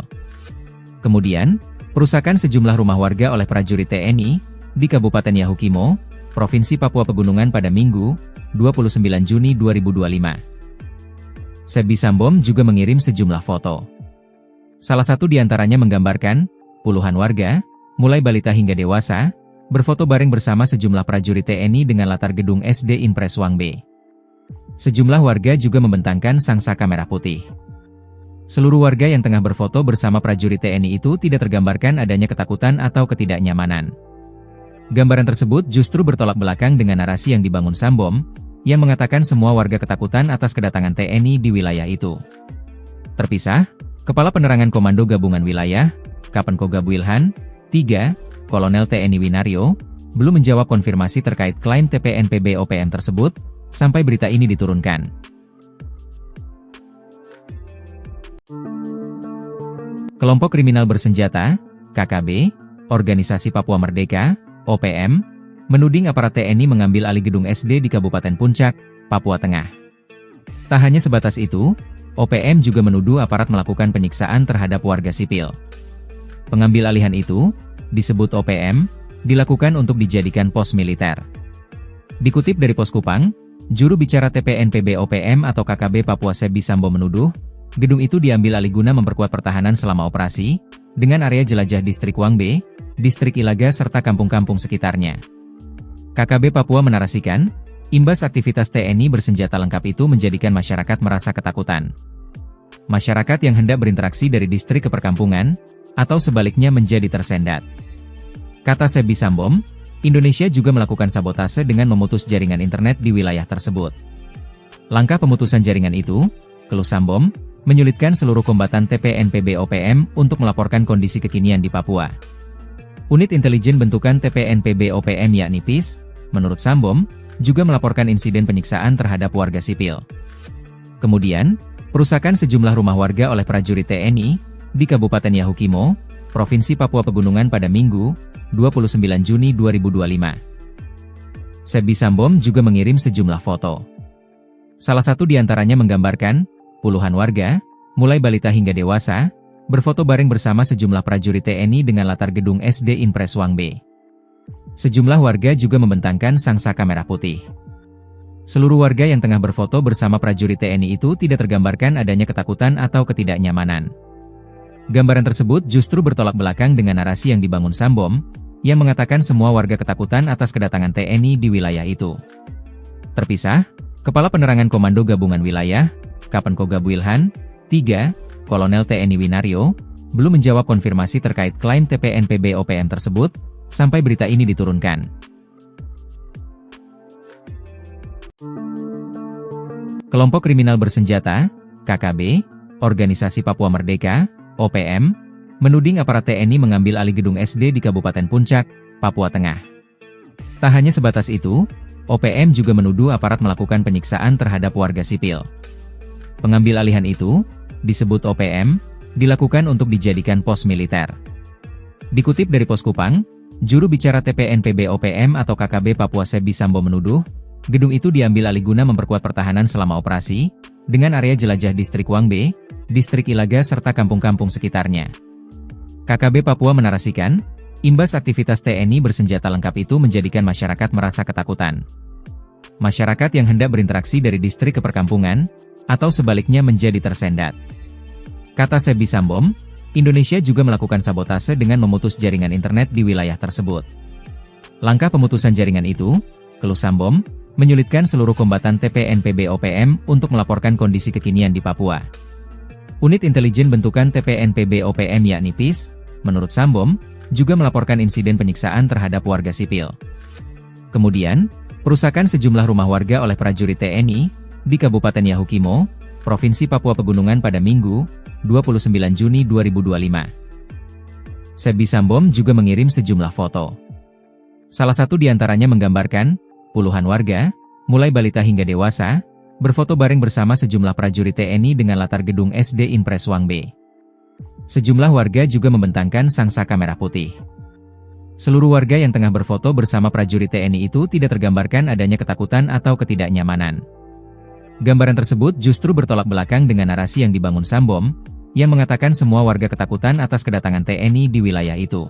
Kemudian, perusakan sejumlah rumah warga oleh prajurit TNI di Kabupaten Yahukimo, Provinsi Papua Pegunungan pada Minggu, 29 Juni 2025. Sebi Sambom juga mengirim sejumlah foto. Salah satu di antaranya menggambarkan puluhan warga, mulai balita hingga dewasa, berfoto bareng bersama sejumlah prajurit TNI dengan latar gedung SD Impres Wang B. Sejumlah warga juga membentangkan sangsaka merah putih. Seluruh warga yang tengah berfoto bersama prajurit TNI itu tidak tergambarkan adanya ketakutan atau ketidaknyamanan. Gambaran tersebut justru bertolak belakang dengan narasi yang dibangun Sambom, yang mengatakan semua warga ketakutan atas kedatangan TNI di wilayah itu. Terpisah, Kepala Penerangan Komando Gabungan Wilayah, Kapenkoga Wilhan, 3, Kolonel TNI Winario, belum menjawab konfirmasi terkait klaim TPNPB-OPM tersebut, sampai berita ini diturunkan. Kelompok kriminal bersenjata, KKB, Organisasi Papua Merdeka, OPM, menuding aparat TNI mengambil alih gedung SD di Kabupaten Puncak, Papua Tengah. Tak hanya sebatas itu, OPM juga menuduh aparat melakukan penyiksaan terhadap warga sipil. Pengambil alihan itu, disebut OPM, dilakukan untuk dijadikan pos militer. Dikutip dari Pos Kupang, juru bicara TPNPB OPM atau KKB Papua Sebi Sambom menuduh, gedung itu diambil alih guna memperkuat pertahanan selama operasi, dengan area jelajah distrik Wang B, distrik Ilaga serta kampung-kampung sekitarnya. KKB Papua menarasikan, imbas aktivitas TNI bersenjata lengkap itu menjadikan masyarakat merasa ketakutan. Masyarakat yang hendak berinteraksi dari distrik ke perkampungan, atau sebaliknya menjadi tersendat. Kata Sebi Sambom, Indonesia juga melakukan sabotase dengan memutus jaringan internet di wilayah tersebut. Langkah pemutusan jaringan itu, keluh Sambom, menyulitkan seluruh kombatan TPNPB-OPM untuk melaporkan kondisi kekinian di Papua. Unit intelijen bentukan TPNPB-OPM yakni PIS, menurut Sambom, juga melaporkan insiden penyiksaan terhadap warga sipil. Kemudian, perusakan sejumlah rumah warga oleh prajurit TNI di Kabupaten Yahukimo, Provinsi Papua Pegunungan pada Minggu, 29 Juni 2025. Sebby Sambom juga mengirim sejumlah foto. Salah satu di antaranya menggambarkan puluhan warga, mulai balita hingga dewasa, berfoto bareng bersama sejumlah prajurit TNI dengan latar gedung SD Impres Wangbe. Sejumlah warga juga membentangkan sangsaka merah putih. Seluruh warga yang tengah berfoto bersama prajurit TNI itu tidak tergambarkan adanya ketakutan atau ketidaknyamanan. Gambaran tersebut justru bertolak belakang dengan narasi yang dibangun Sambom, yang mengatakan semua warga ketakutan atas kedatangan TNI di wilayah itu. Terpisah, Kepala Penerangan Komando Gabungan Wilayah, Kapenko Gabuilhan, 3, Kolonel TNI Winario, belum menjawab konfirmasi terkait klaim TPNPB OPM tersebut, sampai berita ini diturunkan. Kelompok kriminal bersenjata, KKB, Organisasi Papua Merdeka, OPM, menuding aparat TNI mengambil alih gedung SD di Kabupaten Puncak, Papua Tengah. Tak hanya sebatas itu, OPM juga menuduh aparat melakukan penyiksaan terhadap warga sipil. Pengambil alihan itu, disebut OPM, dilakukan untuk dijadikan pos militer. Dikutip dari Pos Kupang, juru bicara TPNPB OPM atau KKB Papua Sebby Sambom menuduh, gedung itu diambil alih guna memperkuat pertahanan selama operasi, dengan area jelajah Distrik Wangbe, Distrik Ilaga serta kampung-kampung sekitarnya. KKB Papua menarasikan, imbas aktivitas TNI bersenjata lengkap itu menjadikan masyarakat merasa ketakutan. Masyarakat yang hendak berinteraksi dari distrik ke perkampungan, atau sebaliknya menjadi tersendat. Kata Sebby Sambom, Indonesia juga melakukan sabotase dengan memutus jaringan internet di wilayah tersebut. Langkah pemutusan jaringan itu, keluh Sambom, menyulitkan seluruh kombatan TPNPB OPM untuk melaporkan kondisi kekinian di Papua. Unit intelijen bentukan TPNPB OPM yakni PIS, menurut Sambom, juga melaporkan insiden penyiksaan terhadap warga sipil. Kemudian, perusakan sejumlah rumah warga oleh prajurit TNI di Kabupaten Yahukimo, Provinsi Papua Pegunungan pada Minggu, 29 Juni 2025. Sebby Sambom juga mengirim sejumlah foto. Salah satu di antaranya menggambarkan puluhan warga, mulai balita hingga dewasa, berfoto bareng bersama sejumlah prajurit TNI dengan latar gedung SD Impres Wangbe. Sejumlah warga juga membentangkan sangsaka merah putih. Seluruh warga yang tengah berfoto bersama prajurit TNI itu tidak tergambarkan adanya ketakutan atau ketidaknyamanan. Gambaran tersebut justru bertolak belakang dengan narasi yang dibangun Sambom, yang mengatakan semua warga ketakutan atas kedatangan TNI di wilayah itu.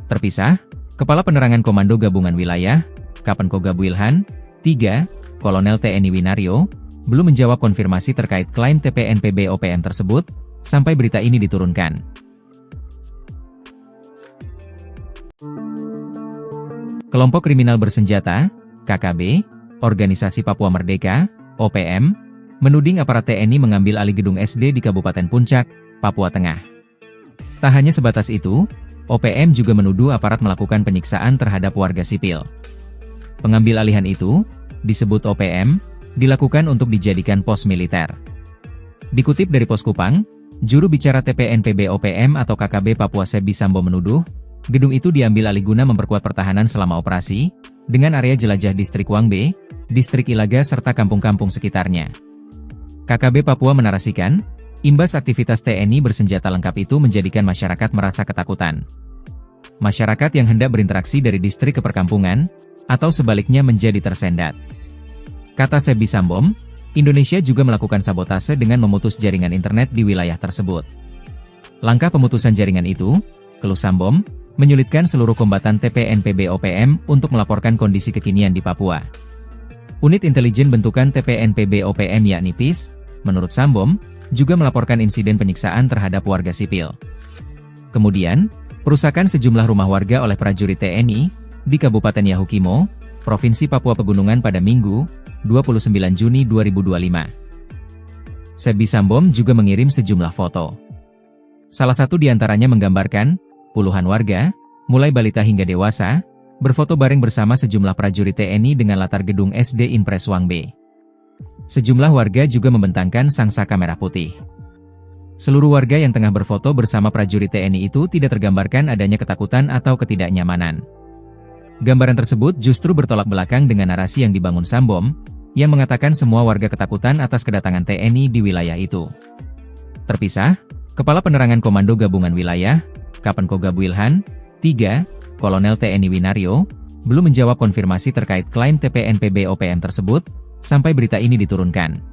Terpisah, Kepala Penerangan Komando Gabungan Wilayah, Kapenko Gabuilhan, 3, Kolonel TNI Winario, belum menjawab konfirmasi terkait klaim TPNPB OPM tersebut, sampai berita ini diturunkan. Kelompok kriminal bersenjata, KKB, Organisasi Papua Merdeka, OPM, menuding aparat TNI mengambil alih gedung SD di Kabupaten Puncak, Papua Tengah. Tak hanya sebatas itu, OPM juga menuduh aparat melakukan penyiksaan terhadap warga sipil. Pengambil alihan itu, disebut OPM, dilakukan untuk dijadikan pos militer. Dikutip dari Pos Kupang, juru bicara TPNPB OPM atau KKB Papua Sebby Sambom menuduh, gedung itu diambil alih guna memperkuat pertahanan selama operasi, dengan area jelajah Distrik Wangbe, Distrik Ilaga serta kampung-kampung sekitarnya. KKB Papua menarasikan, imbas aktivitas TNI bersenjata lengkap itu menjadikan masyarakat merasa ketakutan. Masyarakat yang hendak berinteraksi dari distrik ke perkampungan, atau sebaliknya menjadi tersendat. Kata Sebby Sambom, Indonesia juga melakukan sabotase dengan memutus jaringan internet di wilayah tersebut. Langkah pemutusan jaringan itu, keluh Sambom, menyulitkan seluruh kombatan TPNPB OPM untuk melaporkan kondisi kekinian di Papua. Unit intelijen bentukan TPNPB OPM yakni PIS, menurut Sambom, juga melaporkan insiden penyiksaan terhadap warga sipil. Kemudian, perusakan sejumlah rumah warga oleh prajurit TNI di Kabupaten Yahukimo, Provinsi Papua Pegunungan pada Minggu, 29 Juni 2025. Sebby Sambom juga mengirim sejumlah foto. Salah satu di antaranya menggambarkan puluhan warga, mulai balita hingga dewasa, berfoto bareng bersama sejumlah prajurit TNI dengan latar gedung SD Impres Wangbe. Sejumlah warga juga membentangkan sangsaka merah putih. Seluruh warga yang tengah berfoto bersama prajurit TNI itu tidak tergambarkan adanya ketakutan atau ketidaknyamanan. Gambaran tersebut justru bertolak belakang dengan narasi yang dibangun Sambom, yang mengatakan semua warga ketakutan atas kedatangan TNI di wilayah itu. Terpisah, Kepala Penerangan Komando Gabungan Wilayah, Kapan Koga Wilhan, 3, Kolonel TNI Winario, belum menjawab konfirmasi terkait klaim TPNPB OPM tersebut, sampai berita ini diturunkan.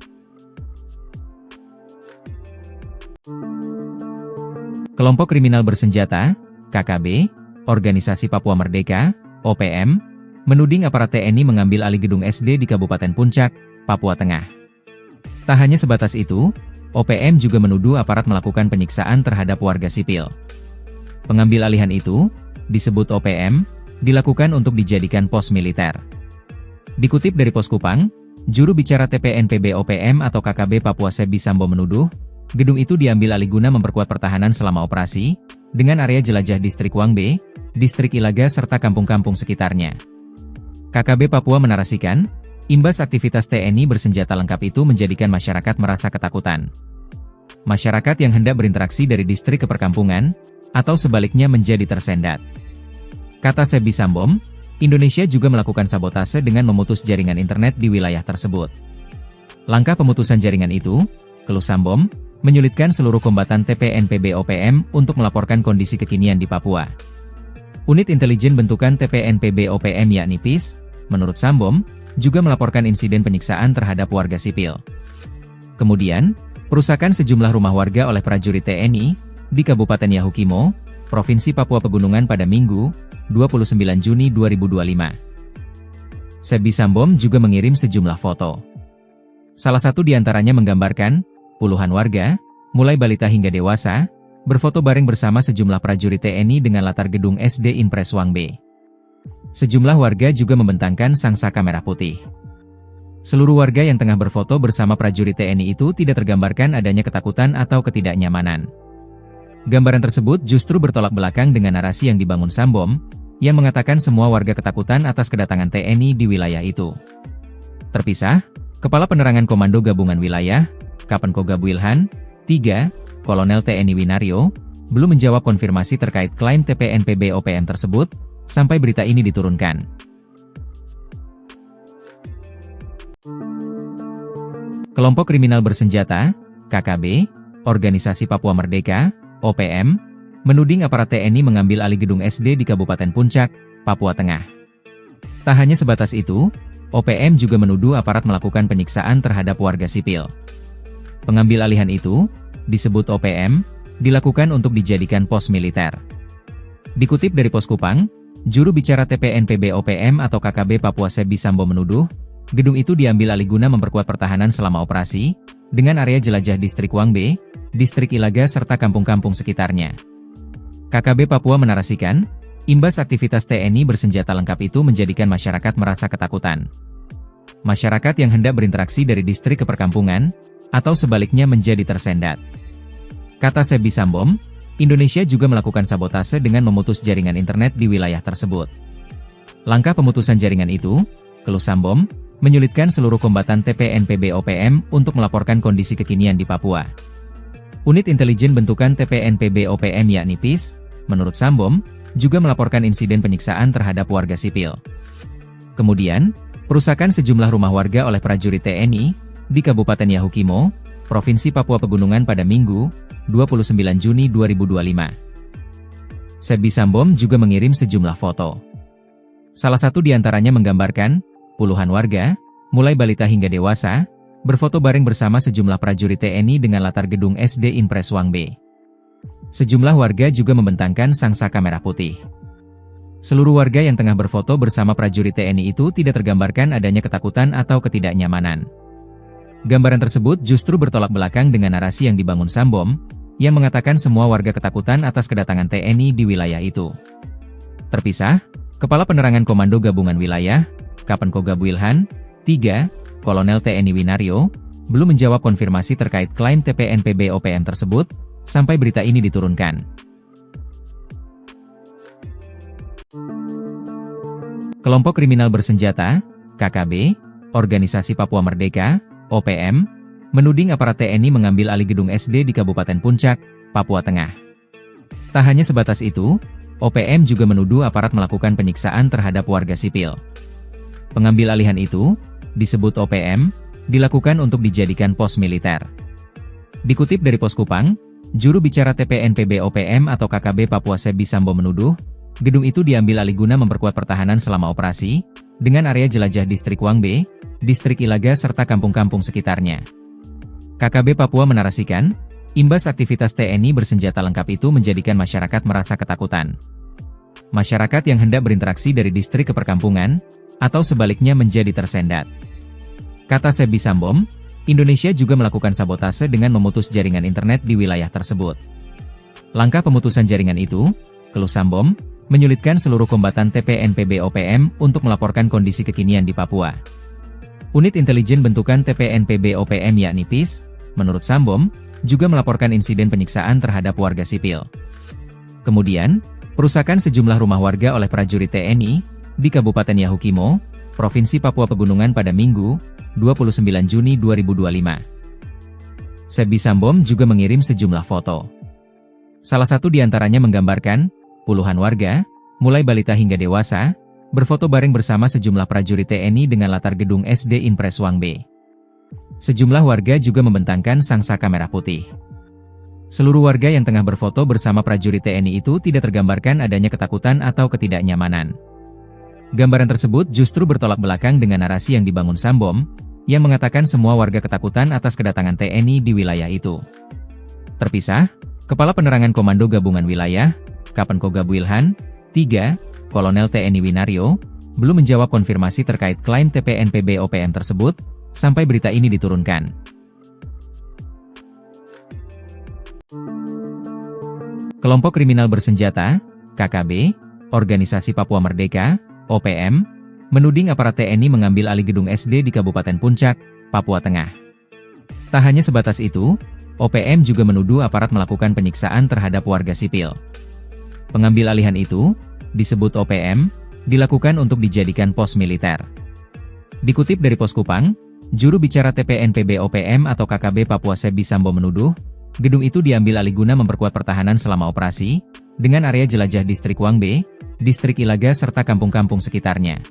Kelompok kriminal bersenjata, KKB, Organisasi Papua Merdeka, OPM, menuding aparat TNI mengambil alih gedung SD di Kabupaten Puncak, Papua Tengah. Tak hanya sebatas itu, OPM juga menuduh aparat melakukan penyiksaan terhadap warga sipil. Pengambil alihan itu, disebut OPM, dilakukan untuk dijadikan pos militer. Dikutip dari Pos Kupang, juru bicara TPNPB OPM atau KKB Papua Sebi Sambo menuduh, gedung itu diambil alih guna memperkuat pertahanan selama operasi, dengan area jelajah Distrik Wangbe, Distrik Ilaga serta kampung-kampung sekitarnya. KKB Papua menarasikan, imbas aktivitas TNI bersenjata lengkap itu menjadikan masyarakat merasa ketakutan. Masyarakat yang hendak berinteraksi dari distrik ke perkampungan, atau sebaliknya menjadi tersendat. Kata Sebi Sambom, Indonesia juga melakukan sabotase dengan memutus jaringan internet di wilayah tersebut. Langkah pemutusan jaringan itu, keluh Sambom, menyulitkan seluruh kombatan TPNPB OPM untuk melaporkan kondisi kekinian di Papua. Unit intelijen bentukan TPNPB OPM yakni PIS, menurut Sambom, juga melaporkan insiden penyiksaan terhadap warga sipil. Kemudian, perusakan sejumlah rumah warga oleh prajurit TNI di Kabupaten Yahukimo, Provinsi Papua Pegunungan pada Minggu, 29 Juni 2025. Sebi Sambom juga mengirim sejumlah foto. Salah satu di antaranya menggambarkan, puluhan warga, mulai balita hingga dewasa, berfoto bareng bersama sejumlah prajurit TNI dengan latar gedung SD Impres Wangbe. Sejumlah warga juga membentangkan sangsaka merah putih. Seluruh warga yang tengah berfoto bersama prajurit TNI itu tidak tergambarkan adanya ketakutan atau ketidaknyamanan. Gambaran tersebut justru bertolak belakang dengan narasi yang dibangun Sambom, yang mengatakan semua warga ketakutan atas kedatangan TNI di wilayah itu. Terpisah, Kepala Penerangan Komando Gabungan Wilayah, Kapan Koga Wilhan, 3, Kolonel TNI Winario, belum menjawab konfirmasi terkait klaim TPNPB OPM tersebut, sampai berita ini diturunkan. Kelompok kriminal bersenjata, KKB, Organisasi Papua Merdeka, OPM, menuding aparat TNI mengambil alih gedung SD di Kabupaten Puncak, Papua Tengah. Tak hanya sebatas itu, OPM juga menuduh aparat melakukan penyiksaan terhadap warga sipil. Pengambil alihan itu, disebut OPM, dilakukan untuk dijadikan pos militer. Dikutip dari Pos Kupang, juru bicara TPNPB OPM atau KKB Papua Sebi Sambo menuduh, gedung itu diambil alih guna memperkuat pertahanan selama operasi, dengan area jelajah Distrik Wangbe, Distrik Ilaga serta kampung-kampung sekitarnya. KKB Papua menarasikan, imbas aktivitas TNI bersenjata lengkap itu menjadikan masyarakat merasa ketakutan. Masyarakat yang hendak berinteraksi dari distrik ke perkampungan, atau sebaliknya menjadi tersendat. Kata Sebi Sambom, Indonesia juga melakukan sabotase dengan memutus jaringan internet di wilayah tersebut. Langkah pemutusan jaringan itu, keluh Sambom, menyulitkan seluruh kombatan TPNPB OPM untuk melaporkan kondisi kekinian di Papua. Unit intelijen bentukan TPNPB OPM yakni PIS, menurut Sambom, juga melaporkan insiden penyiksaan terhadap warga sipil. Kemudian, perusakan sejumlah rumah warga oleh prajurit TNI di Kabupaten Yahukimo, Provinsi Papua Pegunungan pada Minggu, 29 Juni 2025. Sebi Sambom juga mengirim sejumlah foto. Salah satu di antaranya menggambarkan, puluhan warga, mulai balita hingga dewasa, berfoto bareng bersama sejumlah prajurit TNI dengan latar gedung SD Impres Wangbe. Sejumlah warga juga membentangkan sangsaka merah putih. Seluruh warga yang tengah berfoto bersama prajurit TNI itu tidak tergambarkan adanya ketakutan atau ketidaknyamanan. Gambaran tersebut justru bertolak belakang dengan narasi yang dibangun Sambom, yang mengatakan semua warga ketakutan atas kedatangan TNI di wilayah itu. Terpisah, Kepala Penerangan Komando Gabungan Wilayah, Kapan Koga Wilhan, 3, Kolonel TNI Winario, belum menjawab konfirmasi terkait klaim TPNPB OPM tersebut, sampai berita ini diturunkan. Kelompok kriminal bersenjata, KKB, Organisasi Papua Merdeka, OPM, menuding aparat TNI mengambil alih gedung SD di Kabupaten Puncak, Papua Tengah. Tak hanya sebatas itu, OPM juga menuduh aparat melakukan penyiksaan terhadap warga sipil. Pengambil alihan itu, disebut OPM, dilakukan untuk dijadikan pos militer. Dikutip dari Pos Kupang, juru bicara TPNPB OPM atau KKB Papua Sebi Sambo menuduh, gedung itu diambil alih guna memperkuat pertahanan selama operasi, dengan area jelajah Distrik Wangbe, Distrik Ilaga serta kampung-kampung sekitarnya. KKB Papua menarasikan, imbas aktivitas TNI bersenjata lengkap itu menjadikan masyarakat merasa ketakutan. Masyarakat yang hendak berinteraksi dari distrik ke perkampungan, atau sebaliknya menjadi tersendat. Kata Sebi Sambom, Indonesia juga melakukan sabotase dengan memutus jaringan internet di wilayah tersebut. Langkah pemutusan jaringan itu, keluh Sambom, menyulitkan seluruh kombatan TPNPB OPM untuk melaporkan kondisi kekinian di Papua. Unit intelijen bentukan TPNPB OPM yakni PIS, menurut Sambom, juga melaporkan insiden penyiksaan terhadap warga sipil. Kemudian, perusakan sejumlah rumah warga oleh prajurit TNI di Kabupaten Yahukimo, Provinsi Papua Pegunungan pada Minggu, 29 Juni 2025. Sebi Sambom juga mengirim sejumlah foto. Salah satu di antaranya menggambarkan puluhan warga, mulai balita hingga dewasa, berfoto bareng bersama sejumlah prajurit TNI dengan latar gedung SD Impres Wangbe. Sejumlah warga juga membentangkan sangsaka merah putih. Seluruh warga yang tengah berfoto bersama prajurit TNI itu tidak tergambarkan adanya ketakutan atau ketidaknyamanan. Gambaran tersebut justru bertolak belakang dengan narasi yang dibangun Sambom, yang mengatakan semua warga ketakutan atas kedatangan TNI di wilayah itu. Terpisah, Kepala Penerangan Komando Gabungan Wilayah, Kapenkogab Wilhan, 3, Kolonel TNI Winario, belum menjawab konfirmasi terkait klaim TPNPB OPM tersebut, sampai berita ini diturunkan. Kelompok kriminal bersenjata, KKB, Organisasi Papua Merdeka, OPM, menuding aparat TNI mengambil alih gedung SD di Kabupaten Puncak, Papua Tengah. Tak hanya sebatas itu, OPM juga menuduh aparat melakukan penyiksaan terhadap warga sipil. Pengambil alihan itu, disebut OPM, dilakukan untuk dijadikan pos militer. Dikutip dari Pos Kupang, juru bicara TPNPB OPM atau KKB Papua Sebi Sambo menuduh, gedung itu diambil alih guna memperkuat pertahanan selama operasi, dengan area jelajah Distrik Wangbe, Distrik Ilaga serta kampung-kampung sekitarnya.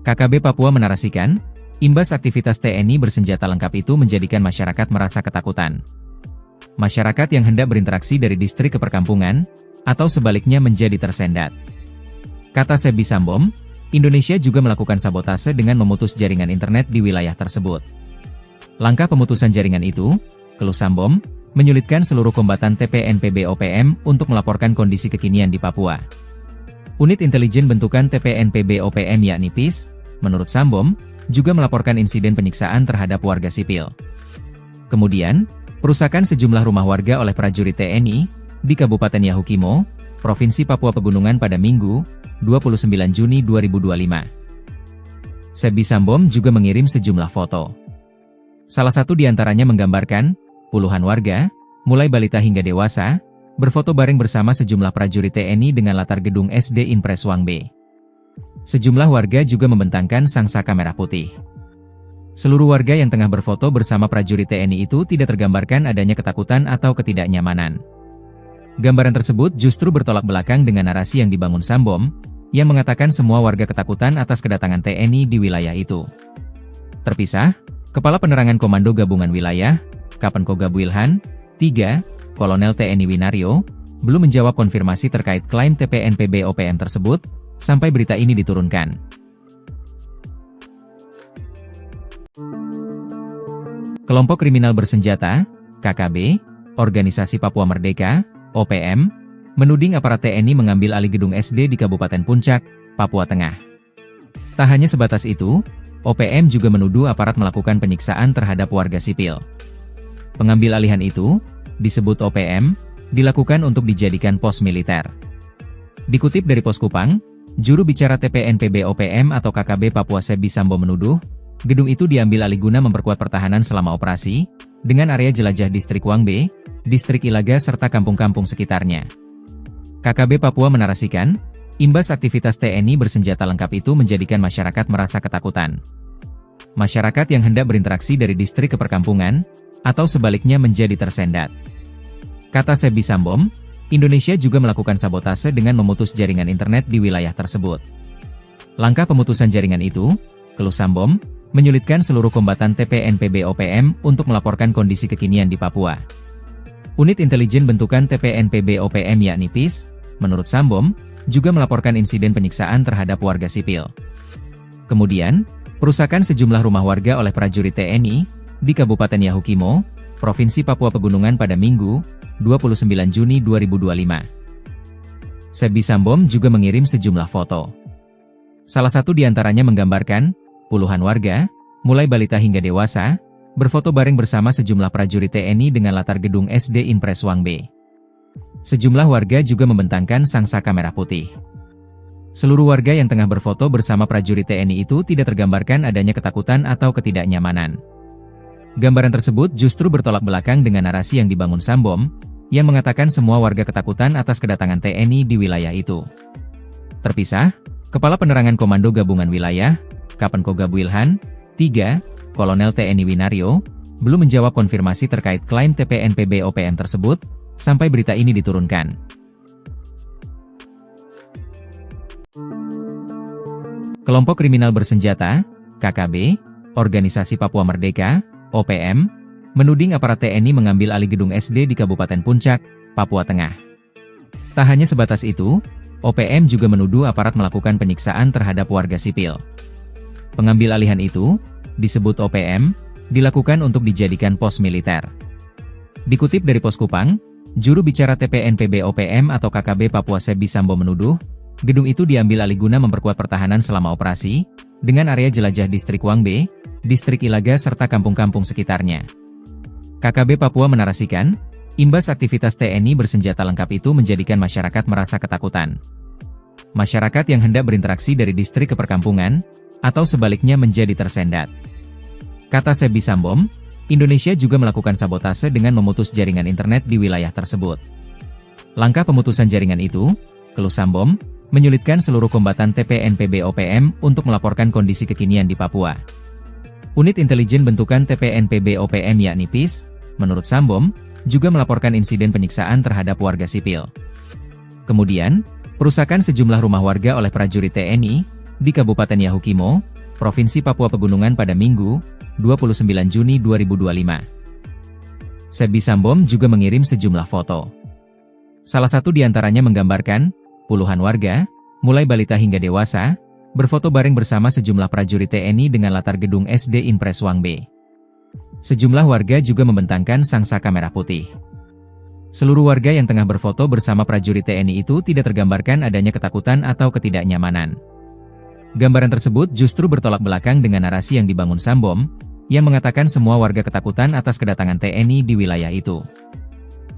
KKB Papua menarasikan, imbas aktivitas TNI bersenjata lengkap itu menjadikan masyarakat merasa ketakutan. Masyarakat yang hendak berinteraksi dari distrik ke perkampungan, atau sebaliknya menjadi tersendat. Kata Sebi Sambom, Indonesia juga melakukan sabotase dengan memutus jaringan internet di wilayah tersebut. Langkah pemutusan jaringan itu, keluh Sambom, menyulitkan seluruh kombatan TPNPB OPM untuk melaporkan kondisi kekinian di Papua. Unit intelijen bentukan TPNPB OPM yakni PIS, menurut Sambom, juga melaporkan insiden penyiksaan terhadap warga sipil. Kemudian, perusakan sejumlah rumah warga oleh prajurit TNI di Kabupaten Yahukimo, Provinsi Papua Pegunungan pada Minggu, 29 Juni 2025. Sebi Sambom juga mengirim sejumlah foto. Salah satu di antaranya menggambarkan puluhan warga, mulai balita hingga dewasa, berfoto bareng bersama sejumlah prajurit TNI dengan latar gedung SD Impres Wangbe. Sejumlah warga juga membentangkan sangsaka merah putih. Seluruh warga yang tengah berfoto bersama prajurit TNI itu tidak tergambarkan adanya ketakutan atau ketidaknyamanan. Gambaran tersebut justru bertolak belakang dengan narasi yang dibangun Sambom, yang mengatakan semua warga ketakutan atas kedatangan TNI di wilayah itu. Terpisah, Kepala Penerangan Komando Gabungan Wilayah, Kapenkogab Wilhan, 3, Kolonel TNI Winario, belum menjawab konfirmasi terkait klaim TPNPB OPM tersebut, sampai berita ini diturunkan. Kelompok kriminal bersenjata, KKB, Organisasi Papua Merdeka, OPM, menuding aparat TNI mengambil alih gedung SD di Kabupaten Puncak, Papua Tengah. Tak hanya sebatas itu, OPM juga menuduh aparat melakukan penyiksaan terhadap warga sipil. Pengambil alihan itu, disebut OPM, dilakukan untuk dijadikan pos militer. Dikutip dari Pos Kupang, juru bicara TPNPB OPM atau KKB Papua Sebi Sambo menuduh, gedung itu diambil alih guna memperkuat pertahanan selama operasi, dengan area jelajah Distrik Wangbe, Distrik Ilaga serta kampung-kampung sekitarnya. KKB Papua menarasikan, imbas aktivitas TNI bersenjata lengkap itu menjadikan masyarakat merasa ketakutan. Masyarakat yang hendak berinteraksi dari distrik ke perkampungan, atau sebaliknya menjadi tersendat. Kata Sebi Sambom, Indonesia juga melakukan sabotase dengan memutus jaringan internet di wilayah tersebut. Langkah pemutusan jaringan itu, keluh Sambom, menyulitkan seluruh kombatan TPNPB OPM untuk melaporkan kondisi kekinian di Papua. Unit Intelijen Bentukan TPNPB OPM yakni PIS, menurut Sambom, juga melaporkan insiden penyiksaan terhadap warga sipil. Kemudian, perusakan sejumlah rumah warga oleh prajurit TNI di Kabupaten Yahukimo, Provinsi Papua Pegunungan pada Minggu, 29 Juni 2025. Sebi Sambom juga mengirim sejumlah foto. Salah satu di antaranya menggambarkan puluhan warga, mulai balita hingga dewasa, berfoto bareng bersama sejumlah prajurit TNI dengan latar gedung SD Impres Wangbe. Sejumlah warga juga membentangkan sangsaka merah putih. Seluruh warga yang tengah berfoto bersama prajurit TNI itu tidak tergambarkan adanya ketakutan atau ketidaknyamanan. Gambaran tersebut justru bertolak belakang dengan narasi yang dibangun Sambom, yang mengatakan semua warga ketakutan atas kedatangan TNI di wilayah itu. Terpisah, Kepala Penerangan Komando Gabungan Wilayah, Kapenkoga Wilhan, 3, Kolonel TNI Winario, belum menjawab konfirmasi terkait klaim TPNPB OPM tersebut, sampai berita ini diturunkan. Kelompok Kriminal Bersenjata, KKB, Organisasi Papua Merdeka, OPM, menuding aparat TNI mengambil alih gedung SD di Kabupaten Puncak, Papua Tengah. Tak hanya sebatas itu, OPM juga menuduh aparat melakukan penyiksaan terhadap warga sipil. Pengambil alihan itu, disebut OPM, dilakukan untuk dijadikan pos militer. Dikutip dari Pos Kupang, juru bicara TPNPB OPM atau KKB Papua Sebi Sambom menuduh, gedung itu diambil alih guna memperkuat pertahanan selama operasi, dengan area jelajah Distrik Wangbe, Distrik Ilaga serta kampung-kampung sekitarnya. KKB Papua menarasikan, imbas aktivitas TNI bersenjata lengkap itu menjadikan masyarakat merasa ketakutan. Masyarakat yang hendak berinteraksi dari distrik ke perkampungan, atau sebaliknya menjadi tersendat. Kata Sebi Sambom, Indonesia juga melakukan sabotase dengan memutus jaringan internet di wilayah tersebut. Langkah pemutusan jaringan itu, keluh Sambom, menyulitkan seluruh kombatan TPNPB OPM untuk melaporkan kondisi kekinian di Papua. Unit Intelijen Bentukan TPNPB OPM yakni PIS, menurut Sambom, juga melaporkan insiden penyiksaan terhadap warga sipil. Kemudian, perusakan sejumlah rumah warga oleh prajurit TNI di Kabupaten Yahukimo, Provinsi Papua Pegunungan pada Minggu, 29 Juni 2025. Sebi Sambom juga mengirim sejumlah foto. Salah satu di antaranya menggambarkan puluhan warga, mulai balita hingga dewasa, berfoto bareng bersama sejumlah prajurit TNI dengan latar gedung SD Impres Wangbe. Sejumlah warga juga membentangkan sangsaka merah putih. Seluruh warga yang tengah berfoto bersama prajurit TNI itu tidak tergambarkan adanya ketakutan atau ketidaknyamanan. Gambaran tersebut justru bertolak belakang dengan narasi yang dibangun Sambom, yang mengatakan semua warga ketakutan atas kedatangan TNI di wilayah itu.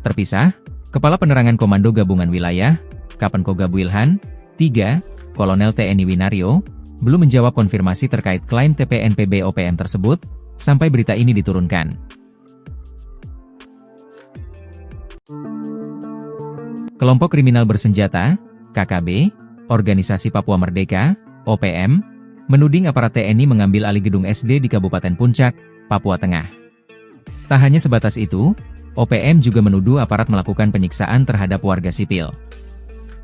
Terpisah, Kepala Penerangan Komando Gabungan Wilayah, Kapenkoga Wilhan, 3, Kolonel TNI Winario, belum menjawab konfirmasi terkait klaim TPNPB OPM tersebut, sampai berita ini diturunkan. Kelompok Kriminal Bersenjata, KKB, Organisasi Papua Merdeka, OPM, menuding aparat TNI mengambil alih gedung SD di Kabupaten Puncak, Papua Tengah. Tak hanya sebatas itu, OPM juga menuduh aparat melakukan penyiksaan terhadap warga sipil.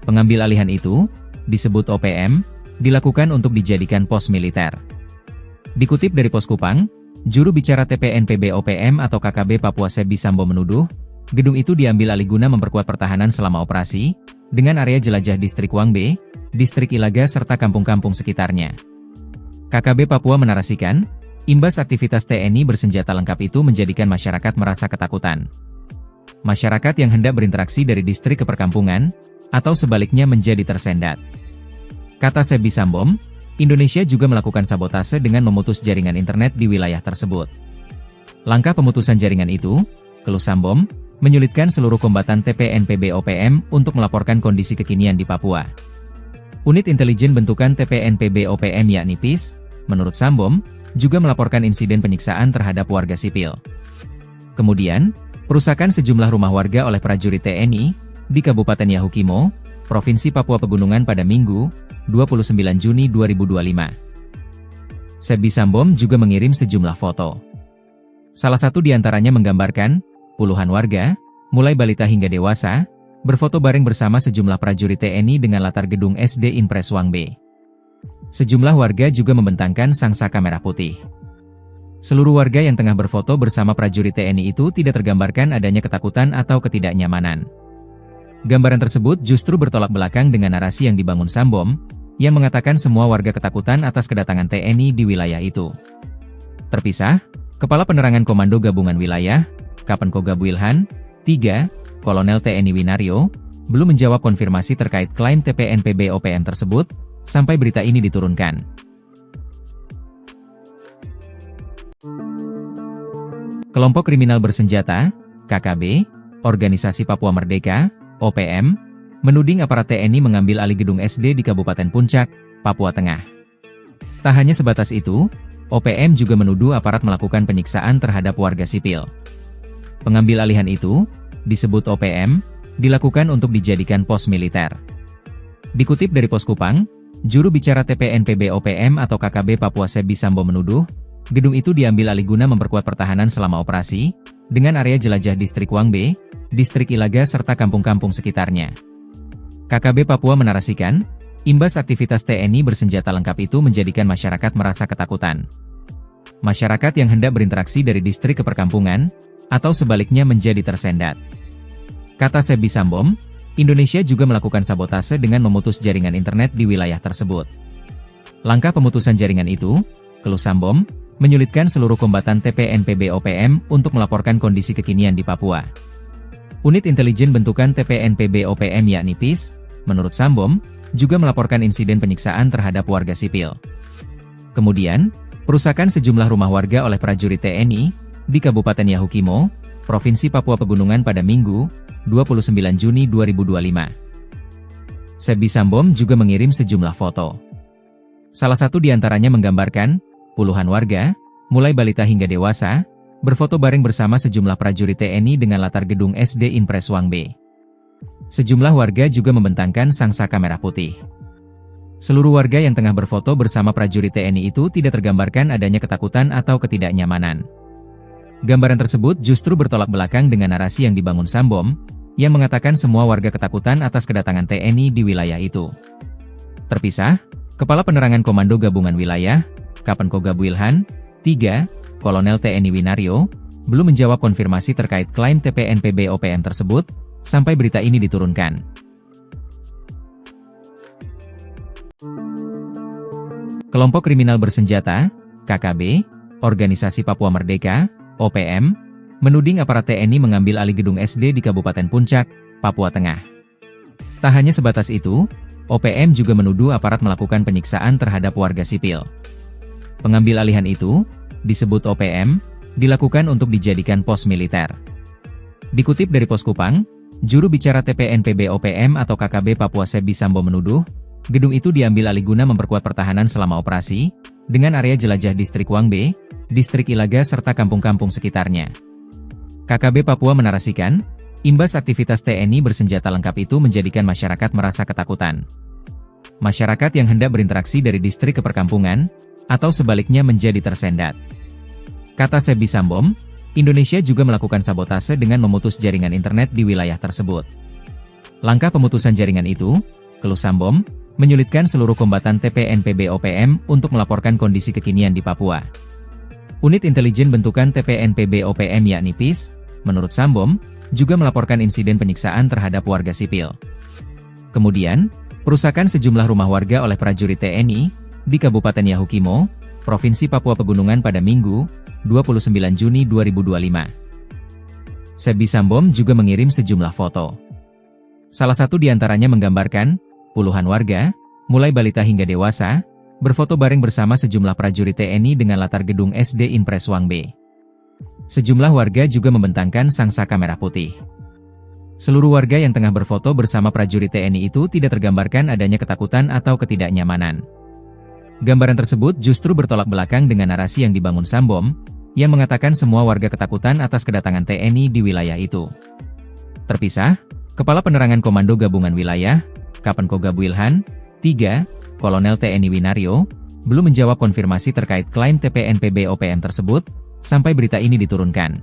Pengambil alihan itu, disebut OPM, dilakukan untuk dijadikan pos militer. Dikutip dari Pos Kupang, juru bicara TPNPB OPM atau KKB Papua Sebi Sambom menuduh, gedung itu diambil alih guna memperkuat pertahanan selama operasi, dengan area jelajah Distrik Wangbe, Distrik Ilaga serta kampung-kampung sekitarnya. KKB Papua menarasikan, imbas aktivitas TNI bersenjata lengkap itu menjadikan masyarakat merasa ketakutan. Masyarakat yang hendak berinteraksi dari distrik ke perkampungan, atau sebaliknya menjadi tersendat. Kata Sebi Sambom, Indonesia juga melakukan sabotase dengan memutus jaringan internet di wilayah tersebut. Langkah pemutusan jaringan itu, keluh Sambom, menyulitkan seluruh kombatan TPNPB OPM untuk melaporkan kondisi kekinian di Papua. Unit Intelijen Bentukan TPNPB OPM yakni PIS, menurut Sambom, juga melaporkan insiden penyiksaan terhadap warga sipil. Kemudian, perusakan sejumlah rumah warga oleh prajurit TNI di Kabupaten Yahukimo, Provinsi Papua Pegunungan pada Minggu, 29 Juni 2025. Sebi Sambom juga mengirim sejumlah foto. Salah satu di antaranya menggambarkan puluhan warga, mulai balita hingga dewasa, berfoto bareng bersama sejumlah prajurit TNI dengan latar gedung SD Impres Wangbe. Sejumlah warga juga membentangkan sangsaka merah putih. Seluruh warga yang tengah berfoto bersama prajurit TNI itu tidak tergambarkan adanya ketakutan atau ketidaknyamanan. Gambaran tersebut justru bertolak belakang dengan narasi yang dibangun Sambom, yang mengatakan semua warga ketakutan atas kedatangan TNI di wilayah itu. Terpisah, Kepala Penerangan Komando Gabungan Wilayah, Kapenkogab Wilhan, 3, Kolonel TNI Winario, belum menjawab konfirmasi terkait klaim TPNPB OPM tersebut, sampai berita ini diturunkan. Kelompok kriminal bersenjata, KKB, Organisasi Papua Merdeka, OPM, menuding aparat TNI mengambil alih gedung SD di Kabupaten Puncak, Papua Tengah. Tak hanya sebatas itu, OPM juga menuduh aparat melakukan penyiksaan terhadap warga sipil. Pengambil alihan itu, disebut OPM, dilakukan untuk dijadikan pos militer. Dikutip dari Pos Kupang, juru bicara TPNPB OPM atau KKB Papua Sebi Sambo menuduh, gedung itu diambil alih guna memperkuat pertahanan selama operasi, dengan area jelajah Distrik Wangbe, Distrik Ilaga serta kampung-kampung sekitarnya. KKB Papua menarasikan, imbas aktivitas TNI bersenjata lengkap itu menjadikan masyarakat merasa ketakutan. Masyarakat yang hendak berinteraksi dari distrik ke perkampungan, atau sebaliknya menjadi tersendat. Kata Sebi Sambom, Indonesia juga melakukan sabotase dengan memutus jaringan internet di wilayah tersebut. Langkah pemutusan jaringan itu, keluh Sambom, menyulitkan seluruh kombatan TPNPB OPM untuk melaporkan kondisi kekinian di Papua. Unit intelijen bentukan TPNPB OPM yakni PIS, menurut Sambom, juga melaporkan insiden penyiksaan terhadap warga sipil. Kemudian, perusakan sejumlah rumah warga oleh prajurit TNI di Kabupaten Yahukimo, Provinsi Papua Pegunungan pada Minggu, 29 Juni 2025. Sebi Sambom juga mengirim sejumlah foto. Salah satu di antaranya menggambarkan puluhan warga, mulai balita hingga dewasa, berfoto bareng bersama sejumlah prajurit TNI dengan latar gedung SD Impres Wangbe. Sejumlah warga juga membentangkan sangsaka merah putih. Seluruh warga yang tengah berfoto bersama prajurit TNI itu tidak tergambarkan adanya ketakutan atau ketidaknyamanan. Gambaran tersebut justru bertolak belakang dengan narasi yang dibangun Sambom, yang mengatakan semua warga ketakutan atas kedatangan TNI di wilayah itu. Terpisah, Kepala Penerangan Komando Gabungan Wilayah, Kapenkogab Wilhan, 3, Kolonel TNI Winario, belum menjawab konfirmasi terkait klaim TPNPB OPM tersebut, sampai berita ini diturunkan. Kelompok kriminal bersenjata, KKB, Organisasi Papua Merdeka, OPM, menuding aparat TNI mengambil alih gedung SD di Kabupaten Puncak, Papua Tengah. Tak hanya sebatas itu, OPM juga menuduh aparat melakukan penyiksaan terhadap warga sipil. Pengambil alihan itu, disebut OPM, dilakukan untuk dijadikan pos militer. Dikutip dari Pos Kupang, juru bicara TPNPB OPM atau KKB Papua Sebi Sambo menuduh, gedung itu diambil alih guna memperkuat pertahanan selama operasi, dengan area jelajah Distrik Wangbe, Distrik Ilaga serta kampung-kampung sekitarnya. KKB Papua menarasikan, imbas aktivitas TNI bersenjata lengkap itu menjadikan masyarakat merasa ketakutan. Masyarakat yang hendak berinteraksi dari distrik ke perkampungan, atau sebaliknya menjadi tersendat. Kata Sebi Sambom, Indonesia juga melakukan sabotase dengan memutus jaringan internet di wilayah tersebut. Langkah pemutusan jaringan itu, keluh Sambom, menyulitkan seluruh kombatan TPNPB OPM untuk melaporkan kondisi kekinian di Papua. Unit intelijen bentukan TPNPB OPM yakni PIS, menurut Sambom, juga melaporkan insiden penyiksaan terhadap warga sipil. Kemudian, perusakan sejumlah rumah warga oleh prajurit TNI di Kabupaten Yahukimo, Provinsi Papua Pegunungan pada Minggu, 29 Juni 2025. Sebi Sambom juga mengirim sejumlah foto. Salah satu di antaranya menggambarkan puluhan warga, mulai balita hingga dewasa, berfoto bareng bersama sejumlah prajurit TNI dengan latar gedung SD Impres Wangbe. Sejumlah warga juga membentangkan sangsaka merah putih. Seluruh warga yang tengah berfoto bersama prajurit TNI itu tidak tergambarkan adanya ketakutan atau ketidaknyamanan. Gambaran tersebut justru bertolak belakang dengan narasi yang dibangun Sambom, yang mengatakan semua warga ketakutan atas kedatangan TNI di wilayah itu. Terpisah, Kepala Penerangan Komando Gabungan Wilayah, Kapenkogab Wilhan, 3, Kolonel TNI Winario, belum menjawab konfirmasi terkait klaim TPNPB OPM tersebut, sampai berita ini diturunkan.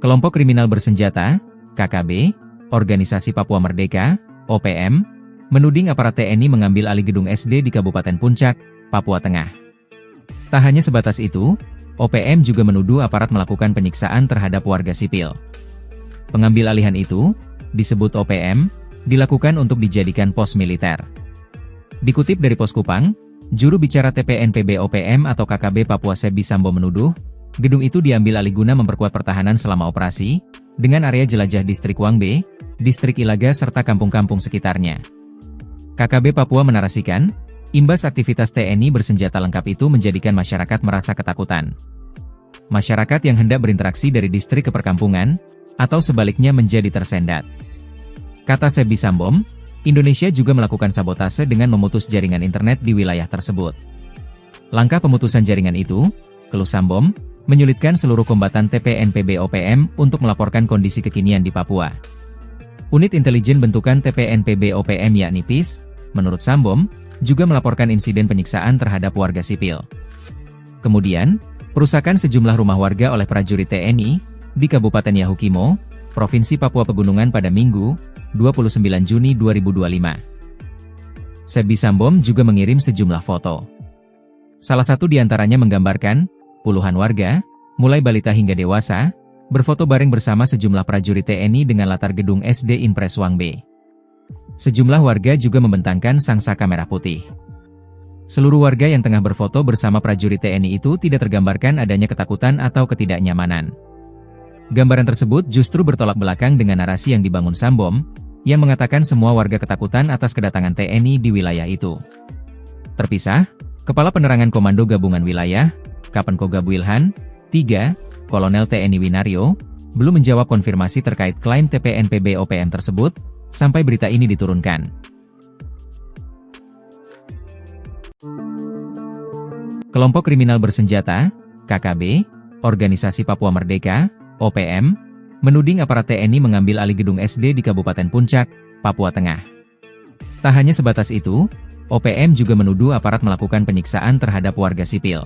Kelompok kriminal bersenjata, KKB, Organisasi Papua Merdeka, OPM, menuding aparat TNI mengambil alih gedung SD di Kabupaten Puncak, Papua Tengah. Tak hanya sebatas itu, OPM juga menuduh aparat melakukan penyiksaan terhadap warga sipil. Pengambil alihan itu, disebut OPM, dilakukan untuk dijadikan pos militer. Dikutip dari Pos Kupang, juru bicara TPNPB OPM atau KKB Papua Sebi Sambo menuduh, gedung itu diambil alih guna memperkuat pertahanan selama operasi, dengan area jelajah Distrik Wangbe, Distrik Ilaga serta kampung-kampung sekitarnya. KKB Papua menarasikan, imbas aktivitas TNI bersenjata lengkap itu menjadikan masyarakat merasa ketakutan. Masyarakat yang hendak berinteraksi dari distrik ke perkampungan, atau sebaliknya menjadi tersendat. Kata Sebi Sambom, Indonesia juga melakukan sabotase dengan memutus jaringan internet di wilayah tersebut. Langkah pemutusan jaringan itu, keluh Sambom, menyulitkan seluruh kombatan TPNPB OPM untuk melaporkan kondisi kekinian di Papua. Unit intelijen bentukan TPNPB OPM yakni PIS, menurut Sambom, juga melaporkan insiden penyiksaan terhadap warga sipil. Kemudian, perusakan sejumlah rumah warga oleh prajurit TNI di Kabupaten Yahukimo, Provinsi Papua Pegunungan pada Minggu, 29 Juni 2025. Sebi Sambom juga mengirim sejumlah foto. Salah satu di antaranya menggambarkan puluhan warga, mulai balita hingga dewasa, berfoto bareng bersama sejumlah prajurit TNI dengan latar gedung SD Impres Wangbe. Sejumlah warga juga membentangkan sangsaka merah putih. Seluruh warga yang tengah berfoto bersama prajurit TNI itu tidak tergambarkan adanya ketakutan atau ketidaknyamanan. Gambaran tersebut justru bertolak belakang dengan narasi yang dibangun Sambom, yang mengatakan semua warga ketakutan atas kedatangan TNI di wilayah itu. Terpisah, Kepala Penerangan Komando Gabungan Wilayah, Kapenkogabu Ilhan, 3, Kolonel TNI Winario, belum menjawab konfirmasi terkait klaim TPNPB OPM tersebut, sampai berita ini diturunkan. Kelompok kriminal bersenjata, KKB, Organisasi Papua Merdeka, OPM, menuding aparat TNI mengambil alih gedung SD di Kabupaten Puncak, Papua Tengah. Tak hanya sebatas itu, OPM juga menuduh aparat melakukan penyiksaan terhadap warga sipil.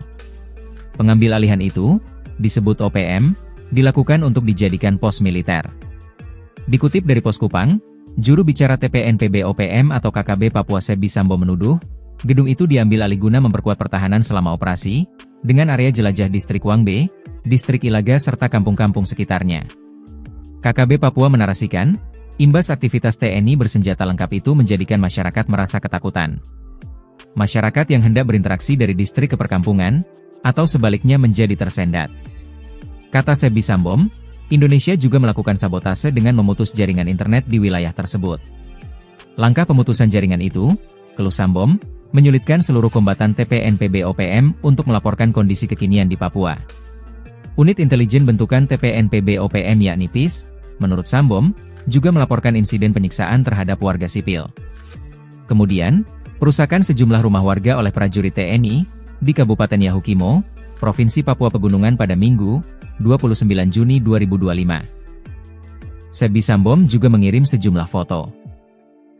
Pengambil alihan itu, disebut OPM, dilakukan untuk dijadikan pos militer. Dikutip dari Pos Kupang, juru bicara TPNPB OPM atau KKB Papua Sebi Sambo menuduh, gedung itu diambil alih guna memperkuat pertahanan selama operasi, dengan area jelajah Distrik Wangbe, Distrik Ilaga serta kampung-kampung sekitarnya. KKB Papua menarasikan, imbas aktivitas TNI bersenjata lengkap itu menjadikan masyarakat merasa ketakutan. Masyarakat yang hendak berinteraksi dari distrik ke perkampungan, atau sebaliknya menjadi tersendat. Kata Sebi Sambom, Indonesia juga melakukan sabotase dengan memutus jaringan internet di wilayah tersebut. Langkah pemutusan jaringan itu, keluh Sambom, menyulitkan seluruh kombatan TPNPB OPM untuk melaporkan kondisi kekinian di Papua. Unit intelijen bentukan TPNPB OPM yakni PIS, menurut Sambom, juga melaporkan insiden penyiksaan terhadap warga sipil. Kemudian, perusakan sejumlah rumah warga oleh prajurit TNI di Kabupaten Yahukimo, Provinsi Papua Pegunungan pada Minggu, 29 Juni 2025. Sebi Sambom juga mengirim sejumlah foto.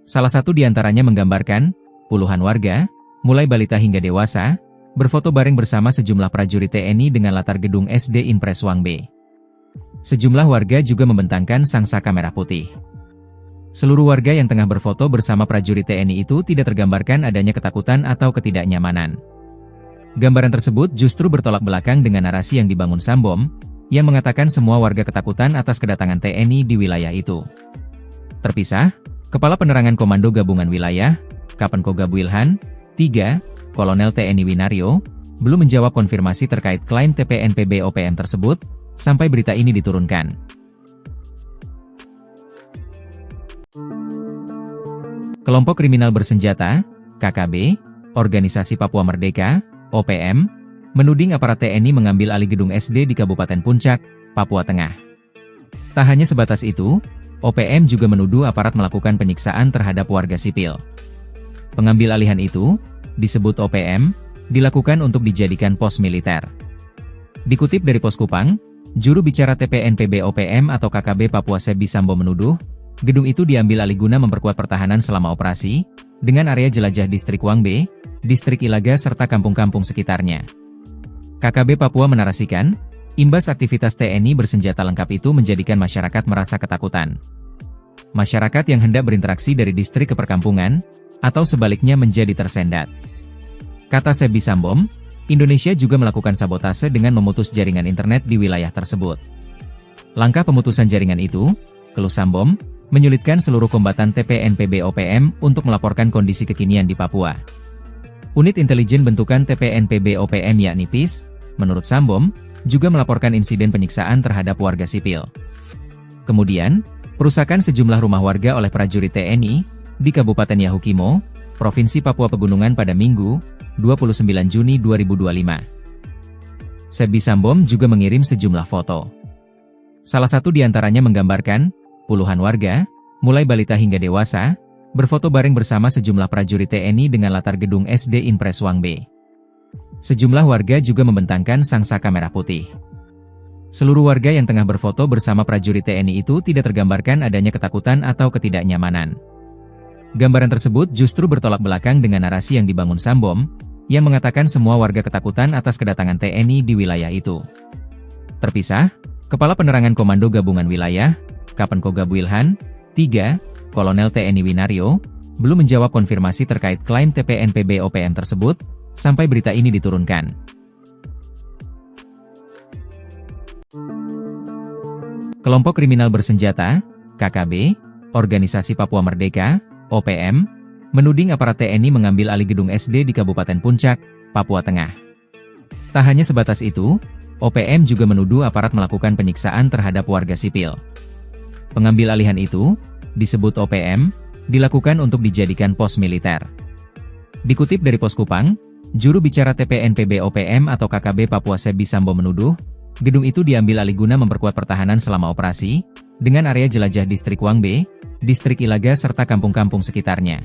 Salah satu di antaranya menggambarkan puluhan warga, mulai balita hingga dewasa, berfoto bareng bersama sejumlah prajurit TNI dengan latar gedung SD Impres Wangbe. Sejumlah warga juga membentangkan sangsaka merah putih. Seluruh warga yang tengah berfoto bersama prajurit TNI itu tidak tergambarkan adanya ketakutan atau ketidaknyamanan. Gambaran tersebut justru bertolak belakang dengan narasi yang dibangun Sambom, yang mengatakan semua warga ketakutan atas kedatangan TNI di wilayah itu. Terpisah, Kepala Penerangan Komando Gabungan Wilayah, Kapenkogabu Ilhan, 3, Kolonel TNI Winario, belum menjawab konfirmasi terkait klaim TPNPB OPM tersebut, sampai berita ini diturunkan. Kelompok kriminal bersenjata, KKB, Organisasi Papua Merdeka, OPM, menuding aparat TNI mengambil alih gedung SD di Kabupaten Puncak, Papua Tengah. Tak hanya sebatas itu, OPM juga menuduh aparat melakukan penyiksaan terhadap warga sipil. Pengambil alihan itu, disebut OPM, dilakukan untuk dijadikan pos militer. Dikutip dari Pos Kupang, juru bicara TPNPB OPM atau KKB Papua Sebi Sambo menuduh, gedung itu diambil alih guna memperkuat pertahanan selama operasi, dengan area jelajah Distrik Wangbe, Distrik Ilaga serta kampung-kampung sekitarnya. KKB Papua menarasikan, imbas aktivitas TNI bersenjata lengkap itu menjadikan masyarakat merasa ketakutan. masyarakat yang hendak berinteraksi dari distrik ke perkampungan, atau sebaliknya menjadi tersendat. Kata Sebi Sambom, Indonesia juga melakukan sabotase dengan memutus jaringan internet di wilayah tersebut. Langkah pemutusan jaringan itu, keluh Sambom, menyulitkan seluruh kombatan TPNPB-OPM untuk melaporkan kondisi kekinian di Papua. Unit intelijen bentukan TPNPB-OPM yakni PIS, menurut Sambom, juga melaporkan insiden penyiksaan terhadap warga sipil. Kemudian, perusakan sejumlah rumah warga oleh prajurit TNI di Kabupaten Yahukimo, Provinsi Papua Pegunungan pada Minggu, 29 Juni 2025. Sebi Sambom juga mengirim sejumlah foto. Salah satu di antaranya menggambarkan puluhan warga, mulai balita hingga dewasa, berfoto bareng bersama sejumlah prajurit TNI dengan latar gedung SD Impres Wangbe. Sejumlah warga juga membentangkan sangsaka merah putih. Seluruh warga yang tengah berfoto bersama prajurit TNI itu tidak tergambarkan adanya ketakutan atau ketidaknyamanan. Gambaran tersebut justru bertolak belakang dengan narasi yang dibangun Sambom, yang mengatakan semua warga ketakutan atas kedatangan TNI di wilayah itu. Terpisah, Kepala Penerangan Komando Gabungan Wilayah, Kapen Kogab Wilhan, 3, Kolonel TNI Winario, belum menjawab konfirmasi terkait klaim TPNPB-OPM tersebut, sampai berita ini diturunkan. Kelompok kriminal bersenjata, KKB, Organisasi Papua Merdeka, OPM, menuding aparat TNI mengambil alih gedung SD di Kabupaten Puncak, Papua Tengah. Tak hanya sebatas itu, OPM juga menuduh aparat melakukan penyiksaan terhadap warga sipil. Pengambil alihan itu, disebut OPM, dilakukan untuk dijadikan pos militer. Dikutip dari Pos Kupang, juru bicara TPNPB OPM atau KKB Papua Sebi Sambom menuduh, gedung itu diambil alih guna memperkuat pertahanan selama operasi, dengan area jelajah distrik Wangbe, distrik Ilaga serta kampung-kampung sekitarnya.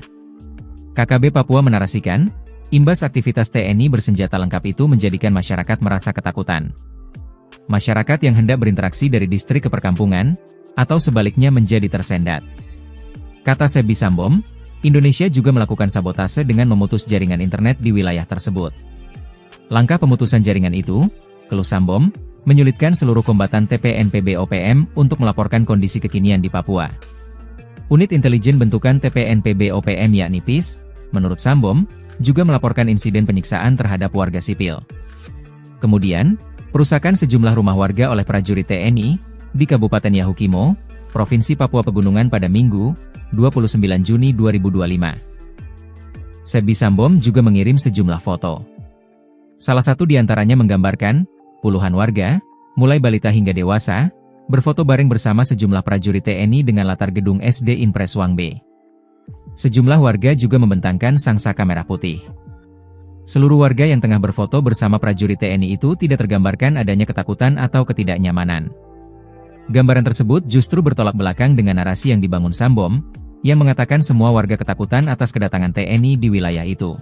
KKB Papua menarasikan, imbas aktivitas TNI bersenjata lengkap itu menjadikan masyarakat merasa ketakutan. Masyarakat yang hendak berinteraksi dari distrik ke perkampungan, atau sebaliknya menjadi tersendat. Kata Sebi Sambom, Indonesia juga melakukan sabotase dengan memutus jaringan internet di wilayah tersebut. Langkah pemutusan jaringan itu, keluh Sambom, menyulitkan seluruh kombatan TPNPB-OPM untuk melaporkan kondisi kekinian di Papua. Unit intelijen bentukan TPNPB-OPM yakni PIS, menurut Sambom, juga melaporkan insiden penyiksaan terhadap warga sipil. Kemudian, perusakan sejumlah rumah warga oleh prajurit TNI di Kabupaten Yahukimo, Provinsi Papua Pegunungan pada Minggu, 29 Juni 2025. Sebi Sambom juga mengirim sejumlah foto. Salah satu di antaranya menggambarkan puluhan warga, mulai balita hingga dewasa, berfoto bareng bersama sejumlah prajurit TNI dengan latar gedung SD Impres Wangbe. Sejumlah warga juga membentangkan sangsaka merah putih. Seluruh warga yang tengah berfoto bersama prajurit TNI itu tidak tergambarkan adanya ketakutan atau ketidaknyamanan. Gambaran tersebut justru bertolak belakang dengan narasi yang dibangun Sambom, yang mengatakan semua warga ketakutan atas kedatangan TNI di wilayah itu.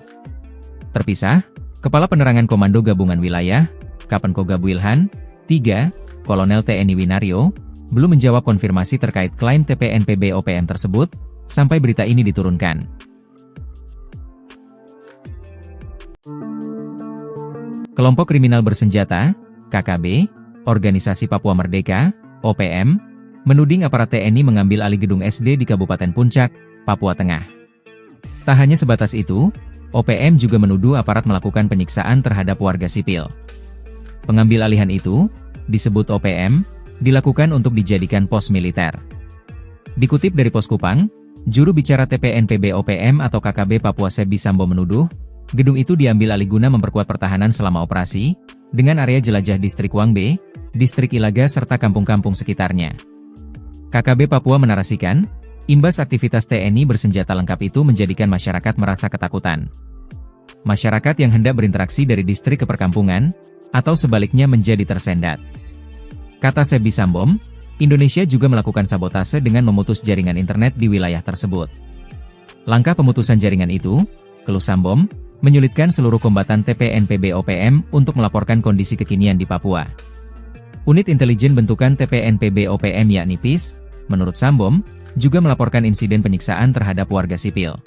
Terpisah, Kepala Penerangan Komando Gabungan Wilayah, Kapen Kogab Wilhan, 3, Kolonel TNI Winario, belum menjawab konfirmasi terkait klaim TPNPB-OPM tersebut, sampai berita ini diturunkan. Kelompok kriminal bersenjata, KKB, Organisasi Papua Merdeka, OPM, menuding aparat TNI mengambil alih gedung SD di Kabupaten Puncak, Papua Tengah. Tak hanya sebatas itu, OPM juga menuduh aparat melakukan penyiksaan terhadap warga sipil. Pengambil alihan itu, disebut OPM, dilakukan untuk dijadikan pos militer. Dikutip dari Pos Kupang, juru bicara TPNPB OPM atau KKB Papua Sebi Sambom menuduh, gedung itu diambil alih guna memperkuat pertahanan selama operasi, dengan area jelajah distrik Wangbe, distrik Ilaga serta kampung-kampung sekitarnya. KKB Papua menarasikan, imbas aktivitas TNI bersenjata lengkap itu menjadikan masyarakat merasa ketakutan. Masyarakat yang hendak berinteraksi dari distrik ke perkampungan, atau sebaliknya menjadi tersendat. Kata Sebi Sambom, Indonesia juga melakukan sabotase dengan memutus jaringan internet di wilayah tersebut. Langkah pemutusan jaringan itu, keluh Sambom, menyulitkan seluruh kombatan TPNPB-OPM untuk melaporkan kondisi kekinian di Papua. Unit intelijen bentukan TPNPB-OPM yakni PIS, menurut Sambom, juga melaporkan insiden penyiksaan terhadap warga sipil.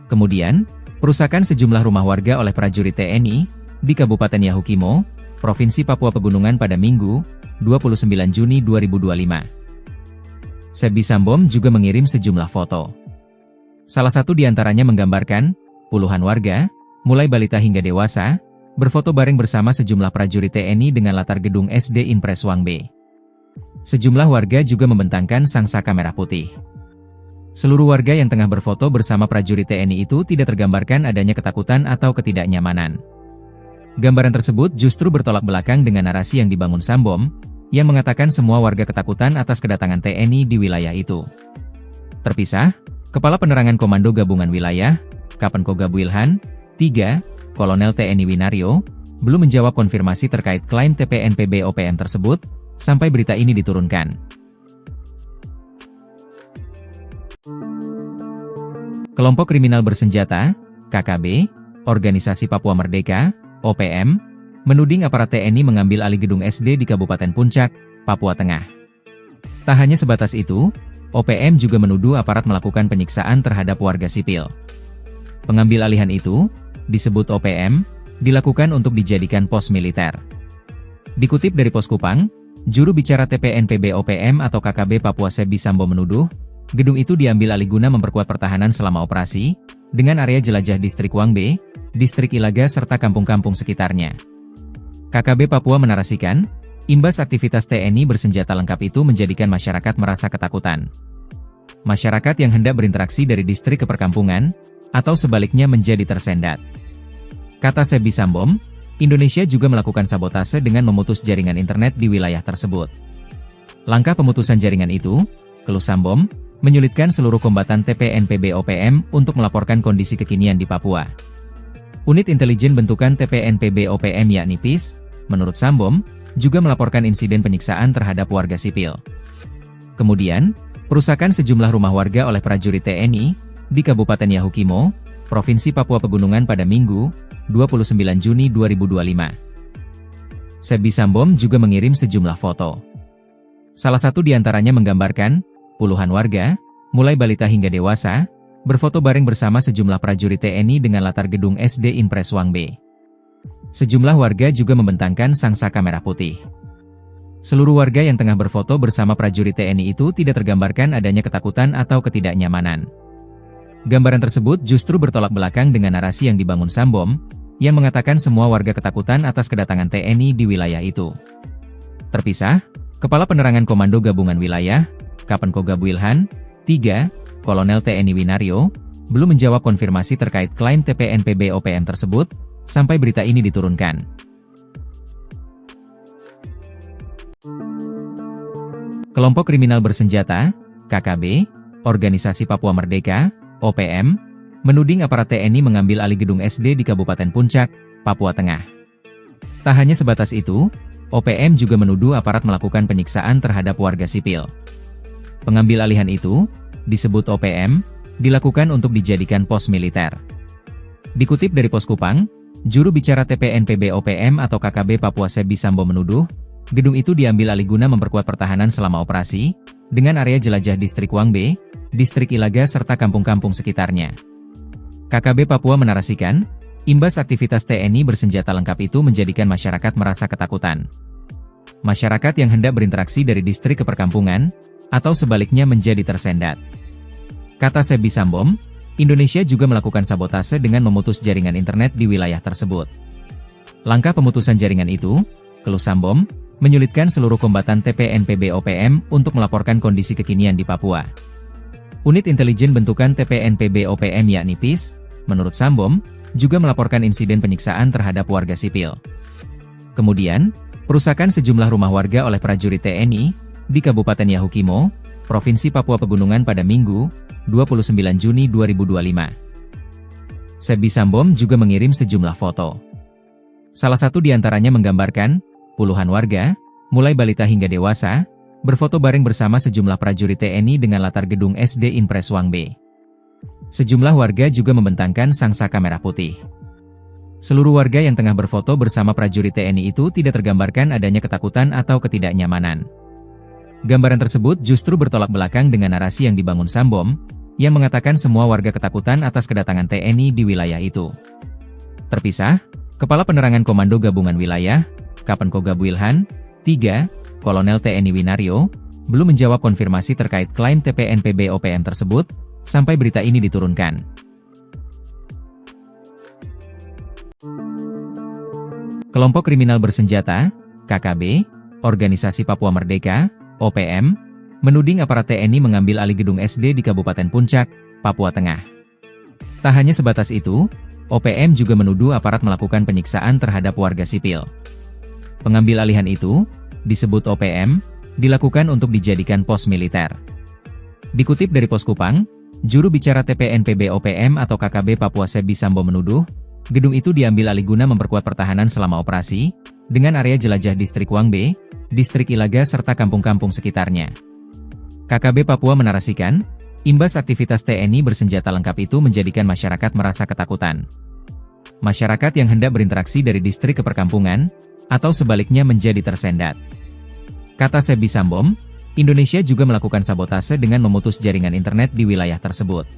Kemudian, perusakan sejumlah rumah warga oleh prajurit TNI di Kabupaten Yahukimo, Provinsi Papua Pegunungan pada Minggu, 29 Juni 2025. Sebisambom juga mengirim sejumlah foto. Salah satu di antaranya menggambarkan puluhan warga, mulai balita hingga dewasa, berfoto bareng bersama sejumlah prajurit TNI dengan latar gedung SD Impres Wang B. Sejumlah warga juga membentangkan sang saka merah putih. Seluruh warga yang tengah berfoto bersama prajurit TNI itu tidak tergambarkan adanya ketakutan atau ketidaknyamanan. Gambaran tersebut justru bertolak belakang dengan narasi yang dibangun Sambom, yang mengatakan semua warga ketakutan atas kedatangan TNI di wilayah itu. Terpisah, Kepala Penerangan Komando Gabungan Wilayah, Kapenkoga Wilhan, 3, Kolonel TNI Winario, belum menjawab konfirmasi terkait klaim TPNPB OPM tersebut, sampai berita ini diturunkan. Kelompok kriminal bersenjata, KKB, Organisasi Papua Merdeka, OPM, menuding aparat TNI mengambil alih gedung SD di Kabupaten Puncak, Papua Tengah. Tak hanya sebatas itu, OPM juga menuduh aparat melakukan penyiksaan terhadap warga sipil. Pengambil alihan itu, disebut OPM, dilakukan untuk dijadikan pos militer. Dikutip dari Pos Kupang, juru bicara TPNPB OPM atau KKB Papua Sebisambom menuduh, gedung itu diambil alih guna memperkuat pertahanan selama operasi, dengan area jelajah Distrik Wang B, Distrik Ilaga serta kampung-kampung sekitarnya. KKB Papua menarasikan, imbas aktivitas TNI bersenjata lengkap itu menjadikan masyarakat merasa ketakutan. Masyarakat yang hendak berinteraksi dari distrik ke perkampungan, atau sebaliknya menjadi tersendat. Kata Sebisambom, Indonesia juga melakukan sabotase dengan memutus jaringan internet di wilayah tersebut. Langkah pemutusan jaringan itu, keluh Sambom, menyulitkan seluruh kombatan TPNPB OPM untuk melaporkan kondisi kekinian di Papua. Unit intelijen bentukan TPNPB OPM yakni PIS, menurut Sambom, juga melaporkan insiden penyiksaan terhadap warga sipil. Kemudian, perusakan sejumlah rumah warga oleh prajurit TNI di Kabupaten Yahukimo, Provinsi Papua Pegunungan pada Minggu, 29 Juni 2025. Sebisambom juga mengirim sejumlah foto. Salah satu di antaranya menggambarkan puluhan warga, mulai balita hingga dewasa, berfoto bareng bersama sejumlah prajurit TNI dengan latar gedung SD Impres Wang B. Sejumlah warga juga membentangkan sang saka merah putih. Seluruh warga yang tengah berfoto bersama prajurit TNI itu tidak tergambarkan adanya ketakutan atau ketidaknyamanan. Gambaran tersebut justru bertolak belakang dengan narasi yang dibangun Sambom, yang mengatakan semua warga ketakutan atas kedatangan TNI di wilayah itu. Terpisah, Kepala Penerangan Komando Gabungan Wilayah, Kapenkoga Wilhan, 3, Kolonel TNI Winario, belum menjawab konfirmasi terkait klaim TPNPB OPM tersebut, sampai berita ini diturunkan. Kelompok kriminal bersenjata, KKB, Organisasi Papua Merdeka, OPM, menuding aparat TNI mengambil alih gedung SD di Kabupaten Puncak, Papua Tengah. Tak hanya sebatas itu, OPM juga menuduh aparat melakukan penyiksaan terhadap warga sipil. Pengambil alihan itu, disebut OPM, dilakukan untuk dijadikan pos militer. Dikutip dari Pos Kupang, juru bicara TPNPB OPM atau KKB Papua Sebisambom menuduh, gedung itu diambil alih guna memperkuat pertahanan selama operasi, dengan area jelajah Distrik Wang B, Distrik Ilaga serta kampung-kampung sekitarnya. KKB Papua menarasikan, imbas aktivitas TNI bersenjata lengkap itu menjadikan masyarakat merasa ketakutan. Masyarakat yang hendak berinteraksi dari distrik ke perkampungan, atau sebaliknya menjadi tersendat. Kata Sebisambom, Indonesia juga melakukan sabotase dengan memutus jaringan internet di wilayah tersebut. Langkah pemutusan jaringan itu, keluh Sambom, menyulitkan seluruh kombatan TPNPB OPM untuk melaporkan kondisi kekinian di Papua. Unit intelijen bentukan TPNPB OPM yakni PIS, menurut Sambom, juga melaporkan insiden penyiksaan terhadap warga sipil. Kemudian, perusakan sejumlah rumah warga oleh prajurit TNI di Kabupaten Yahukimo, Provinsi Papua Pegunungan pada Minggu, 29 Juni 2025. Sebisambom juga mengirim sejumlah foto. Salah satu di antaranya menggambarkan puluhan warga, mulai balita hingga dewasa, berfoto bareng bersama sejumlah prajurit TNI dengan latar gedung SD Impres Wang B. Sejumlah warga juga membentangkan sang saka merah putih. Seluruh warga yang tengah berfoto bersama prajurit TNI itu tidak tergambarkan adanya ketakutan atau ketidaknyamanan. Gambaran tersebut justru bertolak belakang dengan narasi yang dibangun Sambom, yang mengatakan semua warga ketakutan atas kedatangan TNI di wilayah itu. Terpisah, Kepala Penerangan Komando Gabungan Wilayah, Kapenkoga Wilhan, 3, Kolonel TNI Winario, belum menjawab konfirmasi terkait klaim TPNPB OPM tersebut, sampai berita ini diturunkan. Kelompok kriminal bersenjata, KKB, Organisasi Papua Merdeka, OPM, menuding aparat TNI mengambil alih gedung SD di Kabupaten Puncak, Papua Tengah. Tak hanya sebatas itu, OPM juga menuduh aparat melakukan penyiksaan terhadap warga sipil. Pengambil alihan itu, disebut OPM, dilakukan untuk dijadikan pos militer. Dikutip dari Pos Kupang, juru bicara TPNPB OPM atau KKB Papua Sebi Sambo menuduh, gedung itu diambil alih guna memperkuat pertahanan selama operasi, dengan area jelajah Distrik Wangbe, Distrik Ilaga serta kampung-kampung sekitarnya. KKB Papua menarasikan, imbas aktivitas TNI bersenjata lengkap itu menjadikan masyarakat merasa ketakutan. Masyarakat yang hendak berinteraksi dari distrik ke perkampungan, atau sebaliknya menjadi tersendat. Kata Sebi Sambom, Indonesia juga melakukan sabotase dengan memutus jaringan internet di wilayah tersebut.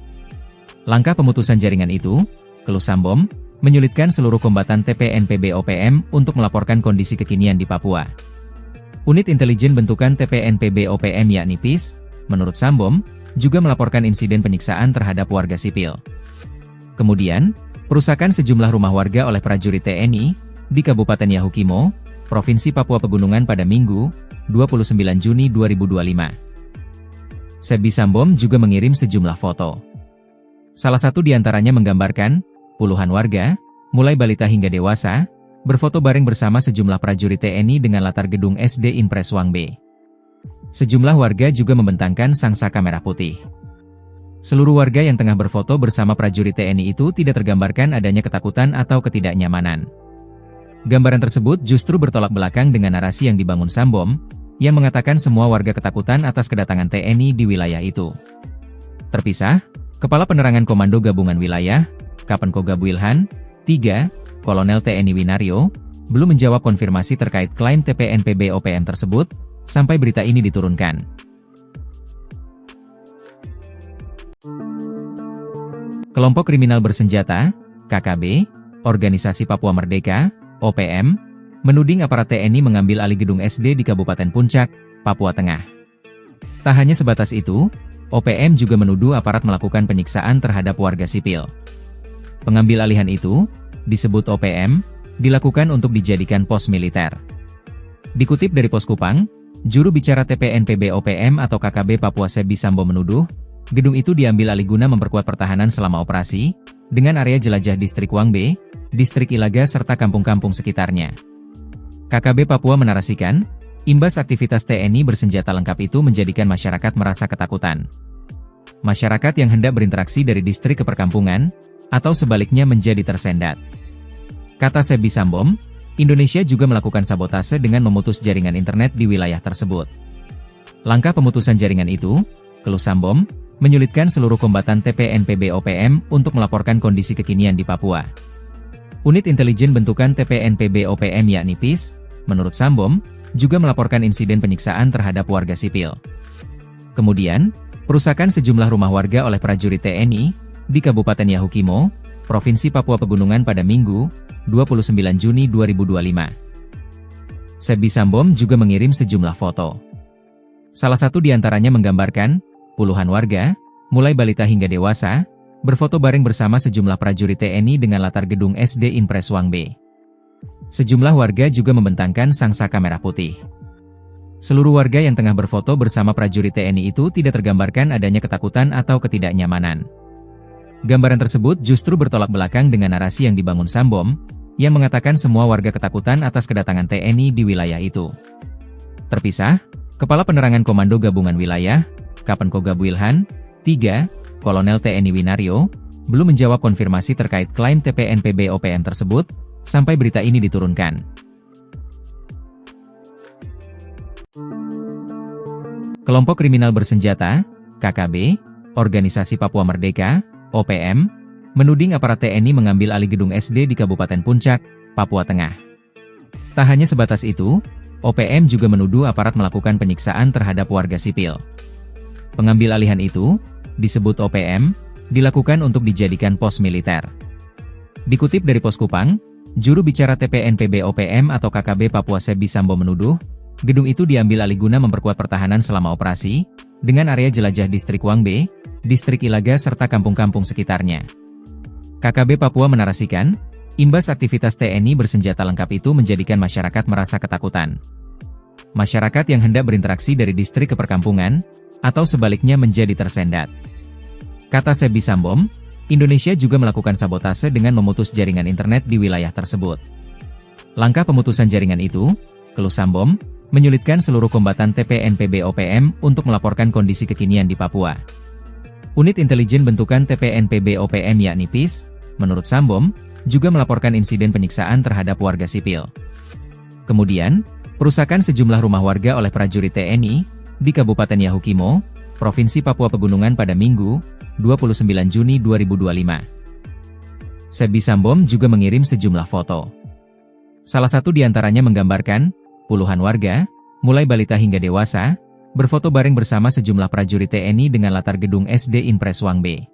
Langkah pemutusan jaringan itu, keluh Sambom, menyulitkan seluruh kombatan TPNPB OPM untuk melaporkan kondisi kekinian di Papua. Unit intelijen bentukan TPNPB OPM yakni PIS, menurut Sambom, juga melaporkan insiden penyiksaan terhadap warga sipil. Kemudian, perusakan sejumlah rumah warga oleh prajurit TNI di Kabupaten Yahukimo, Provinsi Papua Pegunungan pada Minggu, 29 Juni 2025. Sebi Sambom juga mengirim sejumlah foto. Salah satu di antaranya menggambarkan, puluhan warga, mulai balita hingga dewasa, berfoto bareng bersama sejumlah prajurit TNI dengan latar gedung SD Impres Wangbe. Sejumlah warga juga membentangkan sangsaka merah putih. Seluruh warga yang tengah berfoto bersama prajurit TNI itu tidak tergambarkan adanya ketakutan atau ketidaknyamanan. Gambaran tersebut justru bertolak belakang dengan narasi yang dibangun Sambom, yang mengatakan semua warga ketakutan atas kedatangan TNI di wilayah itu. Terpisah, Kepala Penerangan Komando Gabungan Wilayah, Kapenko Gabuilhan, 3, Kolonel TNI Winario, belum menjawab konfirmasi terkait klaim TPNPB OPM tersebut, sampai berita ini diturunkan. Kelompok kriminal bersenjata, KKB, Organisasi Papua Merdeka, OPM, menuding aparat TNI mengambil alih gedung SD di Kabupaten Puncak, Papua Tengah. Tak hanya sebatas itu, OPM juga menuduh aparat melakukan penyiksaan terhadap warga sipil. Pengambil alihan itu, disebut OPM, dilakukan untuk dijadikan pos militer. Dikutip dari Pos Kupang, juru bicara TPNPB OPM atau KKB Papua Sebi Sambo menuduh, gedung itu diambil alih guna memperkuat pertahanan selama operasi, dengan area jelajah Distrik Wangbe, Distrik Ilaga serta kampung-kampung sekitarnya. KKB Papua menarasikan, imbas aktivitas TNI bersenjata lengkap itu menjadikan masyarakat merasa ketakutan. Masyarakat yang hendak berinteraksi dari distrik ke perkampungan, atau sebaliknya menjadi tersendat. Kata Sebi Sambom, Indonesia juga melakukan sabotase dengan memutus jaringan internet di wilayah tersebut. Langkah pemutusan jaringan itu, keluh Sambom, menyulitkan seluruh kombatan TPNPB OPM untuk melaporkan kondisi kekinian di Papua. Unit intelijen bentukan TPNPB OPM yakni PIS, menurut Sambom, juga melaporkan insiden penyiksaan terhadap warga sipil. Kemudian, perusakan sejumlah rumah warga oleh prajurit TNI di Kabupaten Yahukimo, Provinsi Papua Pegunungan pada Minggu, 29 Juni 2025. Sebi Sambom juga mengirim sejumlah foto. Salah satu di antaranya menggambarkan, puluhan warga, mulai balita hingga dewasa, berfoto bareng bersama sejumlah prajurit TNI dengan latar gedung SD Impres Wangbe. Sejumlah warga juga membentangkan sangsaka merah putih. Seluruh warga yang tengah berfoto bersama prajurit TNI itu tidak tergambarkan adanya ketakutan atau ketidaknyamanan. Gambaran tersebut justru bertolak belakang dengan narasi yang dibangun Sambom, yang mengatakan semua warga ketakutan atas kedatangan TNI di wilayah itu. Terpisah, Kepala Penerangan Komando Gabungan Wilayah, Kapenko Gabuilhan, 3, Kolonel TNI Winario, belum menjawab konfirmasi terkait klaim TPNPB OPM tersebut, sampai berita ini diturunkan. Kelompok kriminal bersenjata, KKB, Organisasi Papua Merdeka, OPM, menuding aparat TNI mengambil alih gedung SD di Kabupaten Puncak, Papua Tengah. Tak hanya sebatas itu, OPM juga menuduh aparat melakukan penyiksaan terhadap warga sipil. Pengambil alihan itu, disebut OPM, dilakukan untuk dijadikan pos militer. Dikutip dari Pos Kupang, juru bicara TPNPB OPM atau KKB Papua Sebi Sambo menuduh, gedung itu diambil alih guna memperkuat pertahanan selama operasi, dengan area jelajah Distrik Wangbe, Distrik Ilaga serta kampung-kampung sekitarnya. KKB Papua menarasikan, imbas aktivitas TNI bersenjata lengkap itu menjadikan masyarakat merasa ketakutan. Masyarakat yang hendak berinteraksi dari distrik ke perkampungan, atau sebaliknya menjadi tersendat. Kata Sebi Sambom, Indonesia juga melakukan sabotase dengan memutus jaringan internet di wilayah tersebut. Langkah pemutusan jaringan itu, keluh Sambom, menyulitkan seluruh kombatan TPNPB OPM untuk melaporkan kondisi kekinian di Papua. Unit intelijen bentukan TPNPB OPM yakni PIS, menurut Sambom, juga melaporkan insiden penyiksaan terhadap warga sipil. Kemudian, perusakan sejumlah rumah warga oleh prajurit TNI di Kabupaten Yahukimo, Provinsi Papua Pegunungan pada Minggu, 29 Juni 2025. Sebi Sambom juga mengirim sejumlah foto. Salah satu di antaranya menggambarkan, puluhan warga, mulai balita hingga dewasa, berfoto bareng bersama sejumlah prajurit TNI dengan latar gedung SD Impres Wangbe.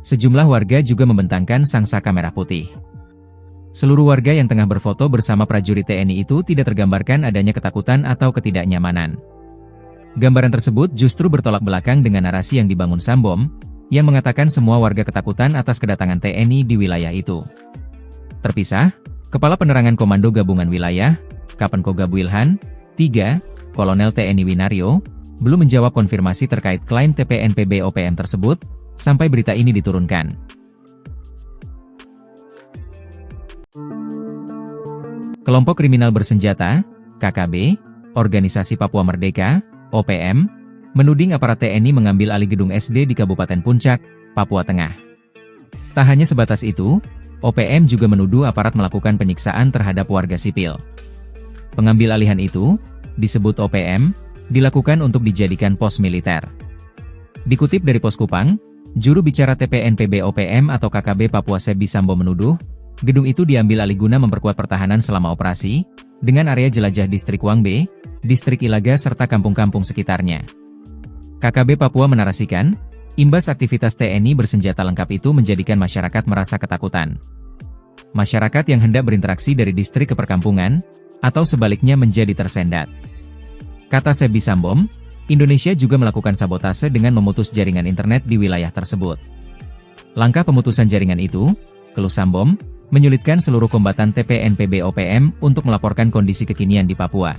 Sejumlah warga juga membentangkan sangsaka merah putih. Seluruh warga yang tengah berfoto bersama prajurit TNI itu tidak tergambarkan adanya ketakutan atau ketidaknyamanan. Gambaran tersebut justru bertolak belakang dengan narasi yang dibangun Sambom, yang mengatakan semua warga ketakutan atas kedatangan TNI di wilayah itu. Terpisah, Kepala Penerangan Komando Gabungan Wilayah, Kapenkogab Wilhan, 3, Kolonel TNI Winario, belum menjawab konfirmasi terkait klaim TPNPB OPM tersebut, sampai berita ini diturunkan. Kelompok kriminal bersenjata, KKB, Organisasi Papua Merdeka, OPM, menuding aparat TNI mengambil alih gedung SD di Kabupaten Puncak, Papua Tengah. Tak hanya sebatas itu, OPM juga menuduh aparat melakukan penyiksaan terhadap warga sipil. Pengambil alihan itu, disebut OPM, dilakukan untuk dijadikan pos militer. Dikutip dari Pos Kupang, juru bicara TPNPB OPM atau KKB Papua Sebi Sambo menuduh, gedung itu diambil alih guna memperkuat pertahanan selama operasi, dengan area jelajah Distrik Wangbe, Distrik Ilaga serta kampung-kampung sekitarnya. KKB Papua menarasikan, imbas aktivitas TNI bersenjata lengkap itu menjadikan masyarakat merasa ketakutan. Masyarakat yang hendak berinteraksi dari distrik ke perkampungan, atau sebaliknya menjadi tersendat. Kata Sebi Sambom, Indonesia juga melakukan sabotase dengan memutus jaringan internet di wilayah tersebut. Langkah pemutusan jaringan itu, keluh Sambom, menyulitkan seluruh kombatan TPNPB OPM untuk melaporkan kondisi kekinian di Papua.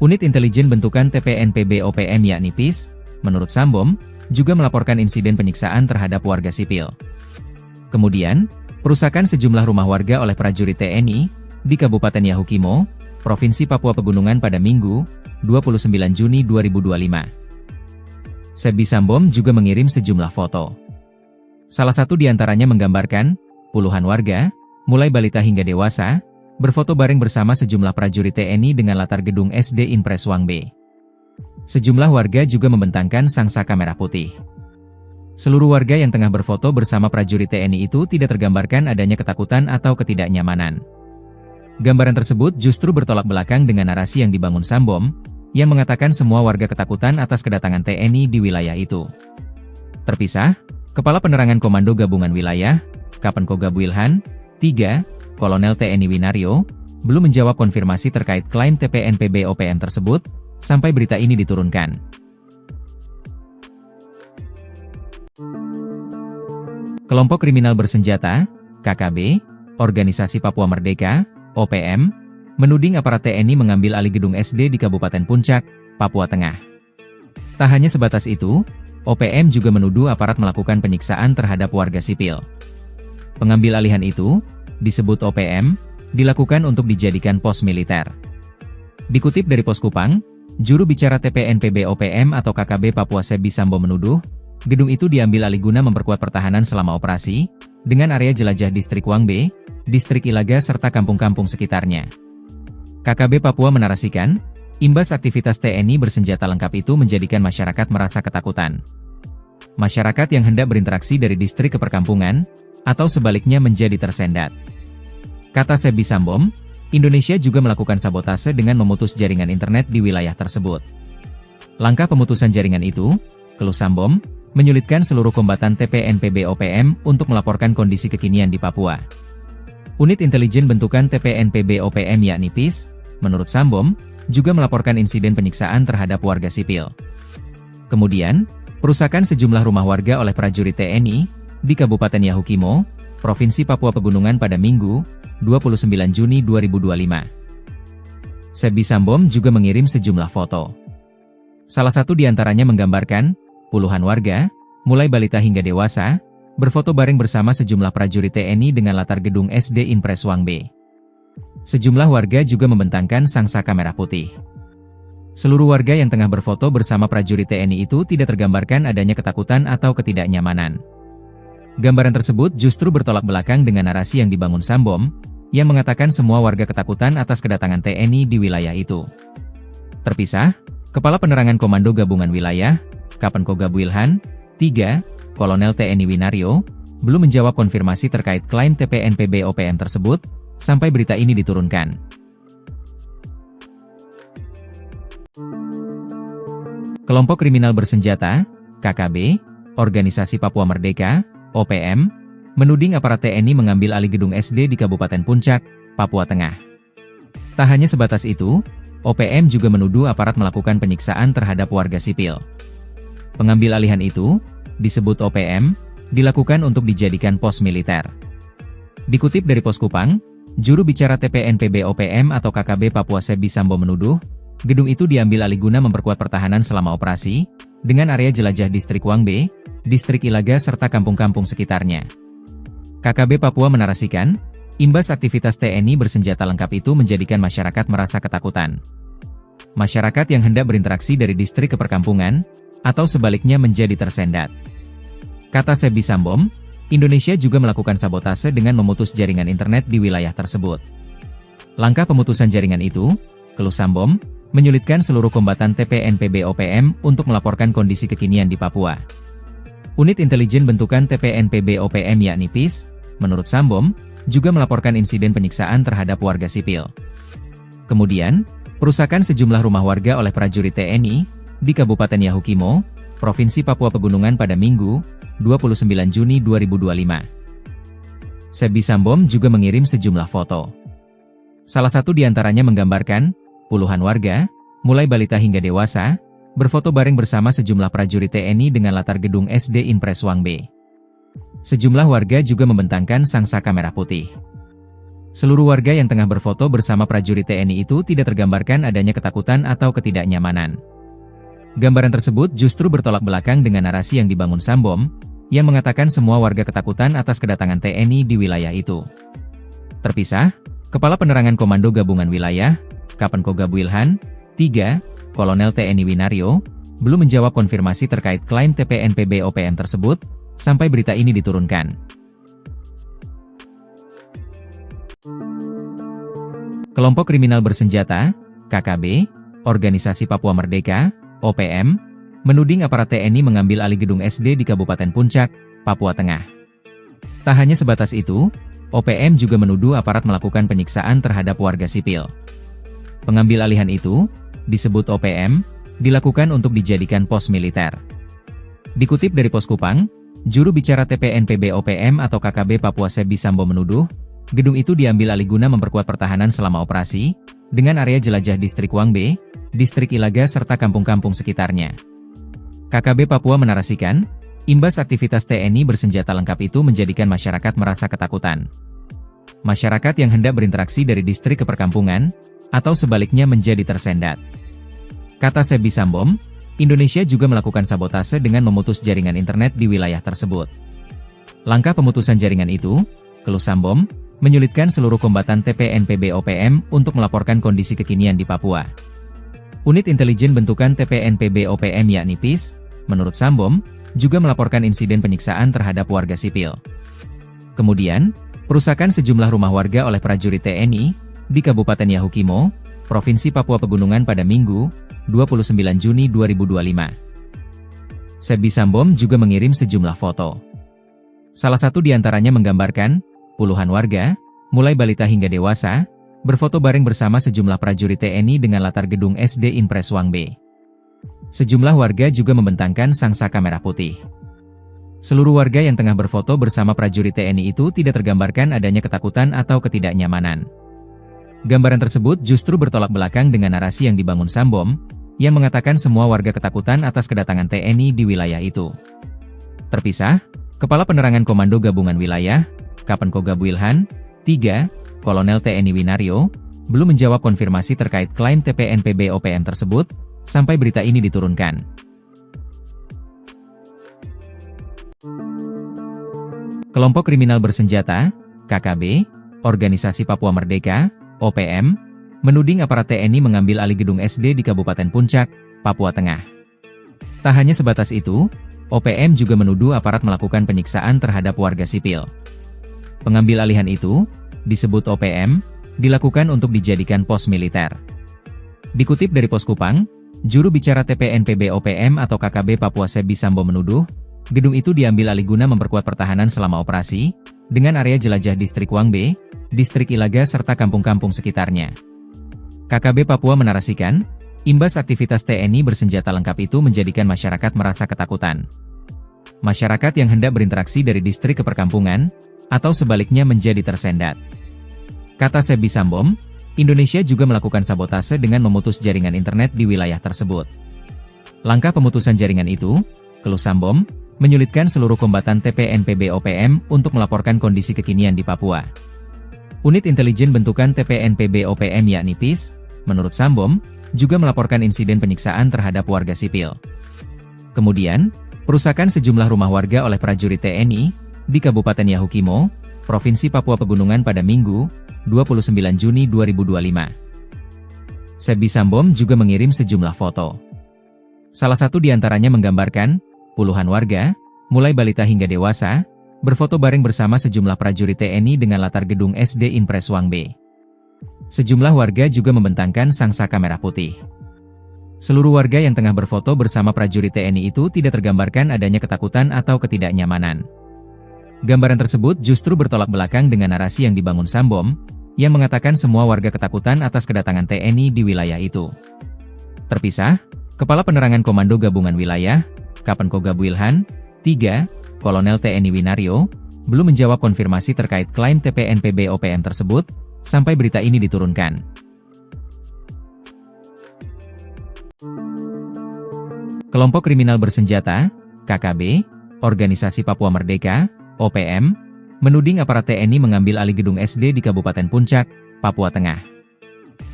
Unit intelijen bentukan TPNPB OPM yakni PIS, menurut Sambom, juga melaporkan insiden penyiksaan terhadap warga sipil. Kemudian, perusakan sejumlah rumah warga oleh prajurit TNI di Kabupaten Yahukimo, Provinsi Papua Pegunungan pada Minggu, 29 Juni 2025. Sebi Sambom juga mengirim sejumlah foto. Salah satu di antaranya menggambarkan, puluhan warga, mulai balita hingga dewasa, berfoto bareng bersama sejumlah prajurit TNI dengan latar gedung SD Impres Wangbe. Sejumlah warga juga membentangkan sangsaka merah putih. Seluruh warga yang tengah berfoto bersama prajurit TNI itu tidak tergambarkan adanya ketakutan atau ketidaknyamanan. Gambaran tersebut justru bertolak belakang dengan narasi yang dibangun Sambom, yang mengatakan semua warga ketakutan atas kedatangan TNI di wilayah itu. Terpisah, Kepala Penerangan Komando Gabungan Wilayah, Kapenkogab Wilhan, 3, Kolonel TNI Winario, belum menjawab konfirmasi terkait klaim TPNPB OPM tersebut, sampai berita ini diturunkan. Kelompok kriminal bersenjata, KKB, Organisasi Papua Merdeka, OPM, menuding aparat TNI mengambil alih gedung SD di Kabupaten Puncak, Papua Tengah. Tak hanya sebatas itu, OPM juga menuduh aparat melakukan penyiksaan terhadap warga sipil. Pengambil alihan itu, disebut OPM, dilakukan untuk dijadikan pos militer. Dikutip dari Pos Kupang, juru bicara TPNPB OPM atau KKB Papua Sebi Sambo menuduh, gedung itu diambil alih guna memperkuat pertahanan selama operasi, dengan area jelajah Distrik Wangbe, Distrik Ilaga serta kampung-kampung sekitarnya. KKB Papua menarasikan, imbas aktivitas TNI bersenjata lengkap itu menjadikan masyarakat merasa ketakutan. Masyarakat yang hendak berinteraksi dari distrik ke perkampungan, atau sebaliknya menjadi tersendat. Kata Sebi Sambom, Indonesia juga melakukan sabotase dengan memutus jaringan internet di wilayah tersebut. Langkah pemutusan jaringan itu, keluh Sambom, menyulitkan seluruh kombatan TPNPB OPM untuk melaporkan kondisi kekinian di Papua. Unit intelijen bentukan TPNPB OPM yakni PIS, menurut Sambom, juga melaporkan insiden penyiksaan terhadap warga sipil. Kemudian, perusakan sejumlah rumah warga oleh prajurit TNI di Kabupaten Yahukimo, Provinsi Papua Pegunungan pada Minggu, 29 Juni 2025. Sebi Sambom juga mengirim sejumlah foto. Salah satu di antaranya menggambarkan puluhan warga, mulai balita hingga dewasa, berfoto bareng bersama sejumlah prajurit TNI dengan latar gedung SD Impres Wang B. Sejumlah warga juga membentangkan sangsaka merah putih. Seluruh warga yang tengah berfoto bersama prajurit TNI itu tidak tergambarkan adanya ketakutan atau ketidaknyamanan. Gambaran tersebut justru bertolak belakang dengan narasi yang dibangun Sambom, yang mengatakan semua warga ketakutan atas kedatangan TNI di wilayah itu. Terpisah, Kepala Penerangan Komando Gabungan Wilayah, Kapenkoga Wilhan, 3, Kolonel TNI Winario, belum menjawab konfirmasi terkait klaim TPNPB OPM tersebut, sampai berita ini diturunkan. Kelompok kriminal bersenjata, KKB, Organisasi Papua Merdeka, OPM, menuding aparat TNI mengambil alih gedung SD di Kabupaten Puncak, Papua Tengah. Tak hanya sebatas itu, OPM juga menuduh aparat melakukan penyiksaan terhadap warga sipil. Pengambil alihan itu, disebut OPM, dilakukan untuk dijadikan pos militer. Dikutip dari Pos Kupang, juru bicara TPNPB OPM atau KKB Papua Sebi Sambo menuduh, gedung itu diambil alih guna memperkuat pertahanan selama operasi, dengan area jelajah Distrik Wang B, Distrik Ilaga serta kampung-kampung sekitarnya. KKB Papua menarasikan, imbas aktivitas TNI bersenjata lengkap itu menjadikan masyarakat merasa ketakutan. Masyarakat yang hendak berinteraksi dari distrik ke perkampungan, atau sebaliknya menjadi tersendat. Kata Sebi Sambom, Indonesia juga melakukan sabotase dengan memutus jaringan internet di wilayah tersebut. Langkah pemutusan jaringan itu, keluh Sambom, menyulitkan seluruh kombatan TPNPB OPM untuk melaporkan kondisi kekinian di Papua. Unit intelijen bentukan TPNPB OPM yakni PIS, menurut Sambom, juga melaporkan insiden penyiksaan terhadap warga sipil. Kemudian, perusakan sejumlah rumah warga oleh prajurit TNI di Kabupaten Yahukimo, Provinsi Papua Pegunungan pada Minggu, 29 Juni 2025. Sebi Sambom juga mengirim sejumlah foto. Salah satu di antaranya menggambarkan puluhan warga, mulai balita hingga dewasa, berfoto bareng bersama sejumlah prajurit TNI dengan latar gedung SD Impres Wang B. Sejumlah warga juga membentangkan sangsaka merah putih. Seluruh warga yang tengah berfoto bersama prajurit TNI itu tidak tergambarkan adanya ketakutan atau ketidaknyamanan. Gambaran tersebut justru bertolak belakang dengan narasi yang dibangun Sambom, yang mengatakan semua warga ketakutan atas kedatangan TNI di wilayah itu. Terpisah, Kepala Penerangan Komando Gabungan Wilayah, Kapenkoga Wilhan, 3, Kolonel TNI Winario, belum menjawab konfirmasi terkait klaim TPNPB OPM tersebut, sampai berita ini diturunkan. Kelompok kriminal bersenjata, KKB, Organisasi Papua Merdeka, OPM, menuding aparat TNI mengambil alih gedung SD di Kabupaten Puncak, Papua Tengah. Tak hanya sebatas itu, OPM juga menuduh aparat melakukan penyiksaan terhadap warga sipil. Pengambil alihan itu, disebut OPM, dilakukan untuk dijadikan pos militer. Dikutip dari Pos Kupang, juru bicara TPNPB OPM atau KKB Papua Sebi Sambo menuduh, gedung itu diambil alih guna memperkuat pertahanan selama operasi, dengan area jelajah Distrik Wang B, Distrik Ilaga serta kampung-kampung sekitarnya. KKB Papua menarasikan, imbas aktivitas TNI bersenjata lengkap itu menjadikan masyarakat merasa ketakutan. Masyarakat yang hendak berinteraksi dari distrik ke perkampungan, atau sebaliknya menjadi tersendat. Kata Sebi Sambom, Indonesia juga melakukan sabotase dengan memutus jaringan internet di wilayah tersebut. Langkah pemutusan jaringan itu, keluh Sambom, menyulitkan seluruh kombatan TPNPB OPM untuk melaporkan kondisi kekinian di Papua. Unit intelijen bentukan TPNPB OPM yakni PIS, menurut Sambom, juga melaporkan insiden penyiksaan terhadap warga sipil. Kemudian, perusakan sejumlah rumah warga oleh prajurit TNI di Kabupaten Yahukimo, Provinsi Papua Pegunungan pada Minggu, 29 Juni 2025. Sebi Sambom juga mengirim sejumlah foto. Salah satu di antaranya menggambarkan puluhan warga, mulai balita hingga dewasa, berfoto bareng bersama sejumlah prajurit TNI dengan latar gedung SD Impres Wang B. Sejumlah warga juga membentangkan sangsaka merah putih. Seluruh warga yang tengah berfoto bersama prajurit TNI itu tidak tergambarkan adanya ketakutan atau ketidaknyamanan. Gambaran tersebut justru bertolak belakang dengan narasi yang dibangun Sambom, yang mengatakan semua warga ketakutan atas kedatangan TNI di wilayah itu. Terpisah, Kepala Penerangan Komando Gabungan Wilayah, Kapenkogab Wilhan, 3, Kolonel TNI Winario, belum menjawab konfirmasi terkait klaim TPNPB OPM tersebut, sampai berita ini diturunkan. Kelompok kriminal bersenjata, KKB, Organisasi Papua Merdeka, OPM, menuding aparat TNI mengambil alih gedung SD di Kabupaten Puncak, Papua Tengah. Tak hanya sebatas itu, OPM juga menuduh aparat melakukan penyiksaan terhadap warga sipil. Pengambil alihan itu, disebut OPM, dilakukan untuk dijadikan pos militer. Dikutip dari Pos Kupang, juru bicara TPNPB OPM atau KKB Papua Sebi Sambo menuduh, gedung itu diambil alih guna memperkuat pertahanan selama operasi, dengan area jelajah Distrik Wangbe, Distrik Ilaga serta kampung-kampung sekitarnya. KKB Papua menarasikan, imbas aktivitas TNI bersenjata lengkap itu menjadikan masyarakat merasa ketakutan. Masyarakat yang hendak berinteraksi dari distrik ke perkampungan, atau sebaliknya menjadi tersendat. Kata Sebi Sambom, Indonesia juga melakukan sabotase dengan memutus jaringan internet di wilayah tersebut. Langkah pemutusan jaringan itu, keluh Sambom, menyulitkan seluruh kombatan TPNPB OPM untuk melaporkan kondisi kekinian di Papua. Unit intelijen bentukan TPNPB OPM yakni PIS, menurut Sambom, juga melaporkan insiden penyiksaan terhadap warga sipil. Kemudian, perusakan sejumlah rumah warga oleh prajurit TNI di Kabupaten Yahukimo, Provinsi Papua Pegunungan pada Minggu, 29 Juni 2025. Sebi Sambom juga mengirim sejumlah foto. Salah satu di antaranya menggambarkan puluhan warga, mulai balita hingga dewasa, berfoto bareng bersama sejumlah prajurit TNI dengan latar gedung SD Impres Wangbe. Sejumlah warga juga membentangkan sangsaka merah putih. Seluruh warga yang tengah berfoto bersama prajurit TNI itu tidak tergambarkan adanya ketakutan atau ketidaknyamanan. Gambaran tersebut justru bertolak belakang dengan narasi yang dibangun Sambom, yang mengatakan semua warga ketakutan atas kedatangan TNI di wilayah itu. Terpisah, Kepala Penerangan Komando Gabungan Wilayah, Kapenkogab Wilhan, 3, Kolonel TNI Winario, belum menjawab konfirmasi terkait klaim TPNPB OPM tersebut, sampai berita ini diturunkan. Kelompok kriminal bersenjata, KKB, Organisasi Papua Merdeka, OPM, menuding aparat TNI mengambil alih gedung SD di Kabupaten Puncak, Papua Tengah.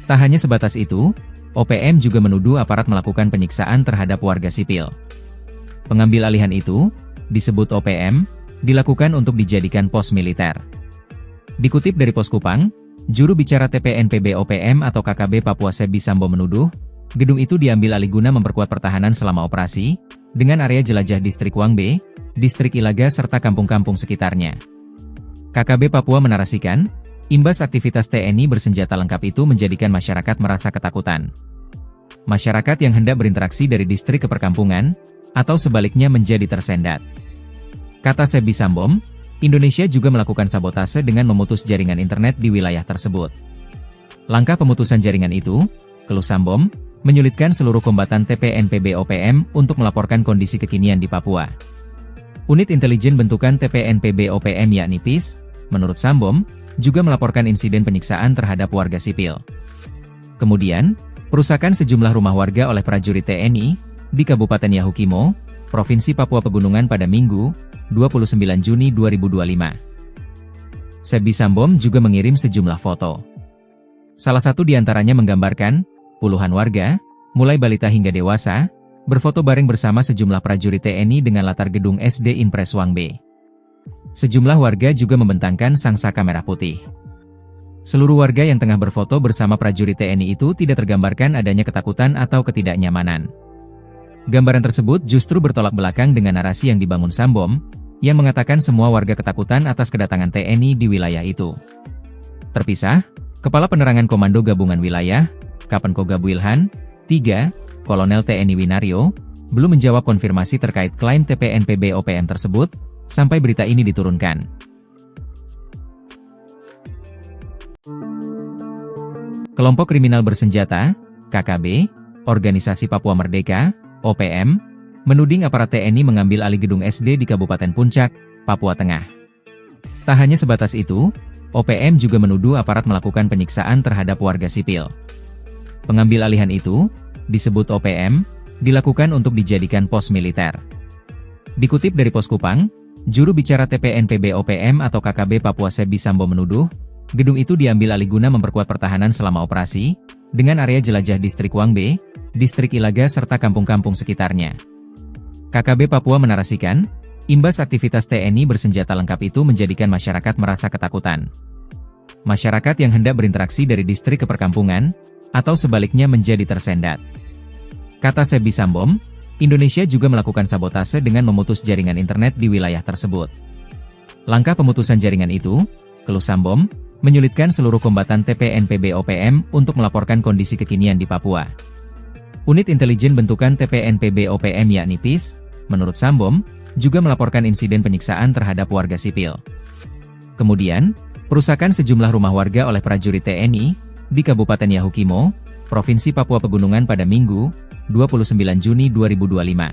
Tak hanya sebatas itu, OPM juga menuduh aparat melakukan penyiksaan terhadap warga sipil. Pengambil alihan itu, disebut OPM, dilakukan untuk dijadikan pos militer. Dikutip dari Pos Kupang, juru bicara TPNPB OPM atau KKB Papua Sebi Sambo menuduh, gedung itu diambil alih guna memperkuat pertahanan selama operasi, dengan area jelajah Distrik Wangbe, Distrik Ilaga serta kampung-kampung sekitarnya. KKB Papua menarasikan, imbas aktivitas TNI bersenjata lengkap itu menjadikan masyarakat merasa ketakutan. Masyarakat yang hendak berinteraksi dari distrik ke perkampungan, atau sebaliknya menjadi tersendat. Kata Sebi Sambom, Indonesia juga melakukan sabotase dengan memutus jaringan internet di wilayah tersebut. Langkah pemutusan jaringan itu, keluh Sambom, menyulitkan seluruh kombatan TPNPB OPM untuk melaporkan kondisi kekinian di Papua. Unit intelijen bentukan TPNPB OPM yakni PIS, menurut Sambom, juga melaporkan insiden penyiksaan terhadap warga sipil. Kemudian, perusakan sejumlah rumah warga oleh prajurit TNI di Kabupaten Yahukimo, Provinsi Papua Pegunungan pada Minggu, 29 Juni 2025. Sebi Sambom juga mengirim sejumlah foto. Salah satu di antaranya menggambarkan puluhan warga, mulai balita hingga dewasa, berfoto bareng bersama sejumlah prajurit TNI dengan latar gedung SD Impres Wangbe. Sejumlah warga juga membentangkan sangsaka merah putih. Seluruh warga yang tengah berfoto bersama prajurit TNI itu tidak tergambarkan adanya ketakutan atau ketidaknyamanan. Gambaran tersebut justru bertolak belakang dengan narasi yang dibangun Sambom, yang mengatakan semua warga ketakutan atas kedatangan TNI di wilayah itu. Terpisah, Kepala Penerangan Komando Gabungan Wilayah, Kapenkogab Wilhan, 3, Kolonel TNI Winario, belum menjawab konfirmasi terkait klaim TPNPB OPM tersebut, sampai berita ini diturunkan. Kelompok kriminal bersenjata, KKB, Organisasi Papua Merdeka, OPM, menuding aparat TNI mengambil alih gedung SD di Kabupaten Puncak, Papua Tengah. Tak hanya sebatas itu, OPM juga menuduh aparat melakukan penyiksaan terhadap warga sipil. Pengambil alihan itu, disebut OPM, dilakukan untuk dijadikan pos militer. Dikutip dari Pos Kupang, juru bicara TPNPB OPM atau KKB Papua Sebi Sambo menuduh, gedung itu diambil alih guna memperkuat pertahanan selama operasi, dengan area jelajah Distrik Wangbe, Distrik Ilaga serta kampung-kampung sekitarnya. KKB Papua menarasikan, imbas aktivitas TNI bersenjata lengkap itu menjadikan masyarakat merasa ketakutan. Masyarakat yang hendak berinteraksi dari distrik ke perkampungan, atau sebaliknya menjadi tersendat. Kata Sebi Sambom, Indonesia juga melakukan sabotase dengan memutus jaringan internet di wilayah tersebut. Langkah pemutusan jaringan itu, keluh Sambom, menyulitkan seluruh kombatan TPNPB OPM untuk melaporkan kondisi kekinian di Papua. Unit intelijen bentukan TPNPB OPM yakni PIS, menurut Sambom, juga melaporkan insiden penyiksaan terhadap warga sipil. Kemudian, perusakan sejumlah rumah warga oleh prajurit TNI di Kabupaten Yahukimo, Provinsi Papua Pegunungan pada Minggu, 29 Juni 2025.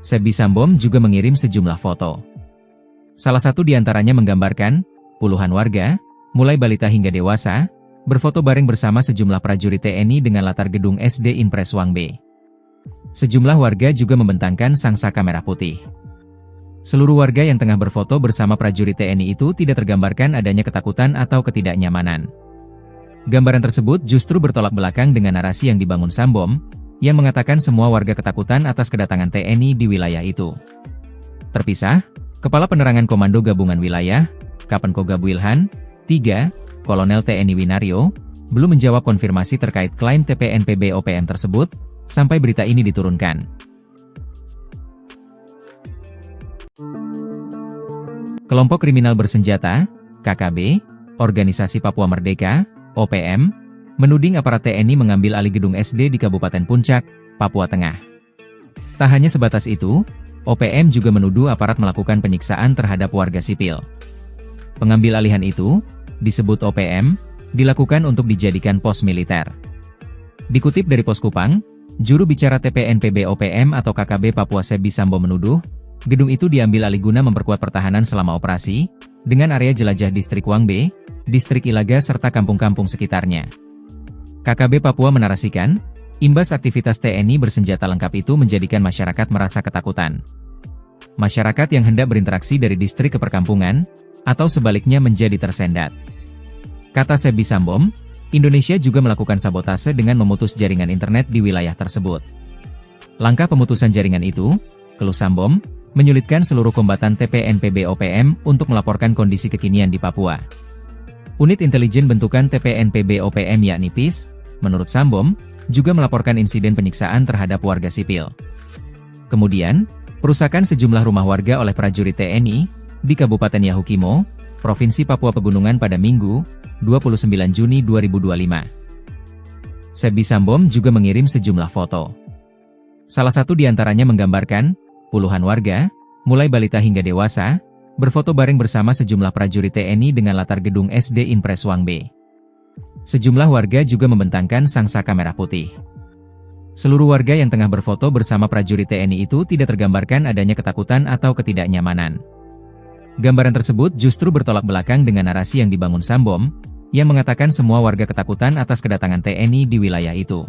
Sebi Sambom juga mengirim sejumlah foto. Salah satu di antaranya menggambarkan puluhan warga, mulai balita hingga dewasa, berfoto bareng bersama sejumlah prajurit TNI dengan latar gedung SD Impres Wangbe. Sejumlah warga juga membentangkan sangsaka merah putih. Seluruh warga yang tengah berfoto bersama prajurit TNI itu tidak tergambarkan adanya ketakutan atau ketidaknyamanan. Gambaran tersebut justru bertolak belakang dengan narasi yang dibangun Sambom, yang mengatakan semua warga ketakutan atas kedatangan TNI di wilayah itu. Terpisah, Kepala Penerangan Komando Gabungan Wilayah, Kapenkogabu Ilhan, 3, Kolonel TNI Winario, belum menjawab konfirmasi terkait klaim TPNPB OPM tersebut, sampai berita ini diturunkan. Kelompok kriminal bersenjata, KKB, Organisasi Papua Merdeka, OPM, menuding aparat TNI mengambil alih gedung SD di Kabupaten Puncak, Papua Tengah. Tak hanya sebatas itu, OPM juga menuduh aparat melakukan penyiksaan terhadap warga sipil. Pengambil alihan itu, disebut OPM, dilakukan untuk dijadikan pos militer. Dikutip dari Pos Kupang, juru bicara TPNPB OPM atau KKB Papua Sebi Sambo menuduh, gedung itu diambil alih guna memperkuat pertahanan selama operasi, dengan area jelajah Distrik Wangbe, Distrik Ilaga serta kampung-kampung sekitarnya. KKB Papua menarasikan, imbas aktivitas TNI bersenjata lengkap itu menjadikan masyarakat merasa ketakutan. Masyarakat yang hendak berinteraksi dari distrik ke perkampungan, atau sebaliknya menjadi tersendat. Kata Sebi Sambom, Indonesia juga melakukan sabotase dengan memutus jaringan internet di wilayah tersebut. Langkah pemutusan jaringan itu, keluh Sambom, menyulitkan seluruh kombatan TPNPB OPM untuk melaporkan kondisi kekinian di Papua. Unit intelijen bentukan TPNPB OPM yakni PIS, menurut Sambom, juga melaporkan insiden penyiksaan terhadap warga sipil. Kemudian, perusakan sejumlah rumah warga oleh prajurit TNI di Kabupaten Yahukimo, Provinsi Papua Pegunungan pada Minggu, 29 Juni 2025. Sebi Sambom juga mengirim sejumlah foto. Salah satu di antaranya menggambarkan puluhan warga, mulai balita hingga dewasa, berfoto bareng bersama sejumlah prajurit TNI dengan latar gedung SD Impres Wangbe. Sejumlah warga juga membentangkan sangsaka merah putih. Seluruh warga yang tengah berfoto bersama prajurit TNI itu tidak tergambarkan adanya ketakutan atau ketidaknyamanan. Gambaran tersebut justru bertolak belakang dengan narasi yang dibangun Sambom, yang mengatakan semua warga ketakutan atas kedatangan TNI di wilayah itu.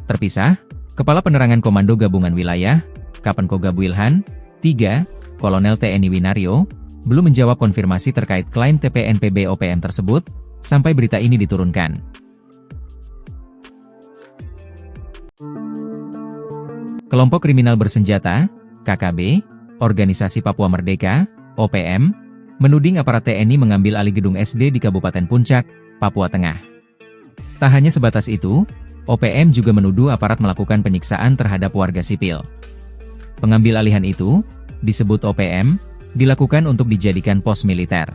Terpisah, Kepala Penerangan Komando Gabungan Wilayah, Kapenkogabu Ilhan, 3, Kolonel TNI Winario, belum menjawab konfirmasi terkait klaim TPNPB OPM tersebut, sampai berita ini diturunkan. Kelompok kriminal bersenjata, KKB, Organisasi Papua Merdeka, OPM, menuding aparat TNI mengambil alih gedung SD di Kabupaten Puncak, Papua Tengah. Tak hanya sebatas itu, OPM juga menuduh aparat melakukan penyiksaan terhadap warga sipil. Pengambil alihan itu, disebut OPM, dilakukan untuk dijadikan pos militer.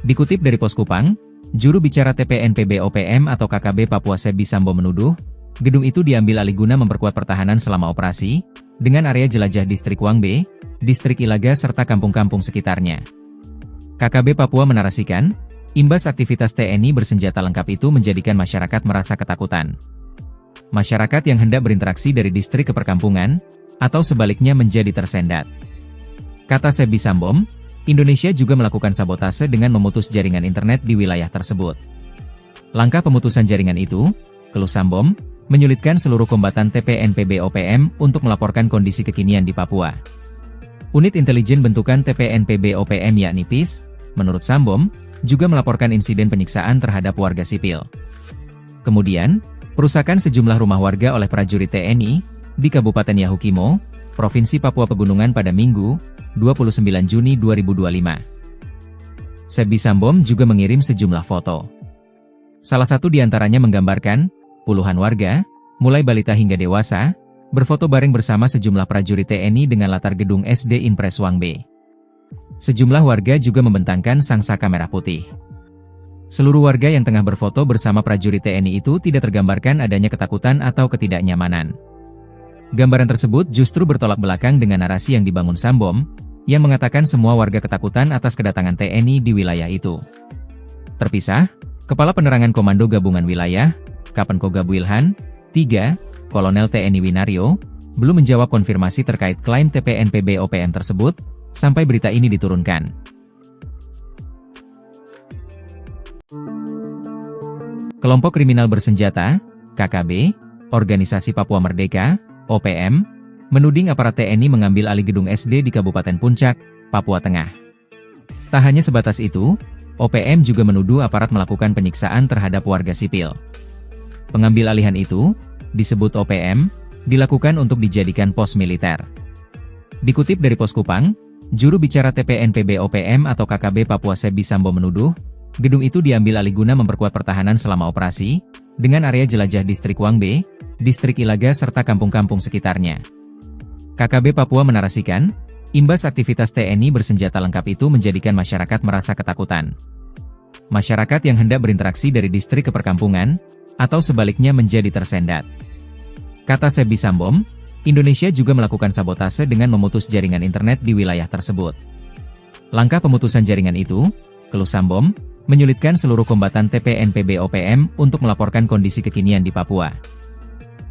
Dikutip dari Pos Kupang, juru bicara TPNPB OPM atau KKB Papua Sebi Sambo menuduh, gedung itu diambil alih guna memperkuat pertahanan selama operasi, dengan area jelajah Distrik Wangbe, Distrik Ilaga serta kampung-kampung sekitarnya. KKB Papua menarasikan, imbas aktivitas TNI bersenjata lengkap itu menjadikan masyarakat merasa ketakutan. Masyarakat yang hendak berinteraksi dari distrik ke perkampungan, atau sebaliknya menjadi tersendat. Kata Sebi Sambom, Indonesia juga melakukan sabotase dengan memutus jaringan internet di wilayah tersebut. Langkah pemutusan jaringan itu, keluh Sambom, menyulitkan seluruh kombatan TPNPB OPM untuk melaporkan kondisi kekinian di Papua. Unit intelijen bentukan TPNPB OPM yakni PIS, menurut Sambom, juga melaporkan insiden penyiksaan terhadap warga sipil. Kemudian, perusakan sejumlah rumah warga oleh prajurit TNI di Kabupaten Yahukimo, Provinsi Papua Pegunungan pada Minggu, 29 Juni 2025. Sebi Sambom juga mengirim sejumlah foto. Salah satu di antaranya menggambarkan puluhan warga, mulai balita hingga dewasa, berfoto bareng bersama sejumlah prajurit TNI dengan latar gedung SD Impres Wangbe. Sejumlah warga juga membentangkan sangsaka merah putih. Seluruh warga yang tengah berfoto bersama prajurit TNI itu tidak tergambarkan adanya ketakutan atau ketidaknyamanan. Gambaran tersebut justru bertolak belakang dengan narasi yang dibangun Sambom, yang mengatakan semua warga ketakutan atas kedatangan TNI di wilayah itu. Terpisah, Kepala Penerangan Komando Gabungan Wilayah, Kapen Kogab Wilhan, 3, Kolonel TNI Winario, belum menjawab konfirmasi terkait klaim TPNPB OPM tersebut, sampai berita ini diturunkan. Kelompok kriminal bersenjata, KKB, Organisasi Papua Merdeka, OPM, menuding aparat TNI mengambil alih gedung SD di Kabupaten Puncak, Papua Tengah. Tak hanya sebatas itu, OPM juga menuduh aparat melakukan penyiksaan terhadap warga sipil. Pengambil alihan itu, disebut OPM, dilakukan untuk dijadikan pos militer. Dikutip dari Pos Kupang, juru bicara TPNPB OPM atau KKB Papua Sebi Sambom menuduh, gedung itu diambil alih guna memperkuat pertahanan selama operasi, dengan area jelajah distrik Wangbe, distrik Ilaga serta kampung-kampung sekitarnya. KKB Papua menarasikan, imbas aktivitas TNI bersenjata lengkap itu menjadikan masyarakat merasa ketakutan. Masyarakat yang hendak berinteraksi dari distrik ke perkampungan, atau sebaliknya menjadi tersendat. Kata Sebi Sambom, Indonesia juga melakukan sabotase dengan memutus jaringan internet di wilayah tersebut. Langkah pemutusan jaringan itu, keluh Sambom, menyulitkan seluruh kombatan TPNPB OPM untuk melaporkan kondisi kekinian di Papua.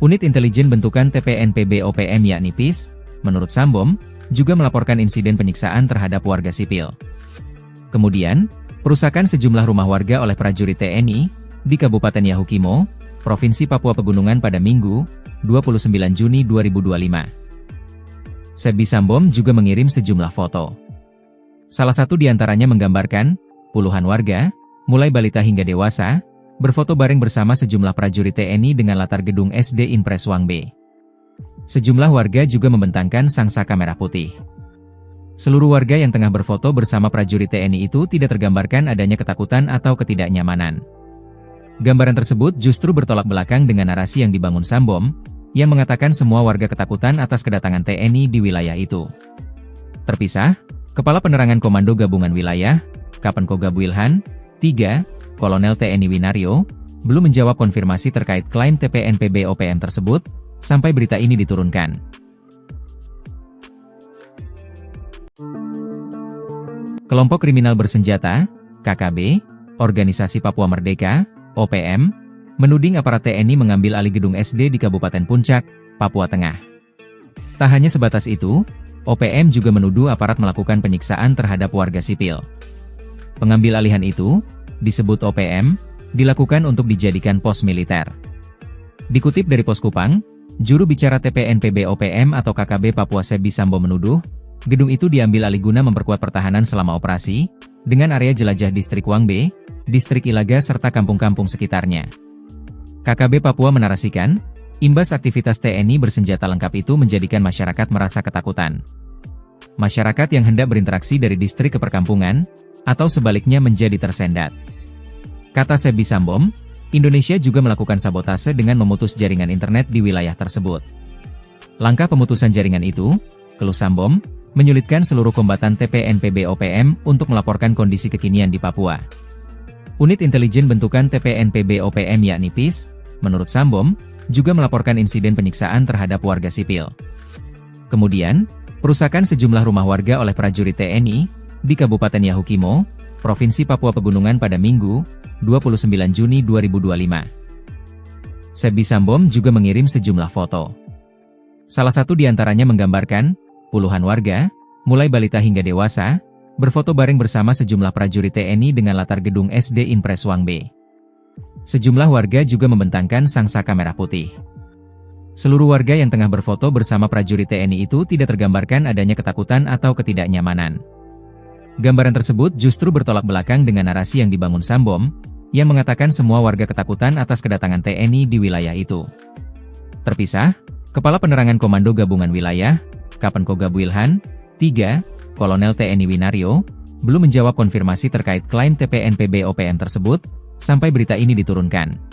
Unit intelijen bentukan TPNPB OPM yakni PIS, menurut Sambom, juga melaporkan insiden penyiksaan terhadap warga sipil. Kemudian, perusakan sejumlah rumah warga oleh prajurit TNI di Kabupaten Yahukimo, Provinsi Papua Pegunungan pada Minggu, 29 Juni 2025. Sebi Sambom juga mengirim sejumlah foto. Salah satu di antaranya menggambarkan puluhan warga, mulai balita hingga dewasa, berfoto bareng bersama sejumlah prajurit TNI dengan latar gedung SD Impres Wangbe. Sejumlah warga juga membentangkan sangsaka merah putih. Seluruh warga yang tengah berfoto bersama prajurit TNI itu tidak tergambarkan adanya ketakutan atau ketidaknyamanan. Gambaran tersebut justru bertolak belakang dengan narasi yang dibangun Sambom, yang mengatakan semua warga ketakutan atas kedatangan TNI di wilayah itu. Terpisah, Kepala Penerangan Komando Gabungan Wilayah, Kapen Kogab Wilhan, 3, Kolonel TNI Winario, belum menjawab konfirmasi terkait klaim TPNPB OPM tersebut, sampai berita ini diturunkan. Kelompok kriminal bersenjata, KKB, Organisasi Papua Merdeka, OPM, menuding aparat TNI mengambil alih gedung SD di Kabupaten Puncak, Papua Tengah. Tak hanya sebatas itu, OPM juga menuduh aparat melakukan penyiksaan terhadap warga sipil. Pengambil alihan itu, disebut OPM, dilakukan untuk dijadikan pos militer. Dikutip dari Pos Kupang, juru bicara TPNPB OPM atau KKB Papua Sebi Sambom menuduh, gedung itu diambil alih guna memperkuat pertahanan selama operasi, dengan area jelajah distrik Wangbe, distrik Ilaga serta kampung-kampung sekitarnya. KKB Papua menarasikan, imbas aktivitas TNI bersenjata lengkap itu menjadikan masyarakat merasa ketakutan. Masyarakat yang hendak berinteraksi dari distrik ke perkampungan, atau sebaliknya menjadi tersendat. Kata Sebi Sambom, Indonesia juga melakukan sabotase dengan memutus jaringan internet di wilayah tersebut. Langkah pemutusan jaringan itu, keluh Sambom, menyulitkan seluruh kombatan TPNPB OPM untuk melaporkan kondisi kekinian di Papua. Unit intelijen bentukan TPNPB OPM yakni PIS, menurut Sambom, juga melaporkan insiden penyiksaan terhadap warga sipil. Kemudian, perusakan sejumlah rumah warga oleh prajurit TNI di Kabupaten Yahukimo, Provinsi Papua Pegunungan pada Minggu, 29 Juni 2025. Sebi Sambom juga mengirim sejumlah foto. Salah satu di antaranya menggambarkan puluhan warga, mulai balita hingga dewasa, berfoto bareng bersama sejumlah prajurit TNI dengan latar gedung SD Impres Wang B. Sejumlah warga juga membentangkan sang saka merah putih. Seluruh warga yang tengah berfoto bersama prajurit TNI itu tidak tergambarkan adanya ketakutan atau ketidaknyamanan. Gambaran tersebut justru bertolak belakang dengan narasi yang dibangun Sambom, yang mengatakan semua warga ketakutan atas kedatangan TNI di wilayah itu. Terpisah, Kepala Penerangan Komando Gabungan Wilayah, Kapenkogab Wilhan, 3, Kolonel TNI Winario, belum menjawab konfirmasi terkait klaim TPNPB OPM tersebut, sampai berita ini diturunkan.